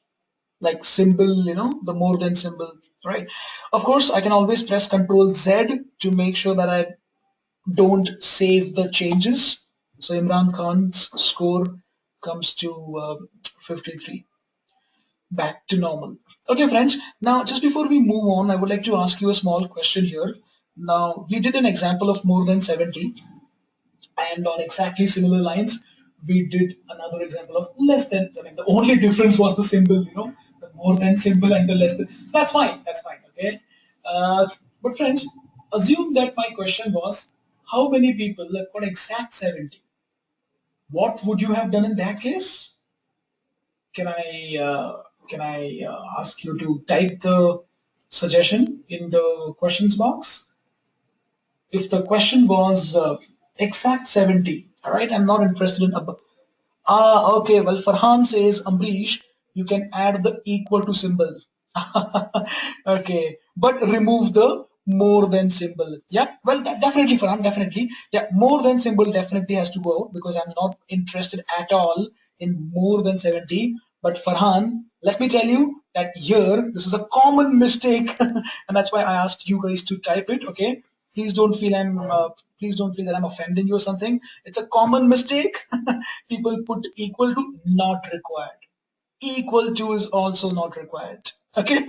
like symbol, the more than symbol, right? Of course, I can always press Control Z to make sure that I don't save the changes. So Imran Khan's score comes to 53. Back to normal. Okay, friends. Now, just before we move on, I would like to ask you a small question here. Now, we did an example of more than 70, and on exactly similar lines, we did another example of less than. I mean, the only difference was the symbol, the more than symbol and the less than. So that's fine. That's fine. Okay. But friends, assume that my question was, how many people have got exact 70? What would you have done in that case? Can I ask you to type the suggestion in the questions box? If the question was exact 70, all right, I'm not interested in okay. Well, Farhan says, Ambrish, you can add the equal to symbol. Okay, but remove the more than symbol. Yeah, well, definitely, Farhan, definitely. Yeah, more than symbol definitely has to go out because I'm not interested at all in more than 70. But Farhan, let me tell you that here, this is a common mistake, and that's why I asked you guys to type it. Okay, please don't feel that I'm offending you or something. It's a common mistake. People put equal to, not required. Equal to is also not required. Okay.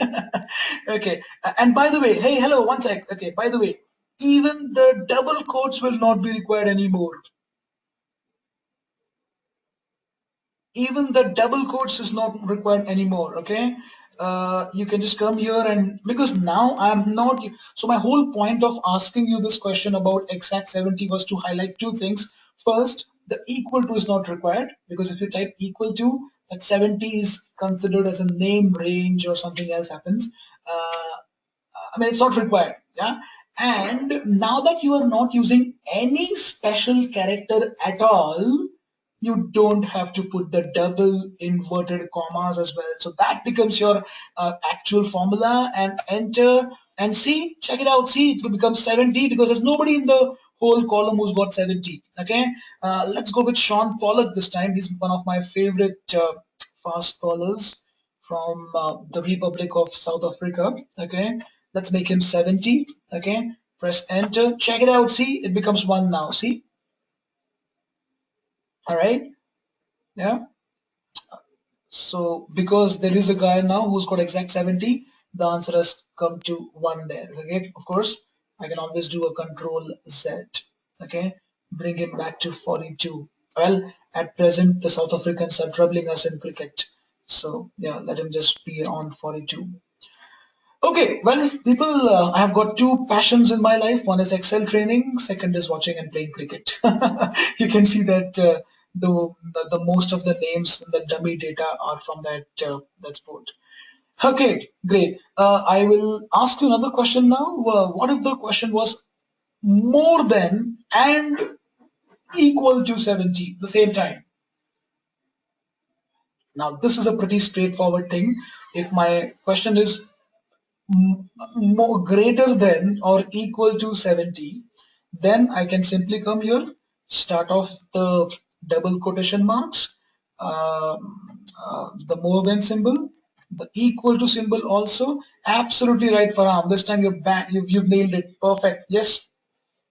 Okay. And by the way, hey, hello, one sec. Okay, by the way, even the double quotes will not be required anymore. Even the double quotes is not required anymore. Okay, you can just come here, and because now I'm not, so my whole point of asking you this question about exact 70 was to highlight two things. First, the equal to is not required because if you type equal to, that 70 is considered as a name range or something else happens. I mean, it's not required. Yeah. And now that you are not using any special character at all, you don't have to put the double inverted commas as well. So that becomes your actual formula, and enter and see, check it out. See, it will become 70 because there's nobody in the whole column who's got 70. Okay. Let's go with Sean Pollock this time. He's one of my favorite fast bowlers from the Republic of South Africa. Okay, let's make him 70. Okay, press enter. Check it out. See, it becomes one now. See, all right. Yeah. So because there is a guy now who's got exact 70, the answer has come to one there. Okay, of course, I can always do a control Z. Okay, bring him back to 42. Well, at present, the South Africans are troubling us in cricket. So yeah, let him just be on 42. Okay, well, people, I have got two passions in my life. One is Excel training. Second is watching and playing cricket. You can see that the most of the names in the dummy data are from that sport. Okay, great. I will ask you another question now. What if the question was more than and equal to 70 the same time? Now, this is a pretty straightforward thing. If my question is more greater than or equal to 70, then I can simply come here, start off the double quotation marks, the more than symbol, the equal to symbol also. Absolutely right, Farham. This time you're back. You've nailed it. Perfect. Yes.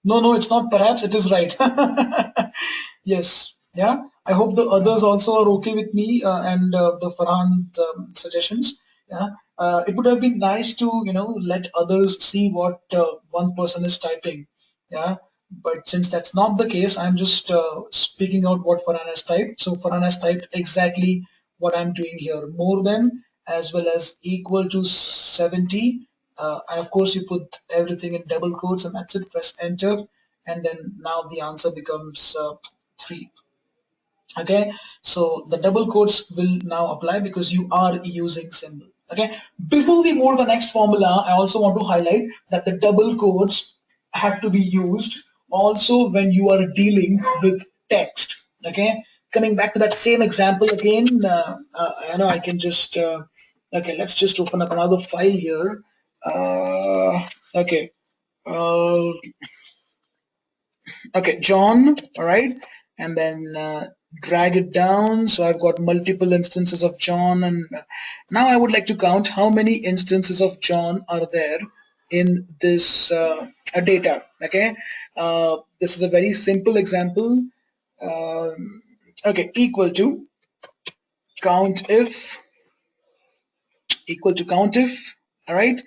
No, no, it's not perhaps, it is right. Yes, yeah. I hope the others also are okay with me and the Farhan suggestions. Yeah, it would have been nice to let others see what one person is typing. Yeah, But since that's not the case, I'm just speaking out what Farhan has typed. So Farhan has typed exactly what I'm doing here, more than as well as equal to 70. And of course, you put everything in double quotes and that's it, press enter. And then now the answer becomes 3. Okay, so the double quotes will now apply because you are using symbol. Okay, before we move to the next formula, I also want to highlight that the double quotes have to be used also when you are dealing with text. Okay, coming back to that same example again, I know I can just okay, let's just open up another file here. Okay, uh, okay, John, all right, and then drag it down. So I've got multiple instances of John, and now I would like to count how many instances of John are there in this data. Okay, this is a very simple example. Okay, count if equal to countif. All right,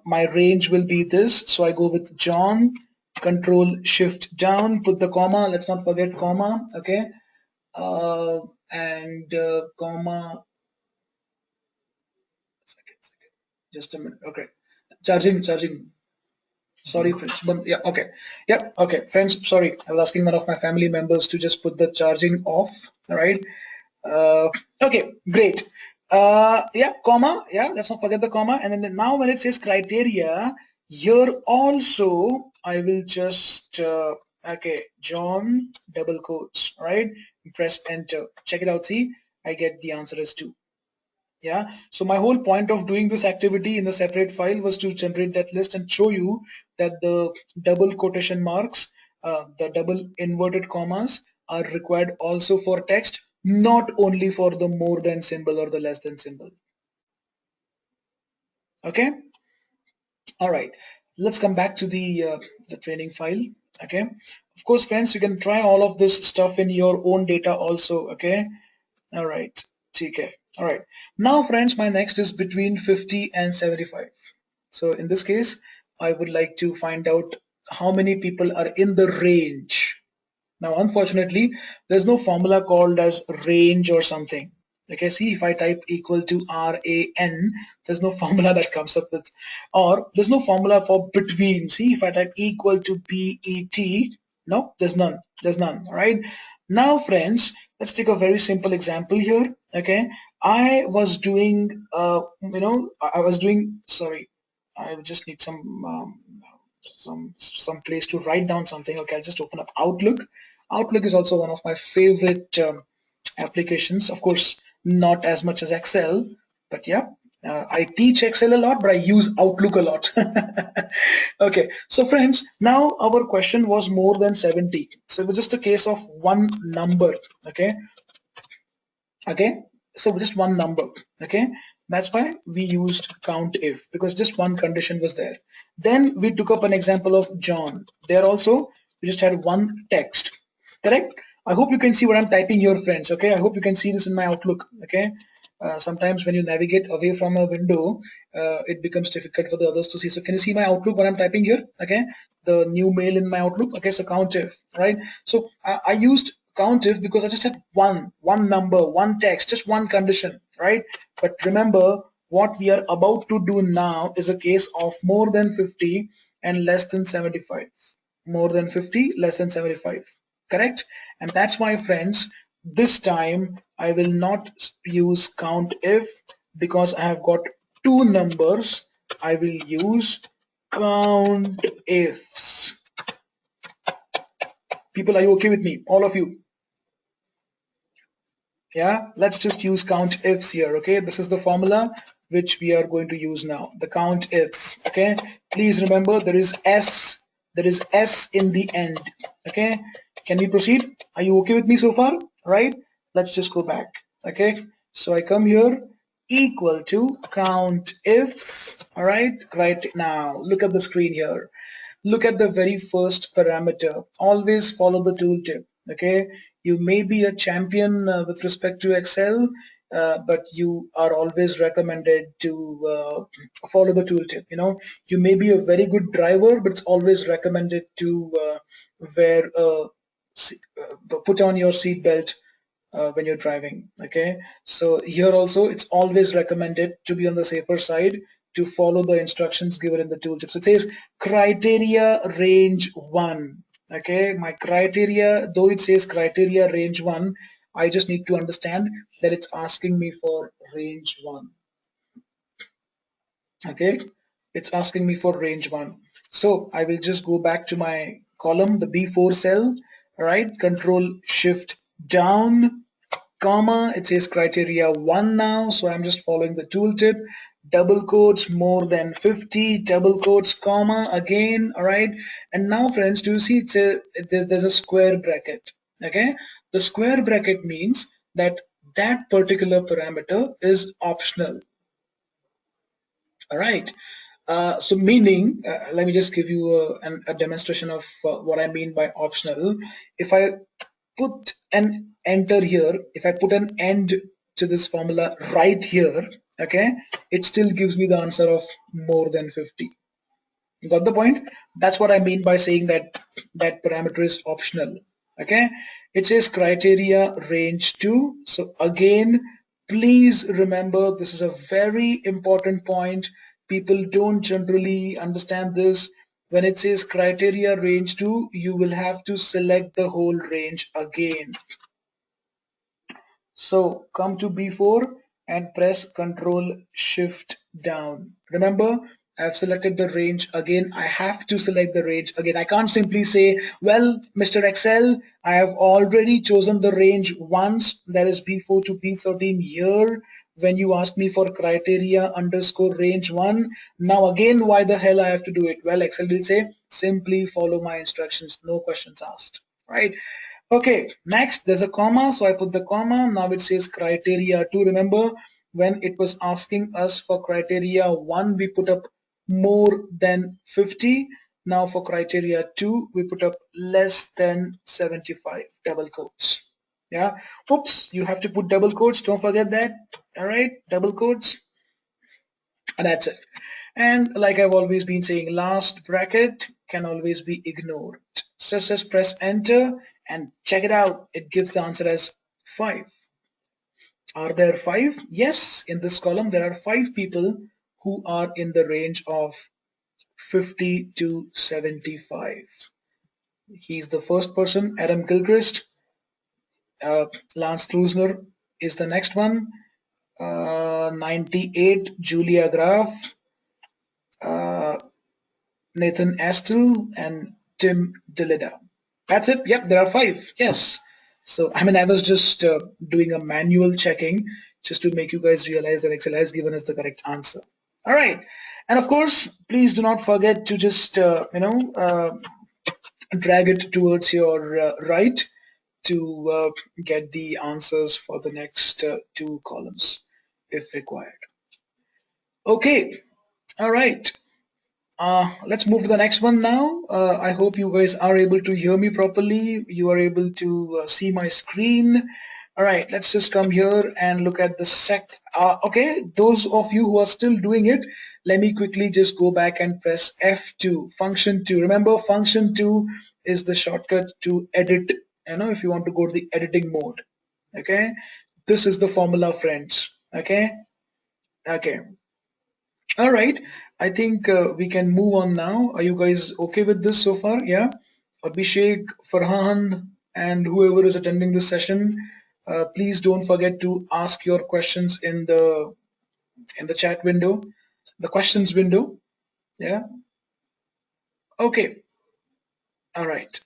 my range will be this, so I go with John, control shift down, put the comma, let's not forget comma. Okay, uh, and comma, just a minute. Okay, charging, sorry friends, but yeah, okay, yep, okay friends, sorry, I was asking one of my family members to just put the charging off. All right. Uh, okay, great. Yeah, comma. Yeah, let's not forget the comma. And then now when it says criteria, here also I will just okay, John double quotes. All right, press enter. Check it out. See, I get the answer as 2. Yeah, so my whole point of doing this activity in the separate file was to generate that list and show you that the double quotation marks, the double inverted commas are required also for text, not only for the more than symbol or the less than symbol. Okay, all right, let's come back to the training file. Okay, of course friends, you can try all of this stuff in your own data also. Okay, all right, TK. All right. Now, friends, my next is between 50 and 75. So in this case, I would like to find out how many people are in the range. Now, unfortunately, there's no formula called as range or something. Okay, see, if I type equal to RAN, there's no formula that comes up with, or there's no formula for between. See, if I type equal to BET, no, there's none, all right? Now, friends, let's take a very simple example here, okay? I was doing, I was doing, sorry, I just need some place to write down something. Okay, I'll just open up Outlook. Outlook is also one of my favorite applications. Of course, not as much as Excel, but yeah, I teach Excel a lot, but I use Outlook a lot. Okay, so friends, now our question was more than 70. So it was just a case of one number. Okay, so just one number. Okay, that's why we used count if, because just one condition was there. Then we took up an example of John. There also we just had one text. Correct? I hope you can see what I'm typing here, friends. Okay, I hope you can see this in my Outlook. Okay, sometimes when you navigate away from a window, it becomes difficult for the others to see. So can you see my Outlook, what I'm typing here? Okay, the new mail in my Outlook. Okay, so count if, right? So I used count if because I just had one number, one text, just one condition, right? But remember, what we are about to do now is a case of more than 50 and less than 75. More than 50, less than 75. Correct? And that's why, friends, this time I will not use count if because I have got two numbers. I will use count ifs. People, are you okay with me? All of you? Yeah, let's just use count ifs here. Okay, this is the formula which we are going to use now, the count ifs. Okay, please remember there is s in the end. Okay, can we proceed? Are you okay with me so far? Right, let's just go back. Okay, so I come here, equal to count ifs. All right now look at the screen here. Look at the very first parameter. Always follow the tooltip. Okay, you may be a champion with respect to Excel. but you are always recommended to follow the tooltip. You may be a very good driver, but it's always recommended to wear put on your seat belt when you're driving. Okay, so here also it's always recommended to be on the safer side to follow the instructions given in the tooltip. So it says criteria range 1. Okay, my criteria, though it says criteria range 1, I just need to understand that it's asking me for range 1. Okay, it's asking me for range 1. So I will just go back to my column, the B4 cell. All right, control shift down, comma, it says criteria 1 now, so I'm just following the tooltip. Double quotes, more than 50, double quotes, comma, again. All right, and now friends, do you see there's a square bracket? Okay, the square bracket means that that particular parameter is optional. All right, so meaning, let me just give you a demonstration of what I mean by optional. If I put an enter here, if I put an end to this formula right here, okay, it still gives me the answer of more than 50. You got the point? That's what I mean by saying that that parameter is optional. Okay, it says criteria range 2. So again, please remember, this is a very important point. People don't generally understand this. When it says criteria range 2, you will have to select the whole range again. So come to B4 and press Control Shift down. Remember, I've selected the range again. I have to select the range again. I can't simply say, well, Mr. Excel, I have already chosen the range once, that is B4 to B13 here. When you asked me for criteria underscore range 1, now again, why the hell I have to do it? Well, Excel will say, simply follow my instructions, no questions asked, right? Okay, next there's a comma, so I put the comma. Now it says criteria 2. Remember, when it was asking us for criteria 1, we put up more than 50. Now for criteria 2, we put up less than 75, double quotes. Yeah, oops, you have to put double quotes, don't forget that. All right, double quotes, and that's it. And like I've always been saying, last bracket can always be ignored. So just press enter and check it out. It gives the answer as 5. Are there 5? Yes, in this column there are 5 people who are in the range of 50 to 75. He's the first person, Adam Gilchrist. Lance Trusner is the next one. 98, Julia Graf. Nathan Astle, and Tim Delida. That's it. Yep, there are 5. Yes. So, I mean, I was just doing a manual checking just to make you guys realize that Excel has given us the correct answer. All right. And of course, please do not forget to just, drag it towards your right to get the answers for the next 2 columns if required. Okay. All right. Let's move to the next one now. I hope you guys are able to hear me properly. You are able to see my screen. All right, let's just come here and look at the okay, those of you who are still doing it, let me quickly just go back and press F2, function 2. Remember, function 2 is the shortcut to edit, if you want to go to the editing mode. Okay, this is the formula, friends. Okay, okay. All right, I think we can move on now. Are you guys okay with this so far? Yeah, Abhishek, Farhan, and whoever is attending this session, please don't forget to ask your questions in the chat window, the questions window. Yeah. Okay. All right.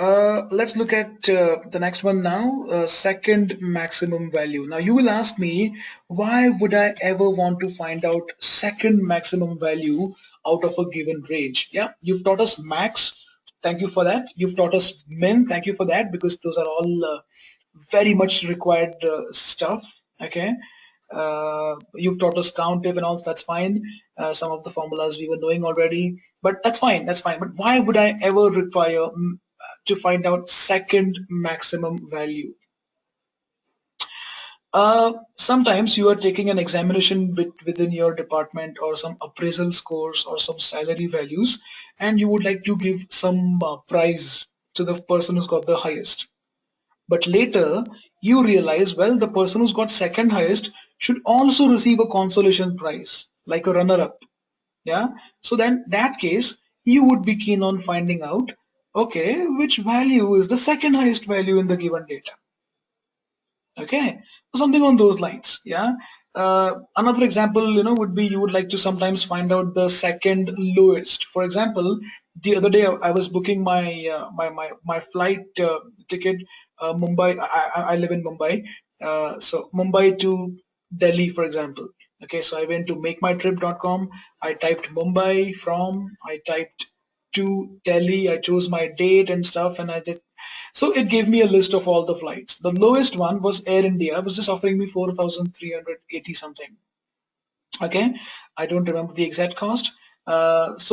Let's look at the next one now, second maximum value. Now you will ask me, why would I ever want to find out second maximum value out of a given range? Yeah, you've taught us max. Thank you for that. You've taught us min. Thank you for that, because those are all very much required stuff. Okay. You've taught us count if and all, that's fine. Some of the formulas we were knowing already, but that's fine, that's fine. But why would I ever require to find out second maximum value? Sometimes you are taking an examination within your department or some appraisal scores or some salary values, and you would like to give some prize to the person who's got the highest. But later you realize, well, the person who's got second highest should also receive a consolation prize, like a runner-up. Yeah. So then that case, you would be keen on finding out, okay, which value is the second highest value in the given data. Okay, something on those lines. Yeah. Another example, would be you would like to sometimes find out the second lowest. For example, the other day I was booking my flight ticket. Mumbai. I live in Mumbai. So Mumbai to Delhi, for example. Okay, so I went to makemytrip.com. I typed Mumbai from. I typed to Delhi. I chose my date and stuff, and I did so it gave me a list of all the flights. The lowest one was Air India, was just offering me 4,380 something. Okay, I don't remember the exact cost. Because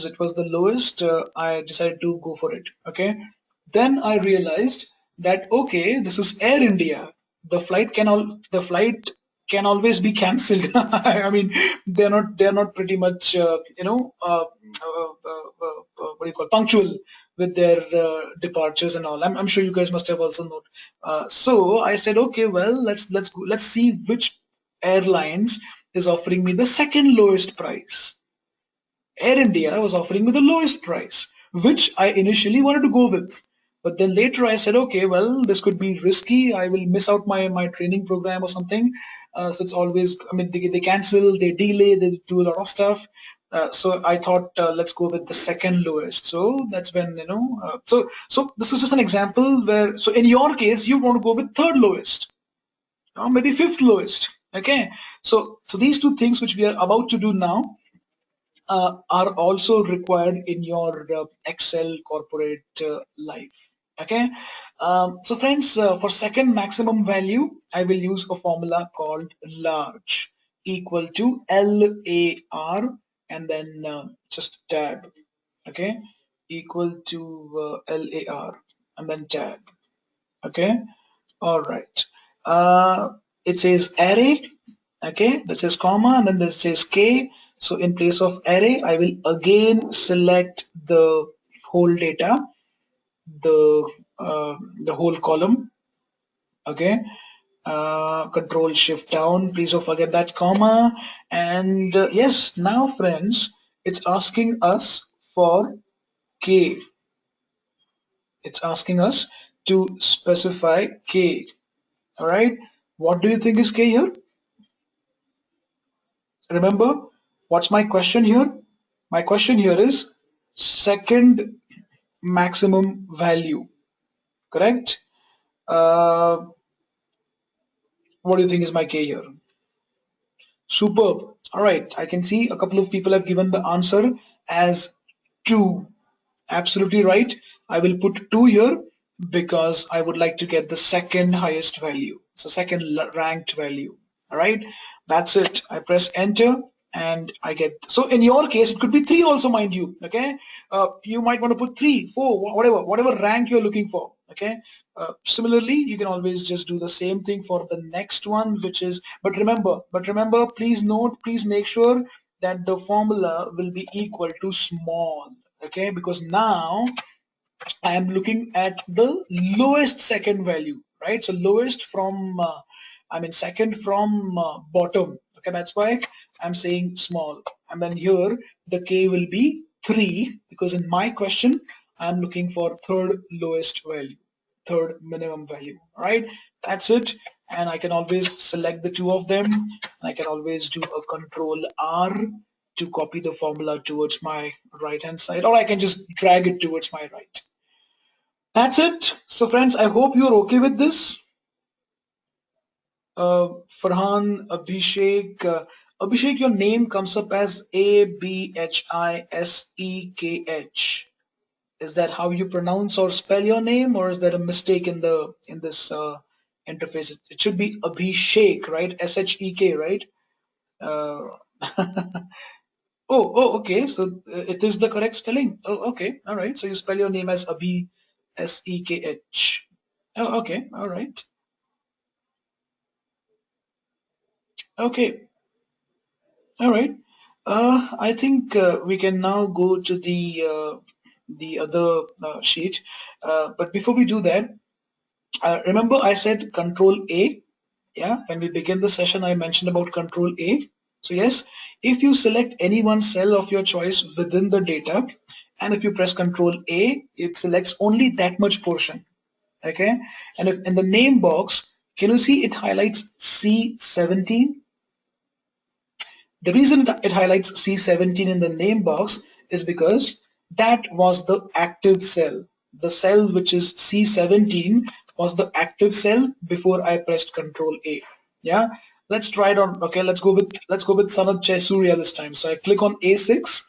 it was the lowest, I decided to go for it. Okay, then I realized that okay, this is Air India. The flight can always be cancelled. I mean, they're not pretty much what do you call punctual with their departures and all. I'm sure you guys must have also noted. So I said, okay, well, let's see which airlines is offering me the second lowest price. Air India was offering me the lowest price, which I initially wanted to go with. But then later I said, okay, well, this could be risky. I will miss out my training program or something. So it's always, I mean, they cancel, they delay, they do a lot of stuff. So I thought, let's go with the second lowest. So that's when, so this is just an example where, so in your case, you want to go with third lowest or maybe fifth lowest. Okay, so these two things which we are about to do now are also required in your Excel corporate life. Okay, so friends, for second maximum value, I will use a formula called large equal to LAR and then just tab. Okay, equal to LAR and then tab. Okay, all right. Uh, it says array. Okay, that says comma, and then this says k. So in place of array, I will again select the whole data, the the whole column. Okay, Control Shift down. Please don't forget that comma. And yes, now friends, it's asking us for k. It's asking us to specify k. All right. What do you think is k here? Remember, what's my question here? My question here is second maximum value, correct? Uh, what do you think is my K here? Superb. All right, I can see a couple of people have given the answer as 2. Absolutely right. I will put 2 here because I would like to get the second highest value. So second ranked value. All right. That's it. I press enter and I get, so in your case, it could be 3 also, mind you. Okay. You might want to put 3, 4, whatever rank you're looking for. Okay. Similarly, you can always just do the same thing for the next one, which is, but remember, please note, please make sure that the formula will be equal to small. Okay, because now I am looking at the lowest second value, right? So lowest from I mean second from bottom. Okay, that's why I'm saying small, and then here the k will be 3 because in my question I'm looking for third lowest value, third minimum value. All right, that's it. And I can always select the two of them, and I can always do a control R to copy the formula towards my right hand side, or I can just drag it towards my right. That's it. So friends, I hope you're okay with this. Farhan, Abhishek, Abhishek, your name comes up as Abhishekh. Is that how you pronounce or spell your name, or is there a mistake in the in this interface? It should be Abhishek, right? Shek, right? Uh, okay. So it is the correct spelling. Oh, okay. All right. So you spell your name as Abhi, Sekh. Oh, okay. All right. Okay, all right. I think we can now go to the other sheet. But before we do that, remember I said Control A. Yeah, when we begin the session, I mentioned about Control A. So yes, if you select any one cell of your choice within the data, and if you press Control A, it selects only that much portion. Okay, and if in the name box, can you see it highlights C17? The reason that it highlights C17 in the name box is because that was the active cell. The cell which is C17 was the active cell before I pressed Control A. Yeah, let's try it on. Okay, let's go with Sanat Jayasuriya this time. So I click on A6.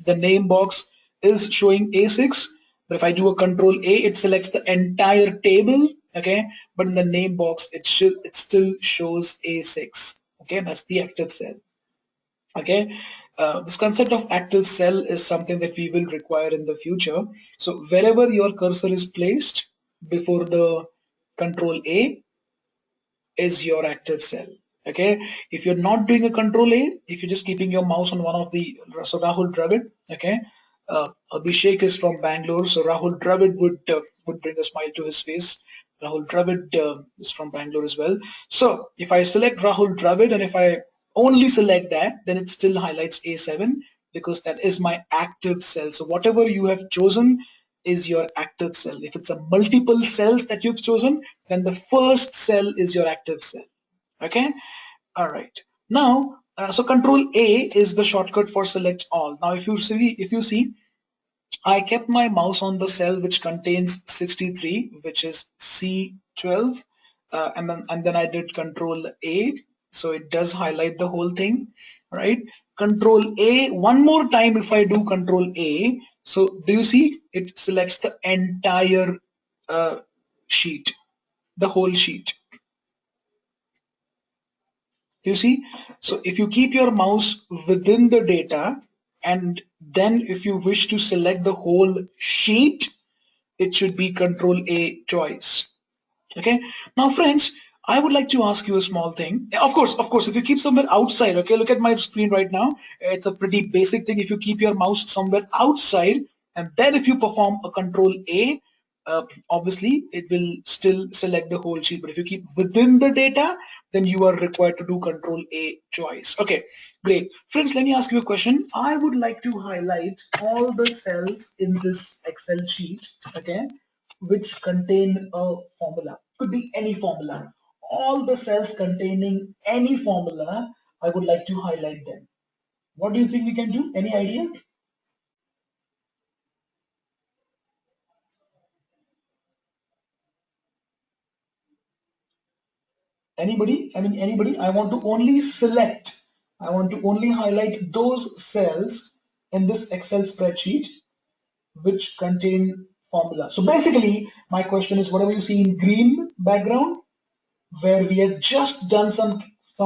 The name box is showing A6, but if I do a Control A, it selects the entire table. Okay, but in the name box, it still shows A6. Okay, that's the active cell. Okay, this concept of active cell is something that we will require in the future. So wherever your cursor is placed before the Control A is your active cell. Okay, if you're not doing a Control A, if you're just keeping your mouse on one of the, so Rahul Dravid. Okay, Abhishek is from Bangalore, so Rahul Dravid would bring a smile to his face. Rahul Dravid is from Bangalore as well. So if I select Rahul Dravid and if I only select that, then it still highlights A7 because that is my active cell. So whatever you have chosen is your active cell. If it's a multiple cells that you've chosen, then the first cell is your active cell. Okay, all right. Now, so Control A is the shortcut for select all. Now, if you see, I kept my mouse on the cell which contains 63, which is C12, and then I did Control A, so it does highlight the whole thing, right? Control A one more time. If I do Control A, so do you see it selects the entire sheet, the whole sheet. You see, so if you keep your mouse within the data, and then if you wish to select the whole sheet, it should be Control A choice. Okay. Now, friends, I would like to ask you a small thing. Of course, if you keep somewhere outside, okay, look at my screen right now. It's a pretty basic thing. If you keep your mouse somewhere outside, and then if you perform a Control A, obviously it will still select the whole sheet. But if you keep within the data, then you are required to do Control A choice. Okay, great. Friends, let me ask you a question. I would like to highlight all the cells in this Excel sheet, okay, which contain a formula. Could be any formula. All the cells containing any formula, I would like to highlight them. What do you think we can do? Any idea? Anybody? I mean, anybody? I want to only select, I want to only highlight those cells in this Excel spreadsheet which contain formula. So basically, my question is, whatever you see in green background, where we have just done some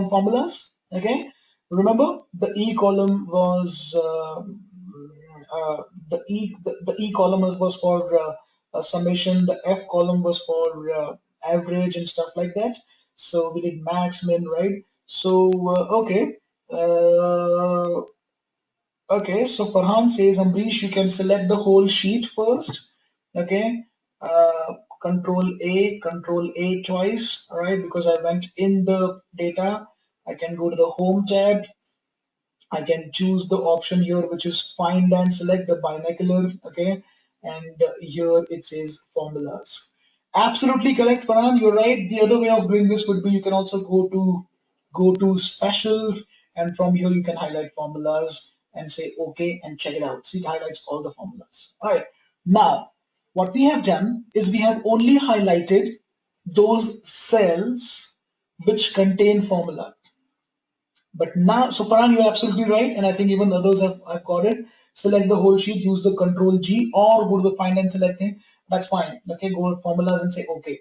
formulas. Okay, remember the E column was the E column was for summation. The F column was for average and stuff like that. So we did max, min, right? So okay. Uh, Okay, so Farhan says, Ambrish, you can select the whole sheet first. Okay, uh, Control A choice. All right, because I went in the data, I can go to the Home tab. I can choose the option here, which is find and select the binocular. Okay, and here it says formulas. Absolutely correct, Farhan. You're right. The other way of doing this would be you can also go to special, and from here you can highlight formulas and say OK and check it out. See, it highlights all the formulas. All right. Now, what we have done is we have only highlighted those cells which contain formula. But now, so Farhan, you're absolutely right, and I think even others have got it. Select the whole sheet, use the Control G, or go to the Find and Select thing. That's fine. Okay, go to formulas and say OK.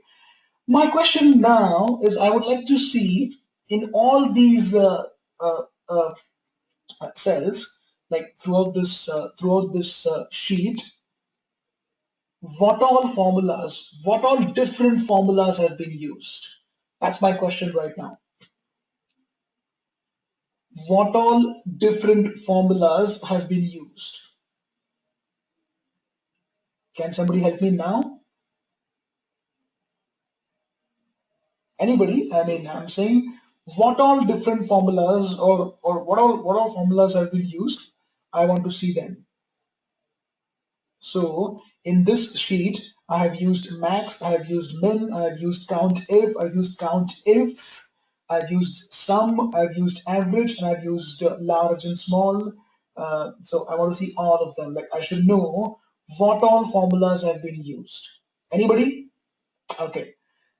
My question now is, I would like to see in all these uh, uh, cells, like throughout this sheet, what all different formulas have been used? That's my question right now. what all different formulas have been used? Can somebody help me now? Anybody? I mean, I'm saying what all different formulas or what all formulas have been used. I want to see them. So in this sheet, I have used max, I have used min, I have used count if, I've used count ifs, I've used sum, I've used average, and I've used large and small. So I want to see all of them. Like I should know what all formulas have been used. Anybody? Okay.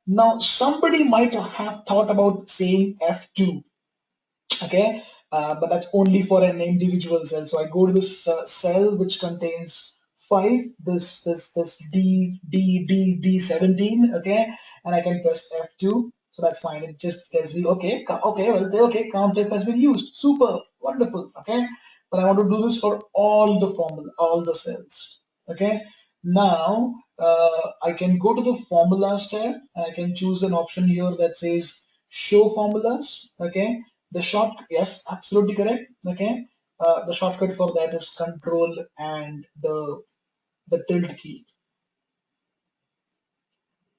Now somebody might have thought about saying F2. Okay, but that's only for an individual cell. So I go to this cell which contains 5, this D17, okay, and I can press F2. So that's fine. It just tells me, okay, okay, count if has been used. Super, wonderful, okay. But I want to do this for all the formula, all the cells, okay. Now I can go to the formulas tab and I can choose an option here that says show formulas, okay. The short, yes, absolutely correct. Okay, the shortcut for that is Control and the tilde key.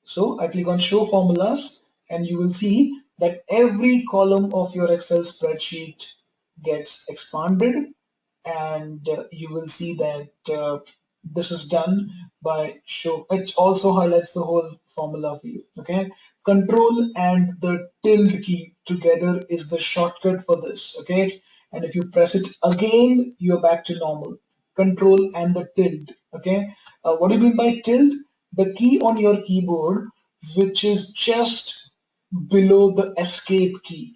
So I click on Show Formulas, and you will see that every column of your Excel spreadsheet gets expanded, and you will see that this is done by show. It also highlights the whole formula for you. Okay, Control and the tilde key together is the shortcut for this. Okay, and if you press it again, you're back to normal. Control and the tilde. Okay, what do you mean by tilde? The key on your keyboard which is just below the escape key.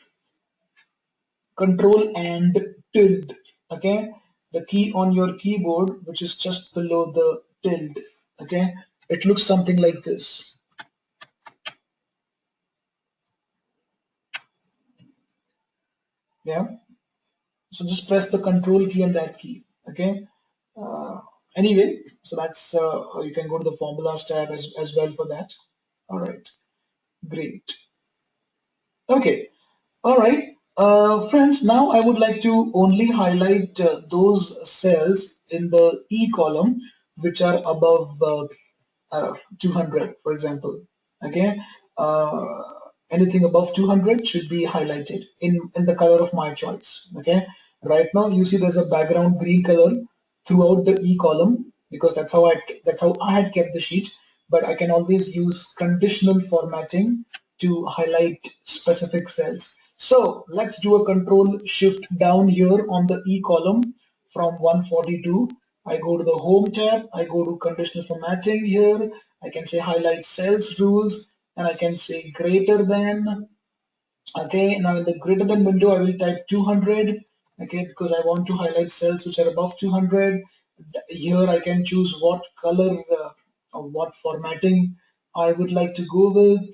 Control and tilde. Okay, the key on your keyboard which is just below the tilde. Okay, it looks something like this. Yeah, so just press the control key and that key. Okay, uh, anyway, so that's you can go to the formulas tab as well for that. All right, great. Okay, all right, friends, now I would like to only highlight those cells in the E column which are above 200, for example. Okay, uh, anything above 200 should be highlighted in the color of my choice. Okay, right now you see there's a background green color throughout the E column because that's how I had kept the sheet. But I can always use conditional formatting to highlight specific cells. So let's do a control shift down here on the E column from 142. I go to the home tab, I go to conditional formatting here, I can say highlight cells rules, and I can say greater than. Okay, now in the greater than window, I will type 200. Okay, because I want to highlight cells which are above 200. Here I can choose what color or what formatting I would like to go with.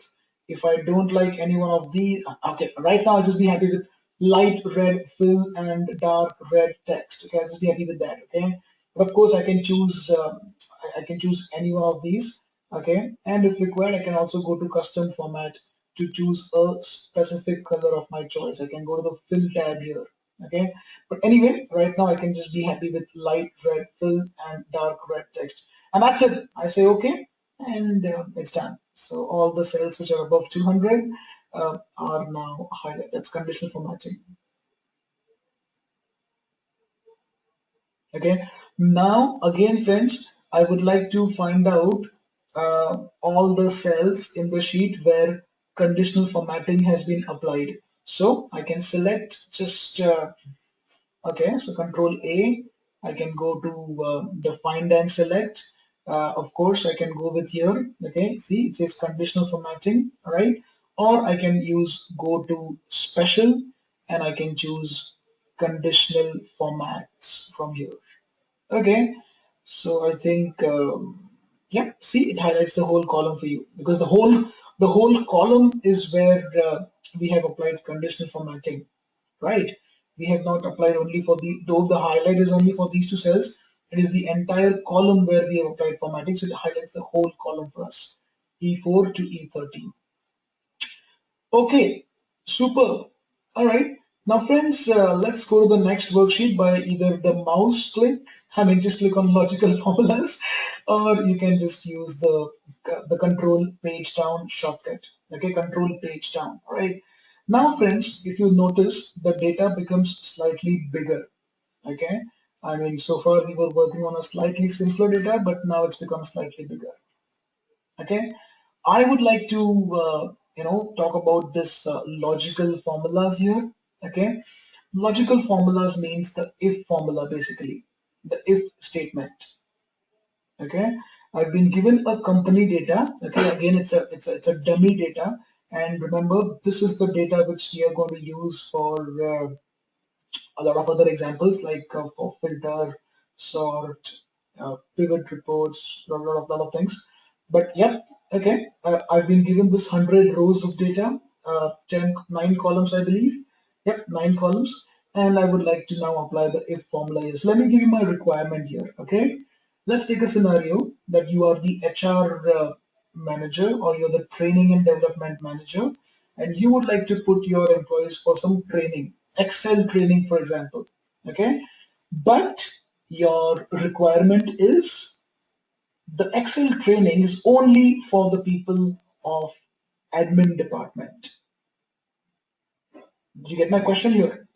If I don't like any one of these, okay, right now I'll just be happy with light red fill and dark red text. Okay, I'll just be happy with that. Okay, but of course I can choose I can choose any one of these. Okay, and if required, I can also go to custom format to choose a specific color of my choice. I can go to the fill tab here. Okay, but anyway, right now I can just be happy with light red fill and dark red text, and that's it. I say okay, and it's done. So all the cells which are above 200 are now highlighted. That's conditional formatting. Okay, now again, friends, I would like to find out all the cells in the sheet where conditional formatting has been applied. So I can select just okay, so Control A. I can go to the find and select. Of course, I can go with here. Okay, see it says conditional formatting, right? Or I can use go to special and I can choose conditional formats from here. Okay, so I think yeah. See, it highlights the whole column for you because the whole column is where we have applied conditional formatting, right? We have not applied only for though the highlight is only for these two cells. It is the entire column where we have applied formatting, so it highlights the whole column for us, E4 to E13. Okay, super. All right. Now friends, let's go to the next worksheet by either the mouse click, just click on logical formulas, or you can just use the control page down shortcut. Okay, control page down. All right. Now friends, if you notice, the data becomes slightly bigger. Okay. So far we were working on a slightly simpler data, but now it's become slightly bigger. Okay. I would like to talk about this logical formulas here. Okay, logical formulas means the if formula, basically the if statement. Okay, I've been given a company data. Okay, again it's a dummy data, and remember this is the data which we are going to use for a lot of other examples like for filter, sort, pivot reports, lot of things. But yep, okay, I've been given this 100 rows of data, 9 columns, I believe. Yep, 9 columns, and I would like to now apply the if formula here. So let me give you my requirement here. Okay, let's take a scenario that you are the HR manager, or you're the training and development manager, and you would like to put your employees for some training, Excel training, for example. Okay, but your requirement is the Excel training is only for the people of admin department. Did you get my question here?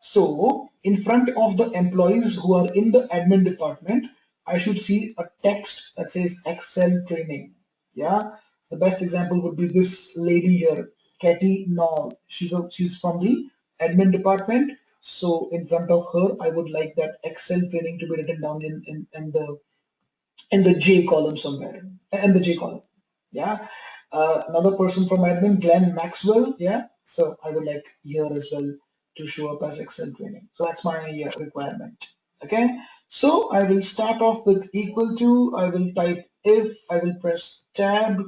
So in front of the employees who are in the admin department, I should see a text that says Excel training. Yeah, the best example would be this lady here, Katie Nall. She's from the admin department. So in front of her, I would like that Excel training to be written down in the J column somewhere, in the J column. Yeah. Another person from admin, Glenn Maxwell. Yeah. So I would like here as well to show up as Excel training. So that's my requirement. Okay. So I will start off with equal to. I will type if. I will press tab.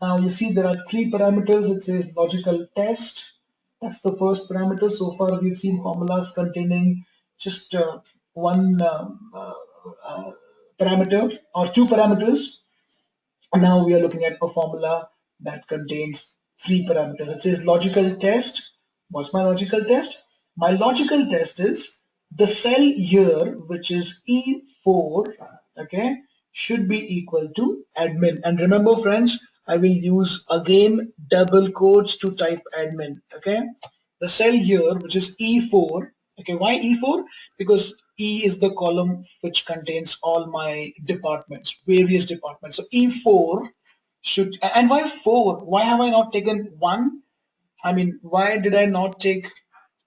Now you see there are 3 parameters. It says logical test. That's the first parameter. So far we've seen formulas containing just one uh, parameter or 2 parameters. And now we are looking at a formula that contains 3 parameters. It says logical test. What's my logical test? My logical test is the cell here, which is E4, okay, should be equal to admin. And remember, friends, I will use again double quotes to type admin, okay? The cell here, which is E4, okay, why E4? Because E is the column which contains all my departments, various departments. So E4 should, and why 4? Why have I not taken 1? Why did I not take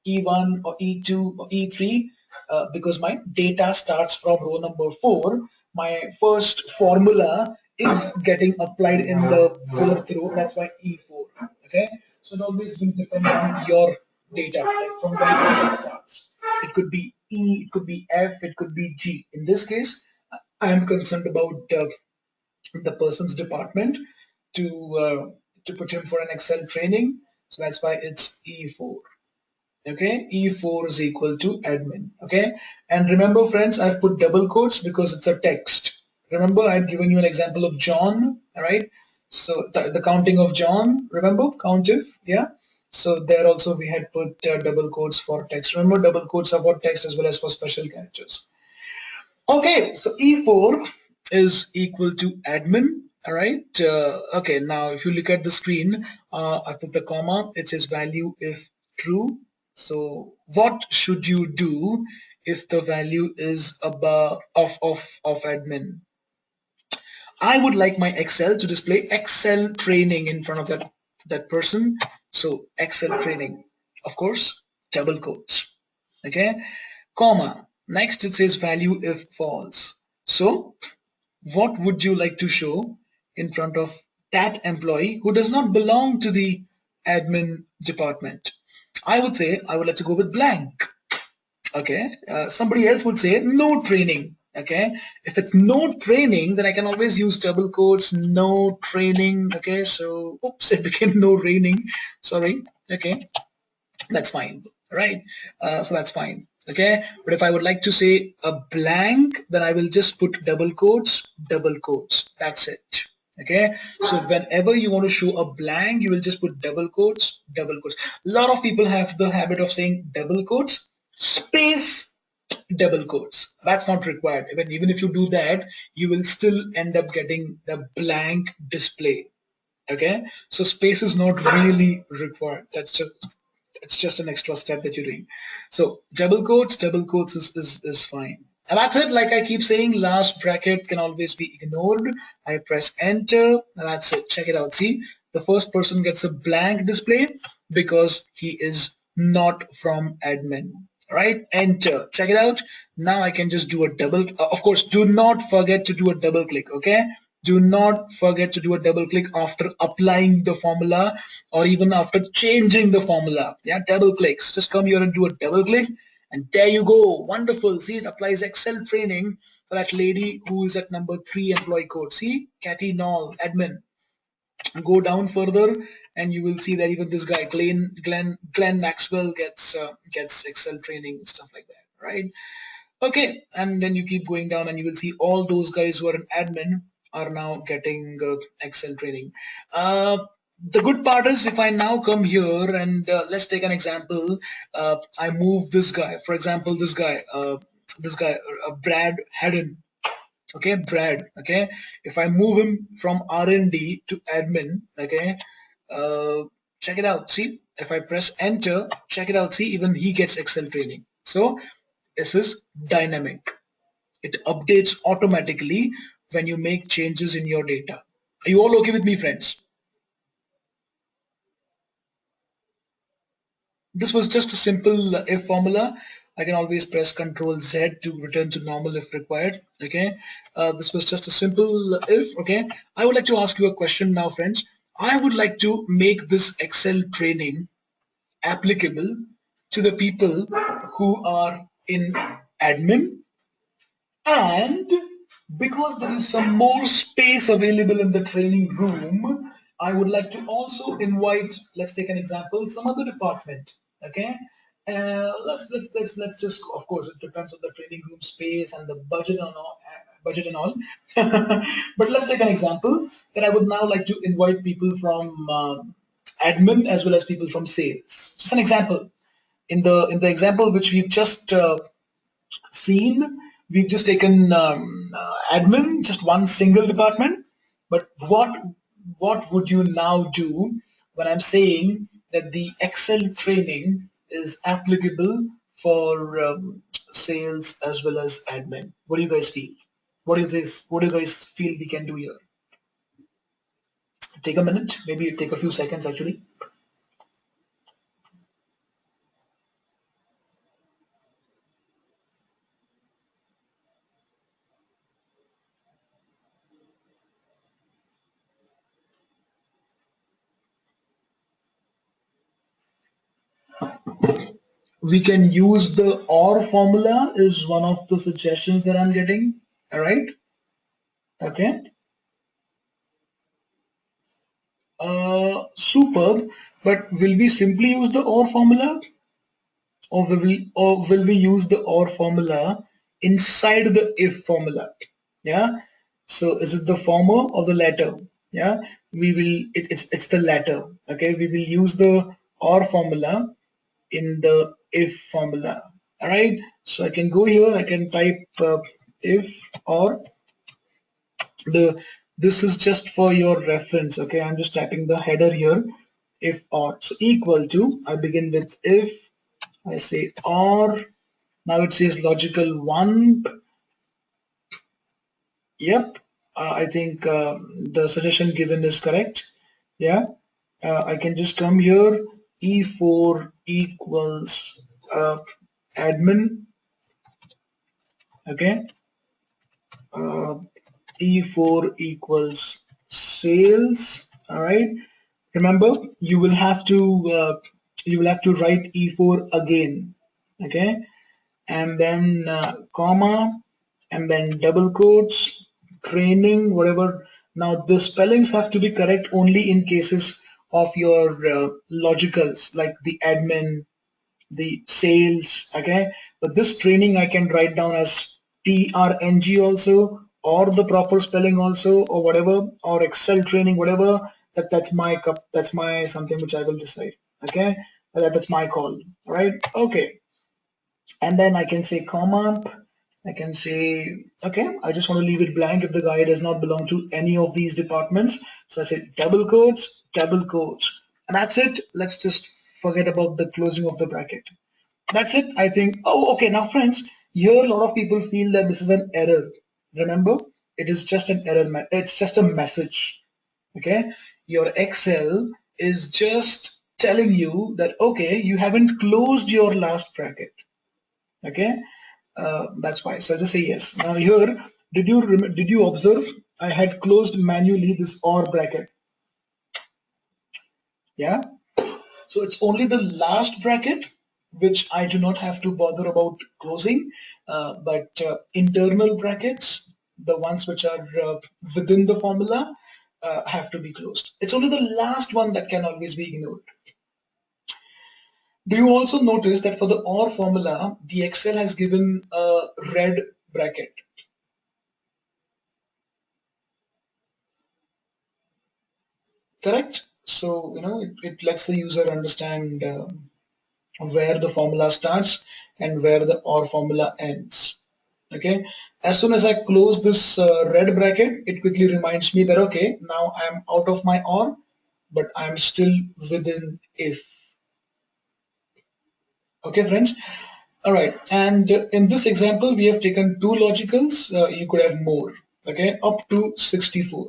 E1 or E2 or E3? Because my data starts from row number 4. My first formula is getting applied in the 4th row. That's why E4. Okay. So it always will depend on your data, like from where your data starts. It could be E, it could be F, it could be G. In this case, I am concerned about the person's department to put him for an Excel training. So that's why it's E4. Okay, E4 is equal to admin. Okay, and remember, friends, I've put double quotes because it's a text. Remember, I've given you an example of John. All right, so the counting of John. Remember, countive. Yeah. So there also we had put double quotes for text. Remember, double quotes are for text as well as for special characters. Okay, so E4 is equal to admin. All right. Okay, now if you look at the screen, I put the comma. It says value if true. So what should you do if the value is above of admin? I would like my Excel to display Excel training in front of that person. So Excel training, of course, double quotes. Okay, comma. Next it says value if false. So what would you like to show in front of that employee who does not belong to the admin department? I would say I would like to go with blank. Okay, somebody else would say no training. Okay, if it's no training, then I can always use double quotes, no training. Okay, so oops, it became no raining. Sorry. Okay, that's fine, right? So that's fine. Okay, but if I would like to say a blank, then I will just put double quotes, double quotes. That's it. Okay, so whenever you want to show a blank, you will just put double quotes, double quotes. A lot of people have the habit of saying double quotes, space, double quotes. That's not required. Even if you do that, you will still end up getting the blank display. Okay, so space is not really required. It's just an extra step that you're doing. So double quotes is fine. And that's it. Like I keep saying, last bracket can always be ignored. I press enter, and that's it. Check it out. See, the first person gets a blank display because he is not from admin. Right? Enter. Check it out. Now I can just do a double. Of course, do not forget to do a double click. Okay? Do not forget to do a double click after applying the formula or even after changing the formula. Yeah, double clicks. Just come here and do a double click, and there you go. Wonderful. See, it applies Excel training for that lady who is at number 3 employee code. See, Cathy Knoll, admin. Go down further, and you will see that even this guy, Glenn Maxwell, gets Excel training and stuff like that, right? Okay, and then you keep going down, and you will see all those guys who are an admin are now getting Excel training. The good part is if I now come here and let's take an example. I move this guy, for example, this guy, Brad Haddon. Okay, Brad. Okay, if I move him from R&D to admin, okay, uh, check it out. See, if I press enter, check it out. See, even he gets Excel training. So this is dynamic. It updates automatically when you make changes in your data. Are you all okay with me, friends? This was just a simple if formula. I can always press Control Z to return to normal if required. Okay, this was just a simple if. Okay, I would like to ask you a question now, friends. I would like to make this Excel training applicable to the people who are in admin, and because there is some more space available in the training room, I would like to also invite, let's take an example, some other department. Okay. Let's just, of course, it depends on the training room space and the budget and all. But let's take an example that I would now like to invite people from admin as well as people from sales. Just an example. In the example which we've just seen, we've just taken admin, just one single department. But what would you now do when I'm saying that the Excel training is applicable for sales as well as admin? What do you guys feel? What is this? What do you guys feel we can do here? Take a minute, maybe take a few seconds actually. We can use the OR formula is one of the suggestions that I'm getting. All right. Okay. Superb. But will we simply use the OR formula, or will we use the OR formula inside the if formula? Yeah. So is it the former or the latter? Yeah. We will. It's the latter. Okay. We will use the OR formula in the if formula. All right. So I can go here. I can type if or the this is just for your reference. Okay, I'm just typing the header here. If or, so equal to, I begin with if, I say or, now it says logical one. Yep, I think the suggestion given is correct. Yeah, I can just come here, e4 equals admin. Okay, uh, E4 equals sales. All right. Remember, you will have to write E4 again. Okay, and then comma, and then double quotes, training, whatever. Now the spellings have to be correct only in cases of your logicals like the admin, the sales. Okay, but this training I can write down as TRNG also, or the proper spelling also, or whatever, or Excel training, whatever, that's my cup, that's my something which I will decide. Okay, that's my call. All right. Okay, and then I can say comma. I can say, okay, I just want to leave it blank if the guy does not belong to any of these departments. So I say double quotes, and that's it. Let's just forget about the closing of the bracket. That's it. I think, oh, okay. Now, friends, here a lot of people feel that this is an error. Remember, it is just an error. It's just a message. Okay. Your Excel is just telling you that, okay, you haven't closed your last bracket. Okay. That's why. So I just say yes. Now here, did you observe? I had closed manually this OR bracket. Yeah. So it's only the last bracket which I do not have to bother about closing, but internal brackets, the ones which are within the formula, have to be closed. It's only the last one that can always be ignored. Do you also notice that for the OR formula, the Excel has given a red bracket? Correct? So, it lets the user understand where the formula starts and where the OR formula ends. Okay. As soon as I close this red bracket, it quickly reminds me that, okay, now I'm out of my OR, but I'm still within if. Okay, friends. All right. And in this example, we have taken two logicals. You could have more. Okay, up to 64.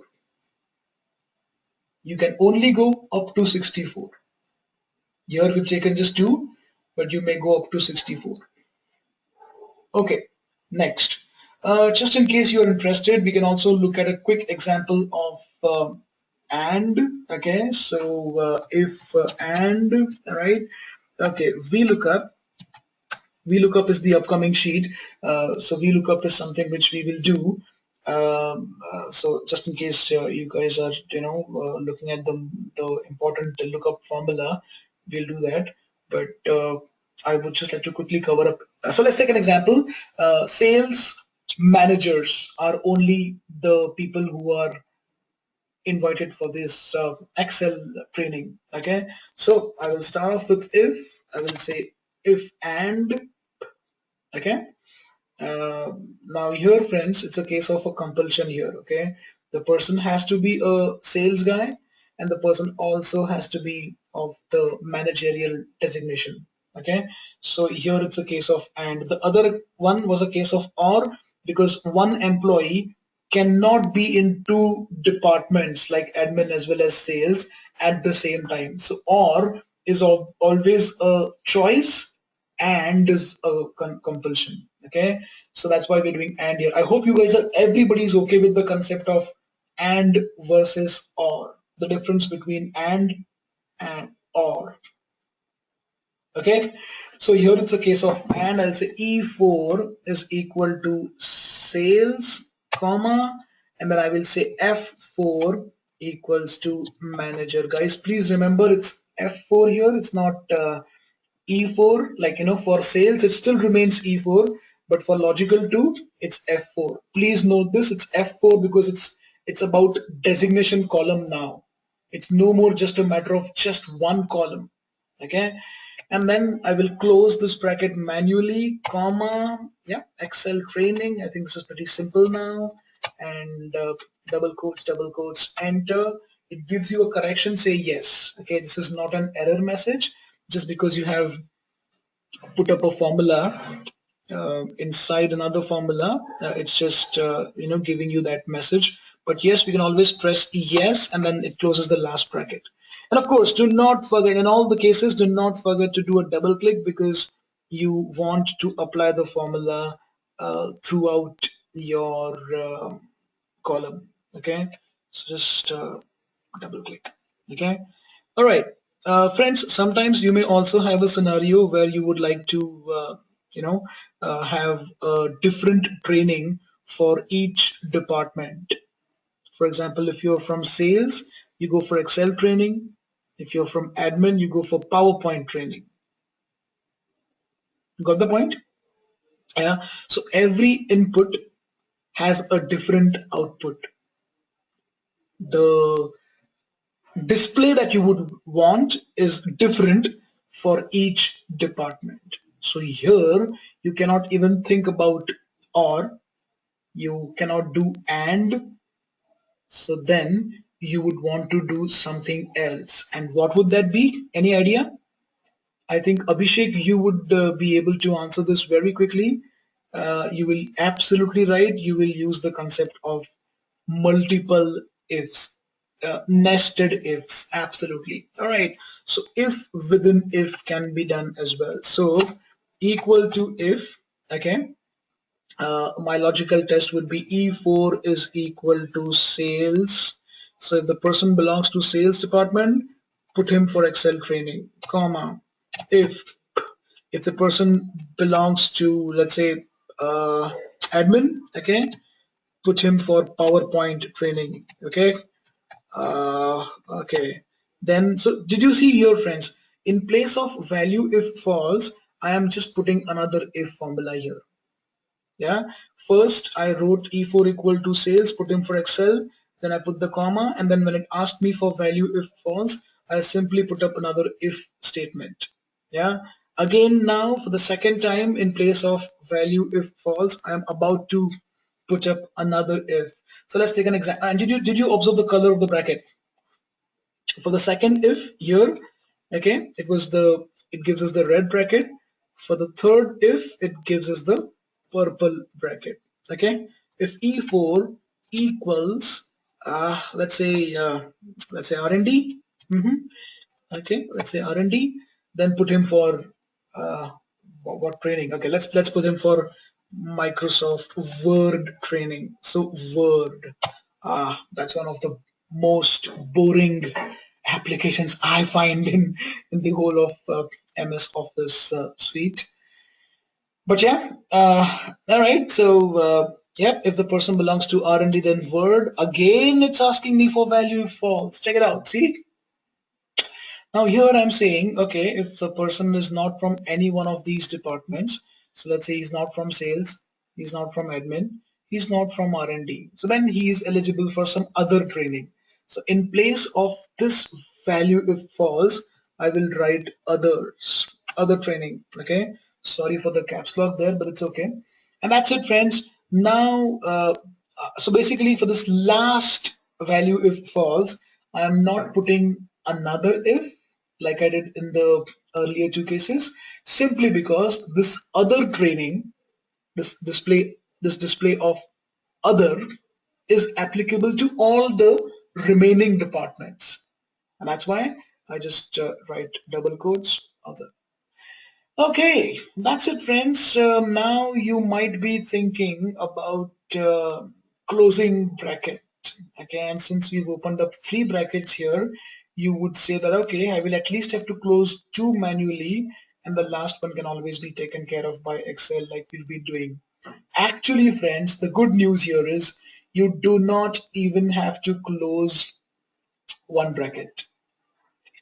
You can only go up to 64. Here we've taken just two, but you may go up to 64. Okay, next. Just in case you're interested, we can also look at a quick example of and. Okay, so if and, all right. Okay, VLOOKUP is the upcoming sheet. So VLOOKUP is something which we will do. So just in case you guys are, looking at the important lookup formula, we'll do that. But I would just like to quickly cover up. So let's take an example. Sales managers are only the people who are invited for this Excel training. Okay, so I will start off with if. I will say if and. Okay. Now here, friends, it's a case of a compulsion here. Okay, the person has to be a sales guy, and the person also has to be of the managerial designation. Okay, so here it's a case of and. The other one was a case of or, because one employee cannot be in two departments like admin as well as sales at the same time. So or is always a choice and is a compulsion. Okay, so that's why we're doing and here. I hope you guys are, everybody's okay with the concept of and versus or, the difference between and or. Okay, so here it's a case of and. I'll say E4 is equal to sales, comma, and then I will say F4 equals to manager. Guys, please remember it's F4 here. It's not E4, like, for sales it still remains E4, but for logical 2 it's F4. Please note this, it's F4 because it's about designation column now. It's no more just a matter of just one column. Okay, and then I will close this bracket manually, comma, yeah, Excel training. I think this is pretty simple now, and double quotes, enter. It gives you a correction, say yes. Okay, this is not an error message just because you have put up a formula inside another formula. It's just giving you that message. But yes, we can always press yes, and then it closes the last bracket. And of course, do not forget, in all the cases, do not forget to do a double click because you want to apply the formula throughout your column. Okay, so just double click. Okay, all right, friends, sometimes you may also have a scenario where you would like to have a different training for each department. For example, if you're from sales, you go for Excel training. If you're from admin, you go for PowerPoint training. Got the point? Yeah, so every input has a different output. The display that you would want is different for each department. So here you cannot even think about or, you cannot do and, so then you would want to do something else. And what would that be? Any idea? I think Abhishek, you would be able to answer this very quickly. You will absolutely right. You will use the concept of multiple ifs, nested ifs. Absolutely. All right. So if within if can be done as well. So equal to if. Okay. My logical test would be E4 is equal to sales. So if the person belongs to sales department, put him for Excel training, comma. If the person belongs to, let's say, admin, okay, put him for PowerPoint training, okay. Okay. Then, so did you see here, friends? In place of value if false, I am just putting another if formula here. Yeah, first I wrote E4 equal to sales, put in for Excel, then I put the comma, and then when it asked me for value if false, I simply put up another if statement. Yeah, again now for the second time, in place of value if false, I am about to put up another if. So let's take an example. And did you observe the color of the bracket? For the second if here, okay, it gives us the red bracket. For the third if, it gives us the purple bracket. Okay, if E4 equals let's say R&D. Okay, let's say R&D, then put him for what training? Okay, let's put him for Microsoft Word training. So Word, that's one of the most boring applications I find in the whole of MS Office suite. But yeah, all right. So yeah, if the person belongs to R&D, then Word. Again, it's asking me for value false. Check it out. See. Now here I'm saying, okay, if the person is not from any one of these departments, so let's say he's not from sales, he's not from admin, he's not from R&D. So then he is eligible for some other training. So in place of this value if false, I will write other training. Okay. Sorry for the caps lock there, but it's okay. And that's it, friends. Now, so basically for this last value if false, I am not putting another if like I did in the earlier two cases, simply because this other training, this display of other is applicable to all the remaining departments. And that's why I just write double quotes other. Okay, that's it, friends. Now you might be thinking about closing bracket. Okay, and since we've opened up three brackets here, you would say that, okay, I will at least have to close two manually, and the last one can always be taken care of by Excel like we've been doing. Actually, friends, the good news here is you do not even have to close one bracket.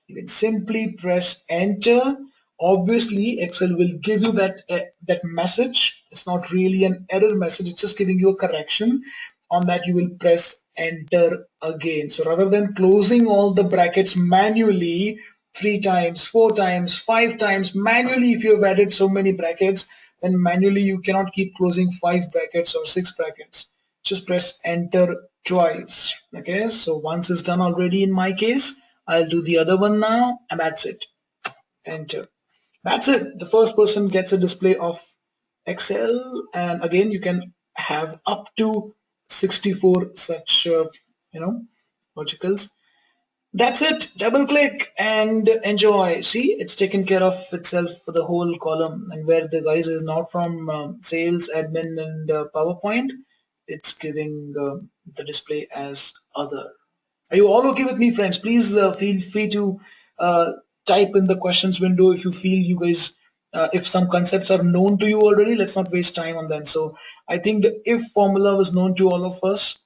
You can simply press enter. Obviously, Excel will give you that message. It's not really an error message. It's just giving you a correction. On that, you will press enter again. So rather than closing all the brackets manually three times, four times, five times manually, if you have added so many brackets, then manually you cannot keep closing five brackets or six brackets. Just press enter twice. Okay, so once it's done already in my case, I'll do the other one now, and that's it. Enter. That's it. The first person gets a display of Excel, and again, you can have up to 64 such, logicals. That's it. Double click and enjoy. See, it's taken care of itself for the whole column. And where the guys is not from sales, admin, and PowerPoint, it's giving the display as other. Are you all okay with me, friends? Please feel free to uh, type in the questions window if you feel you guys, if some concepts are known to you already. Let's not waste time on them. So I think the if formula was known to all of us,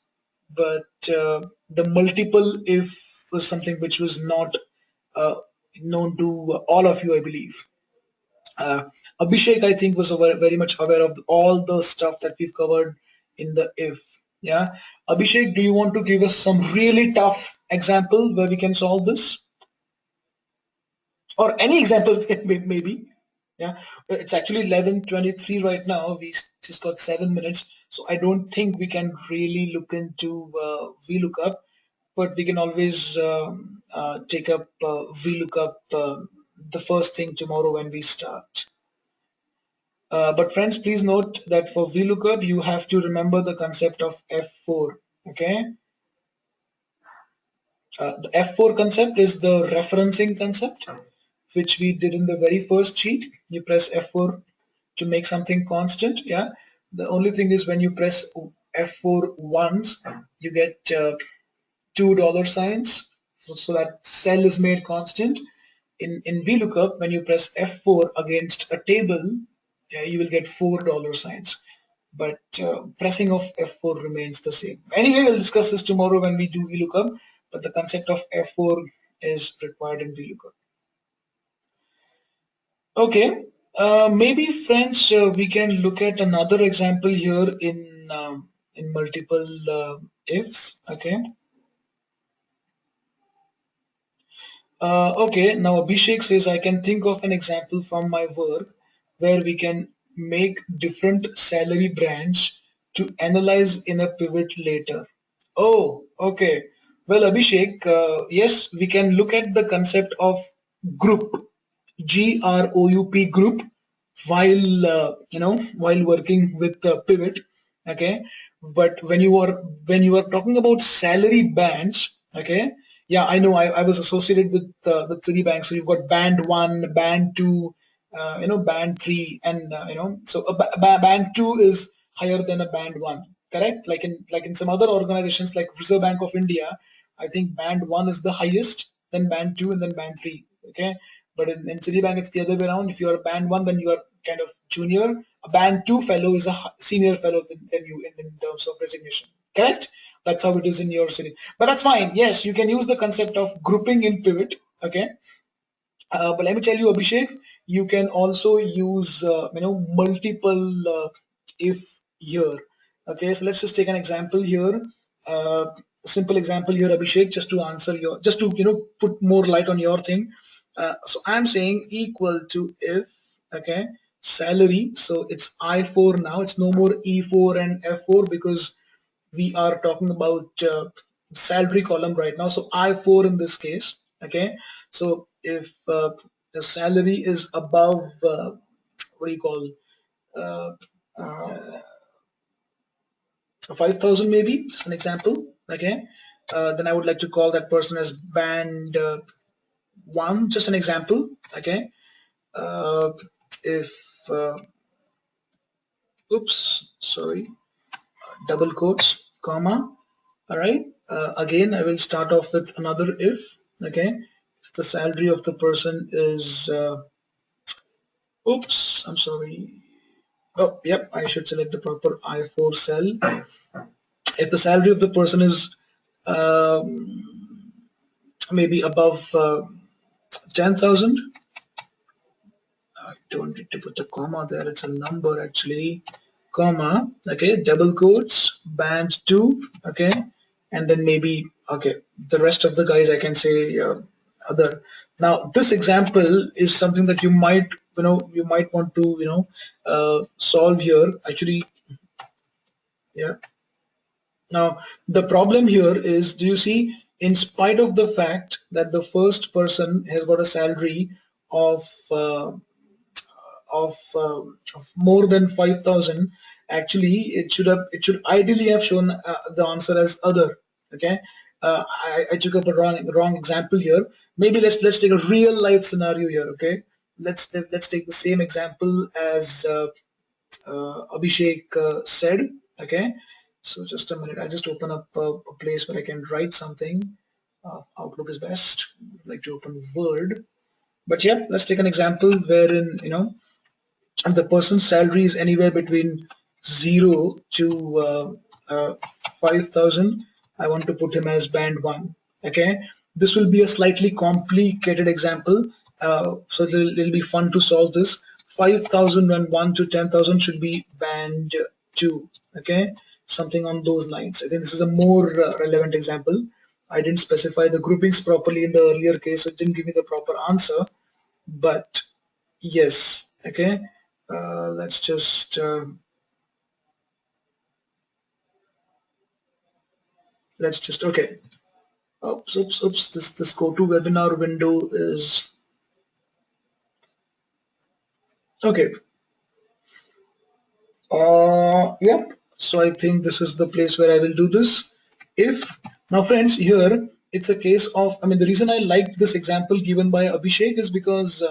but the multiple if was something which was not uh, known to all of you, I believe. Uh, Abhishek, I think, was very much aware of all the stuff that we've covered in the if. Yeah, Abhishek, do you want to give us some really tough example where we can solve this, or any example maybe? Yeah, it's actually 11:23 right now. We just got 7 minutes, so I don't think we can really look into VLOOKUP, but we can always take up VLOOKUP the first thing tomorrow when we start. But friends, please note that for VLOOKUP, you have to remember the concept of F4. Okay, the F4 concept is the referencing concept, which we did in the very first sheet. You press F4 to make something constant. Yeah, the only thing is when you press F4 once, you get $2 signs, so that cell is made constant. In VLOOKUP, when you press F4 against a table, you will get $4 signs. But pressing of F4 remains the same. Anyway, we'll discuss this tomorrow when we do VLOOKUP, but the concept of F4 is required in VLOOKUP. Okay, maybe friends, we can look at another example here in multiple ifs. Okay. Okay, now Abhishek says I can think of an example from my work where we can make different salary brands to analyze in a pivot later. Oh, okay. Well, Abhishek, yes, we can look at the concept of group, GROUP group, while while working with the pivot. Okay, but when you are talking about salary bands, okay, yeah, I know. I was associated with Citibank, so you've got band one, band two, band three, and so band two is higher than a band one, correct? Like in some other organizations like Reserve Bank of India, I think band one is the highest, then band two, and then band three. Okay, but in Citibank it's the other way around. If you're a band one, then you are kind of junior. A band two fellow is a senior fellow than you in terms of resignation. Correct? That's how it is in your city. But that's fine. Yes, you can use the concept of grouping in pivot. Okay. But let me tell you, Abhishek, you can also use multiple if here. Okay, so let's just take an example here. Uh, Simple example here, Abhishek, just to answer your, just to put more light on your thing. So I'm saying equal to if, okay, salary. So it's I4 now. It's no more E4 and F4 because we are talking about salary column right now. So I4 in this case. Okay, so if the salary is above what do you call uh, uh, 5,000, maybe just an example. Okay, then I would like to call that person as band one, just an example. Okay, uh, if oops, sorry, double quotes, comma. All right. Again, I will start off with another if. Okay. If the salary of the person is, oops, I'm sorry. Oh, yep. I should select the proper I4 cell. If the salary of the person is maybe above 10,000, I don't need to put a comma there. It's a number actually. Comma. Okay. Double quotes. Band two. Okay. And then maybe okay. The rest of the guys I can say other. Now this example is something that you might want to solve here. Actually, yeah. Now the problem here is, do you see? In spite of the fact that the first person has got a salary of of more than 5,000, actually it should ideally have shown the answer as other. Okay, I took up a wrong example here. Maybe let's take a real life scenario here. Okay, let's take the same example as Abhishek said. Okay, so just a minute, I'll just open up a place where I can write something. Outlook is best. I'd like to open Word. But yeah, let's take an example wherein and the person's salary is anywhere between 0 to 5,000. I want to put him as band 1. Okay, this will be a slightly complicated example, so it'll be fun to solve this. 5,000 and 1 to 10,000 should be band 2. Okay, something on those lines. I think this is a more relevant example. I didn't specify the groupings properly in the earlier case, so it didn't give me the proper answer. But yes, okay. Let's just okay. Oops, oops, oops. This go to webinar window is okay. Yep. So I think this is the place where I will do this. If now, friends, here it's a case of. I mean, the reason I liked this example given by Abhishek is because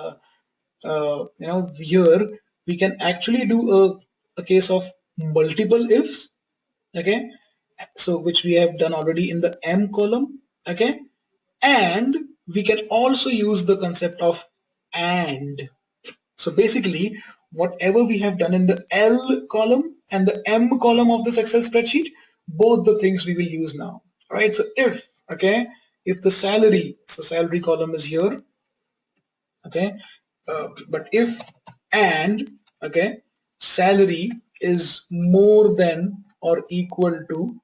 here we can actually do a case of multiple ifs. Okay, so which we have done already in the M column. Okay, and we can also use the concept of and. So basically, whatever we have done in the L column and the M column of this Excel spreadsheet, both the things we will use now. All right. So if, okay, if the salary, so salary column is here, okay, but if and, okay, salary is more than or equal to,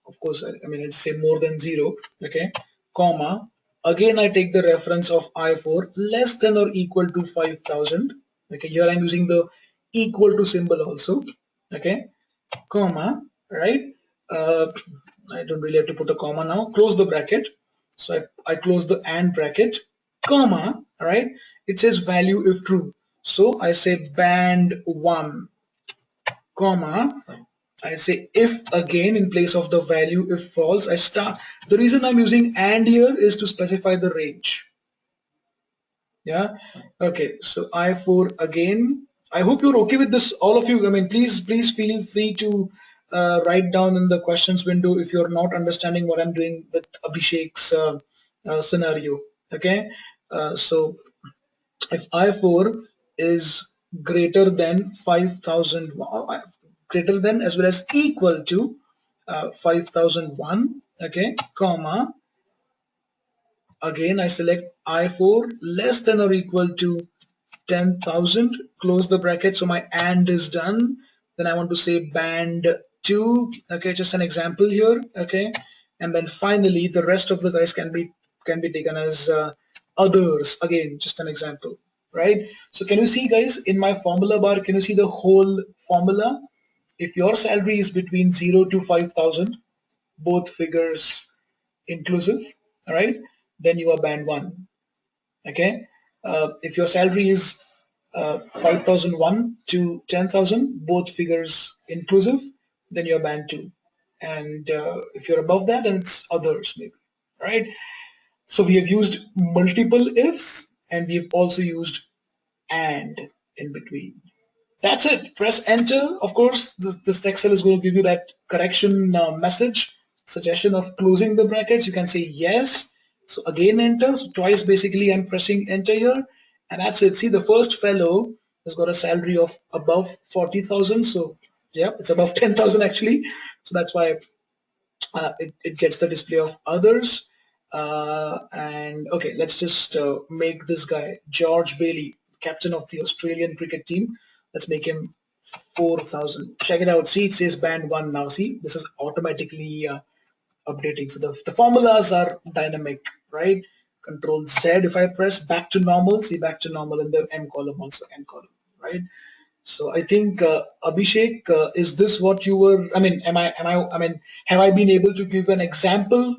of course, I mean, I'll say more than 0, okay, comma, again, I take the reference of I4 less than or equal to 5,000. Okay, here I'm using the equal to symbol also, okay, comma, right? Uh, I don't really have to put a comma now. Close the bracket. So I close the and bracket, comma, right? It says value if true. So I say band 1, comma, I say if again in place of the value if false. I start. The reason I'm using and here is to specify the range. Yeah. Okay. So I4 again. I hope you're okay with this, all of you. I mean, please feel free to write down in the questions window if you're not understanding what I'm doing with Abhishek's scenario. Okay. So if I4 is greater than 5,000, greater than as well as equal to 5001, okay, comma, again I select I4 less than or equal to 10,000, close the bracket, so my and is done. Then I want to say band 2, okay, just an example here, okay, and then finally the rest of the guys can be taken as others, again just an example, right? So can you see, guys, in my formula bar, can you see the whole formula? If your salary is between 0 to 5,000, both figures inclusive, all right, then you are band 1. Okay, if your salary is 5,001 to 10,000, both figures inclusive, then you're band 2. And if you're above that, then it's others maybe, right? So we have used multiple ifs and we've also used and in between. That's it. Press enter. Of course, this Excel is going to give you that correction message, suggestion of closing the brackets. You can say yes. So again, enter. So twice basically I'm pressing enter here. And that's it. See, the first fellow has got a salary of above 40,000. So yeah, it's above 10,000 actually. So that's why it gets the display of others. And okay, let's just make this guy George Bailey, captain of the Australian cricket team. Let's make him 4,000. Check it out. See, it says band 1 now. See, this is automatically updating. So the formulas are dynamic, right? Control Z. If I press back to normal, see back to normal in the M column, also N column, right? So I think Abhishek, is this what you were? I mean, I mean, have I been able to give an example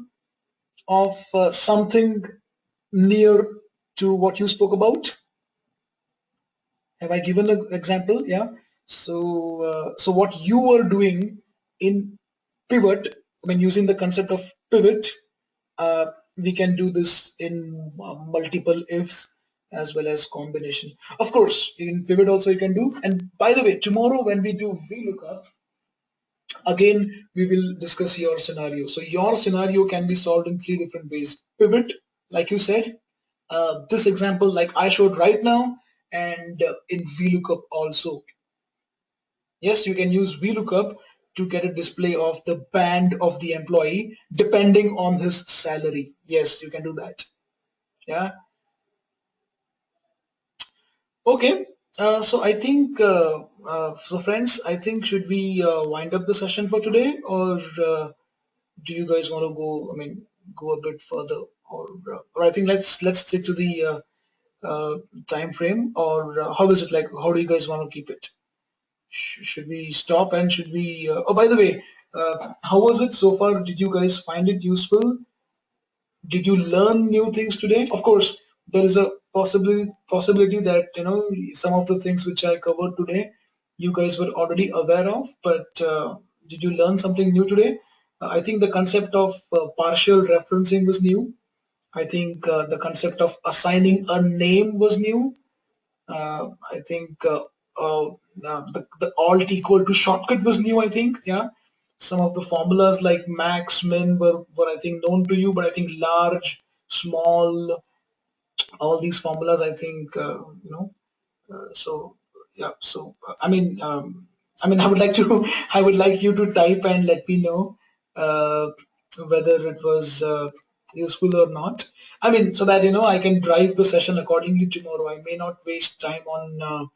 of something near to what you spoke about? Have I given an example? Yeah. So, so what you were doing in pivot, I mean, using the concept of pivot, we can do this in multiple ifs as well as combination. Of course, in pivot also you can do. And by the way, tomorrow when we do VLOOKUP, again, we will discuss your scenario. So your scenario can be solved in 3 different ways. Pivot, like you said, this example like I showed right now, and in VLOOKUP also. Yes, you can use VLOOKUP to get a display of the band of the employee depending on his salary. Yes, you can do that. Yeah. Okay. So I think, so friends, I think should we wind up the session for today, or do you guys want to go? I mean, go a bit further, or I think let's stick to the time frame, or how is it like? How do you guys want to keep it? Should we stop and should we? Oh, by the way, how was it so far? Did you guys find it useful? Did you learn new things today? Of course, there is a possibility that some of the things which I covered today, you guys were already aware of. But did you learn something new today? I think the concept of partial referencing was new. I think the concept of assigning a name was new. I think the alt equal to shortcut was new. I think, yeah. Some of the formulas like max, min were I think known to you, but I think large, small, all these formulas I think so yeah. So I mean, I would like to I would like you to type and let me know uh, whether it was useful or not. I mean, so that I can drive the session accordingly tomorrow. I may not waste time on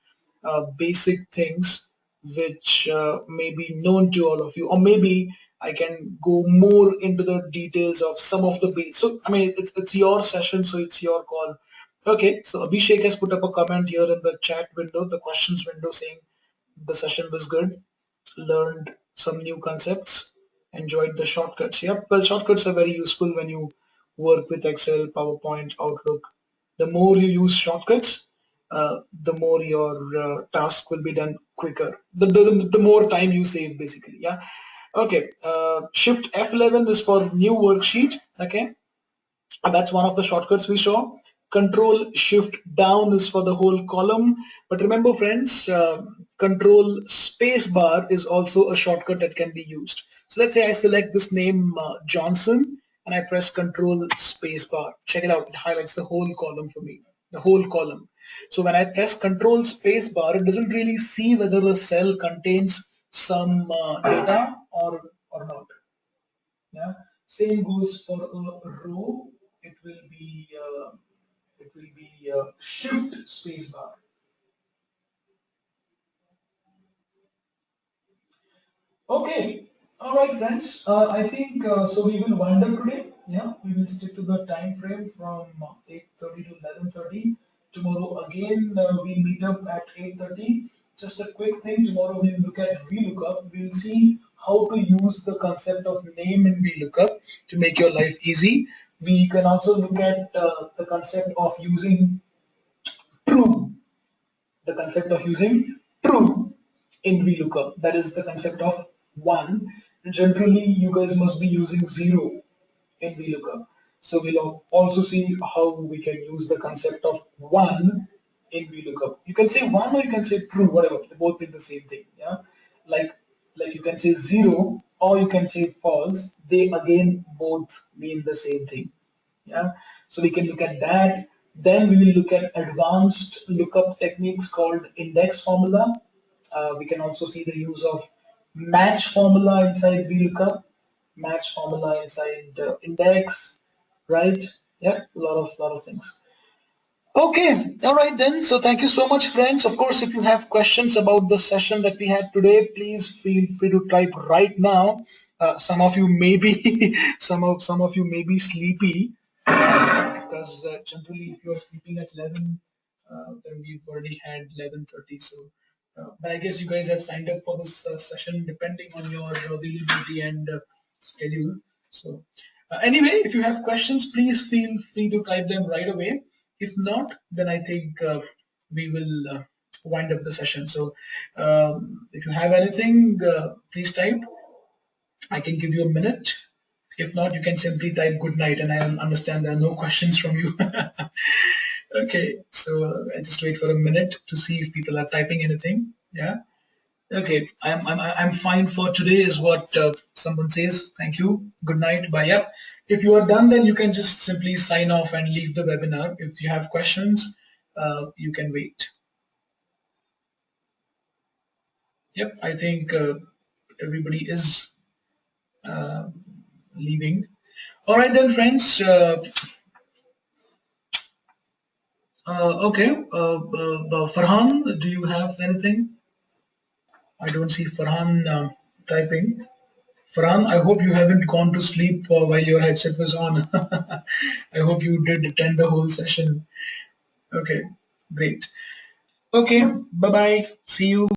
basic things which may be known to all of you, or maybe I can go more into the details of some of the base. So I mean, it's your session, so it's your call. Okay, so Abhishek has put up a comment here in the chat window, the questions window, saying the session was good, learned some new concepts, enjoyed the shortcuts. Yep, well, shortcuts are very useful when you work with Excel, PowerPoint, Outlook. The more you use shortcuts, the more your task will be done quicker. The more time you save, basically. Yeah. Okay. Shift F11 is for new worksheet. Okay. That's one of the shortcuts we saw. Control Shift down is for the whole column. But remember, friends, Control space bar is also a shortcut that can be used. So let's say I select this name Johnson and I press Control space bar. Check it out. It highlights the whole column for me. The whole column. So when I press Control space bar, it doesn't really see whether the cell contains some data or not. Yeah. Same goes for a row. It will be shift spacebar. Okay. All right, friends. I think so. We will wind up today. Yeah, we will stick to the time frame from 8:30 to 11:30. Tomorrow again, we meet up at 8:30. Just a quick thing. Tomorrow we'll look at VLOOKUP. We'll see how to use the concept of name in VLOOKUP to make your life easy. We can also look at the concept of using true, the concept of using true in VLOOKUP. That is the concept of one. Generally, you guys must be using zero in VLOOKUP. So we'll also see how we can use the concept of one in VLOOKUP. You can say one or you can say true, whatever. They both mean the same thing. Yeah, like like you can say zero or you can say false. They again both mean the same thing. Yeah, so we can look at that. Then we will look at advanced lookup techniques called index formula. We can also see the use of match formula inside VLOOKUP, match formula inside index, right? Yeah, a lot of things. Okay, all right then. So thank you so much, friends. Of course, if you have questions about the session that we had today, please feel free to type right now. Some of you may be, some of you may be sleepy because generally, if you're sleeping at 11, then we've already had 11:30. So, but I guess you guys have signed up for this session depending on your availability and schedule. So, anyway, if you have questions, please feel free to type them right away. If not, then I think we will wind up the session. So, if you have anything, please type. I can give you a minute. If not, you can simply type good night and I understand there are no questions from you. Okay, so I just wait for a minute to see if people are typing anything. Yeah. Okay, I'm fine for today is what someone says. Thank you. Good night. Bye. Yep. If you are done, then you can just simply sign off and leave the webinar. If you have questions, you can wait. Yep. I think everybody is uh, leaving. All right then, friends. Okay. Farhan, do you have anything? I don't see Farhan typing. Farhan, I hope you haven't gone to sleep while your headset was on. I hope you did attend the whole session. Okay, great. Okay, bye bye. See you.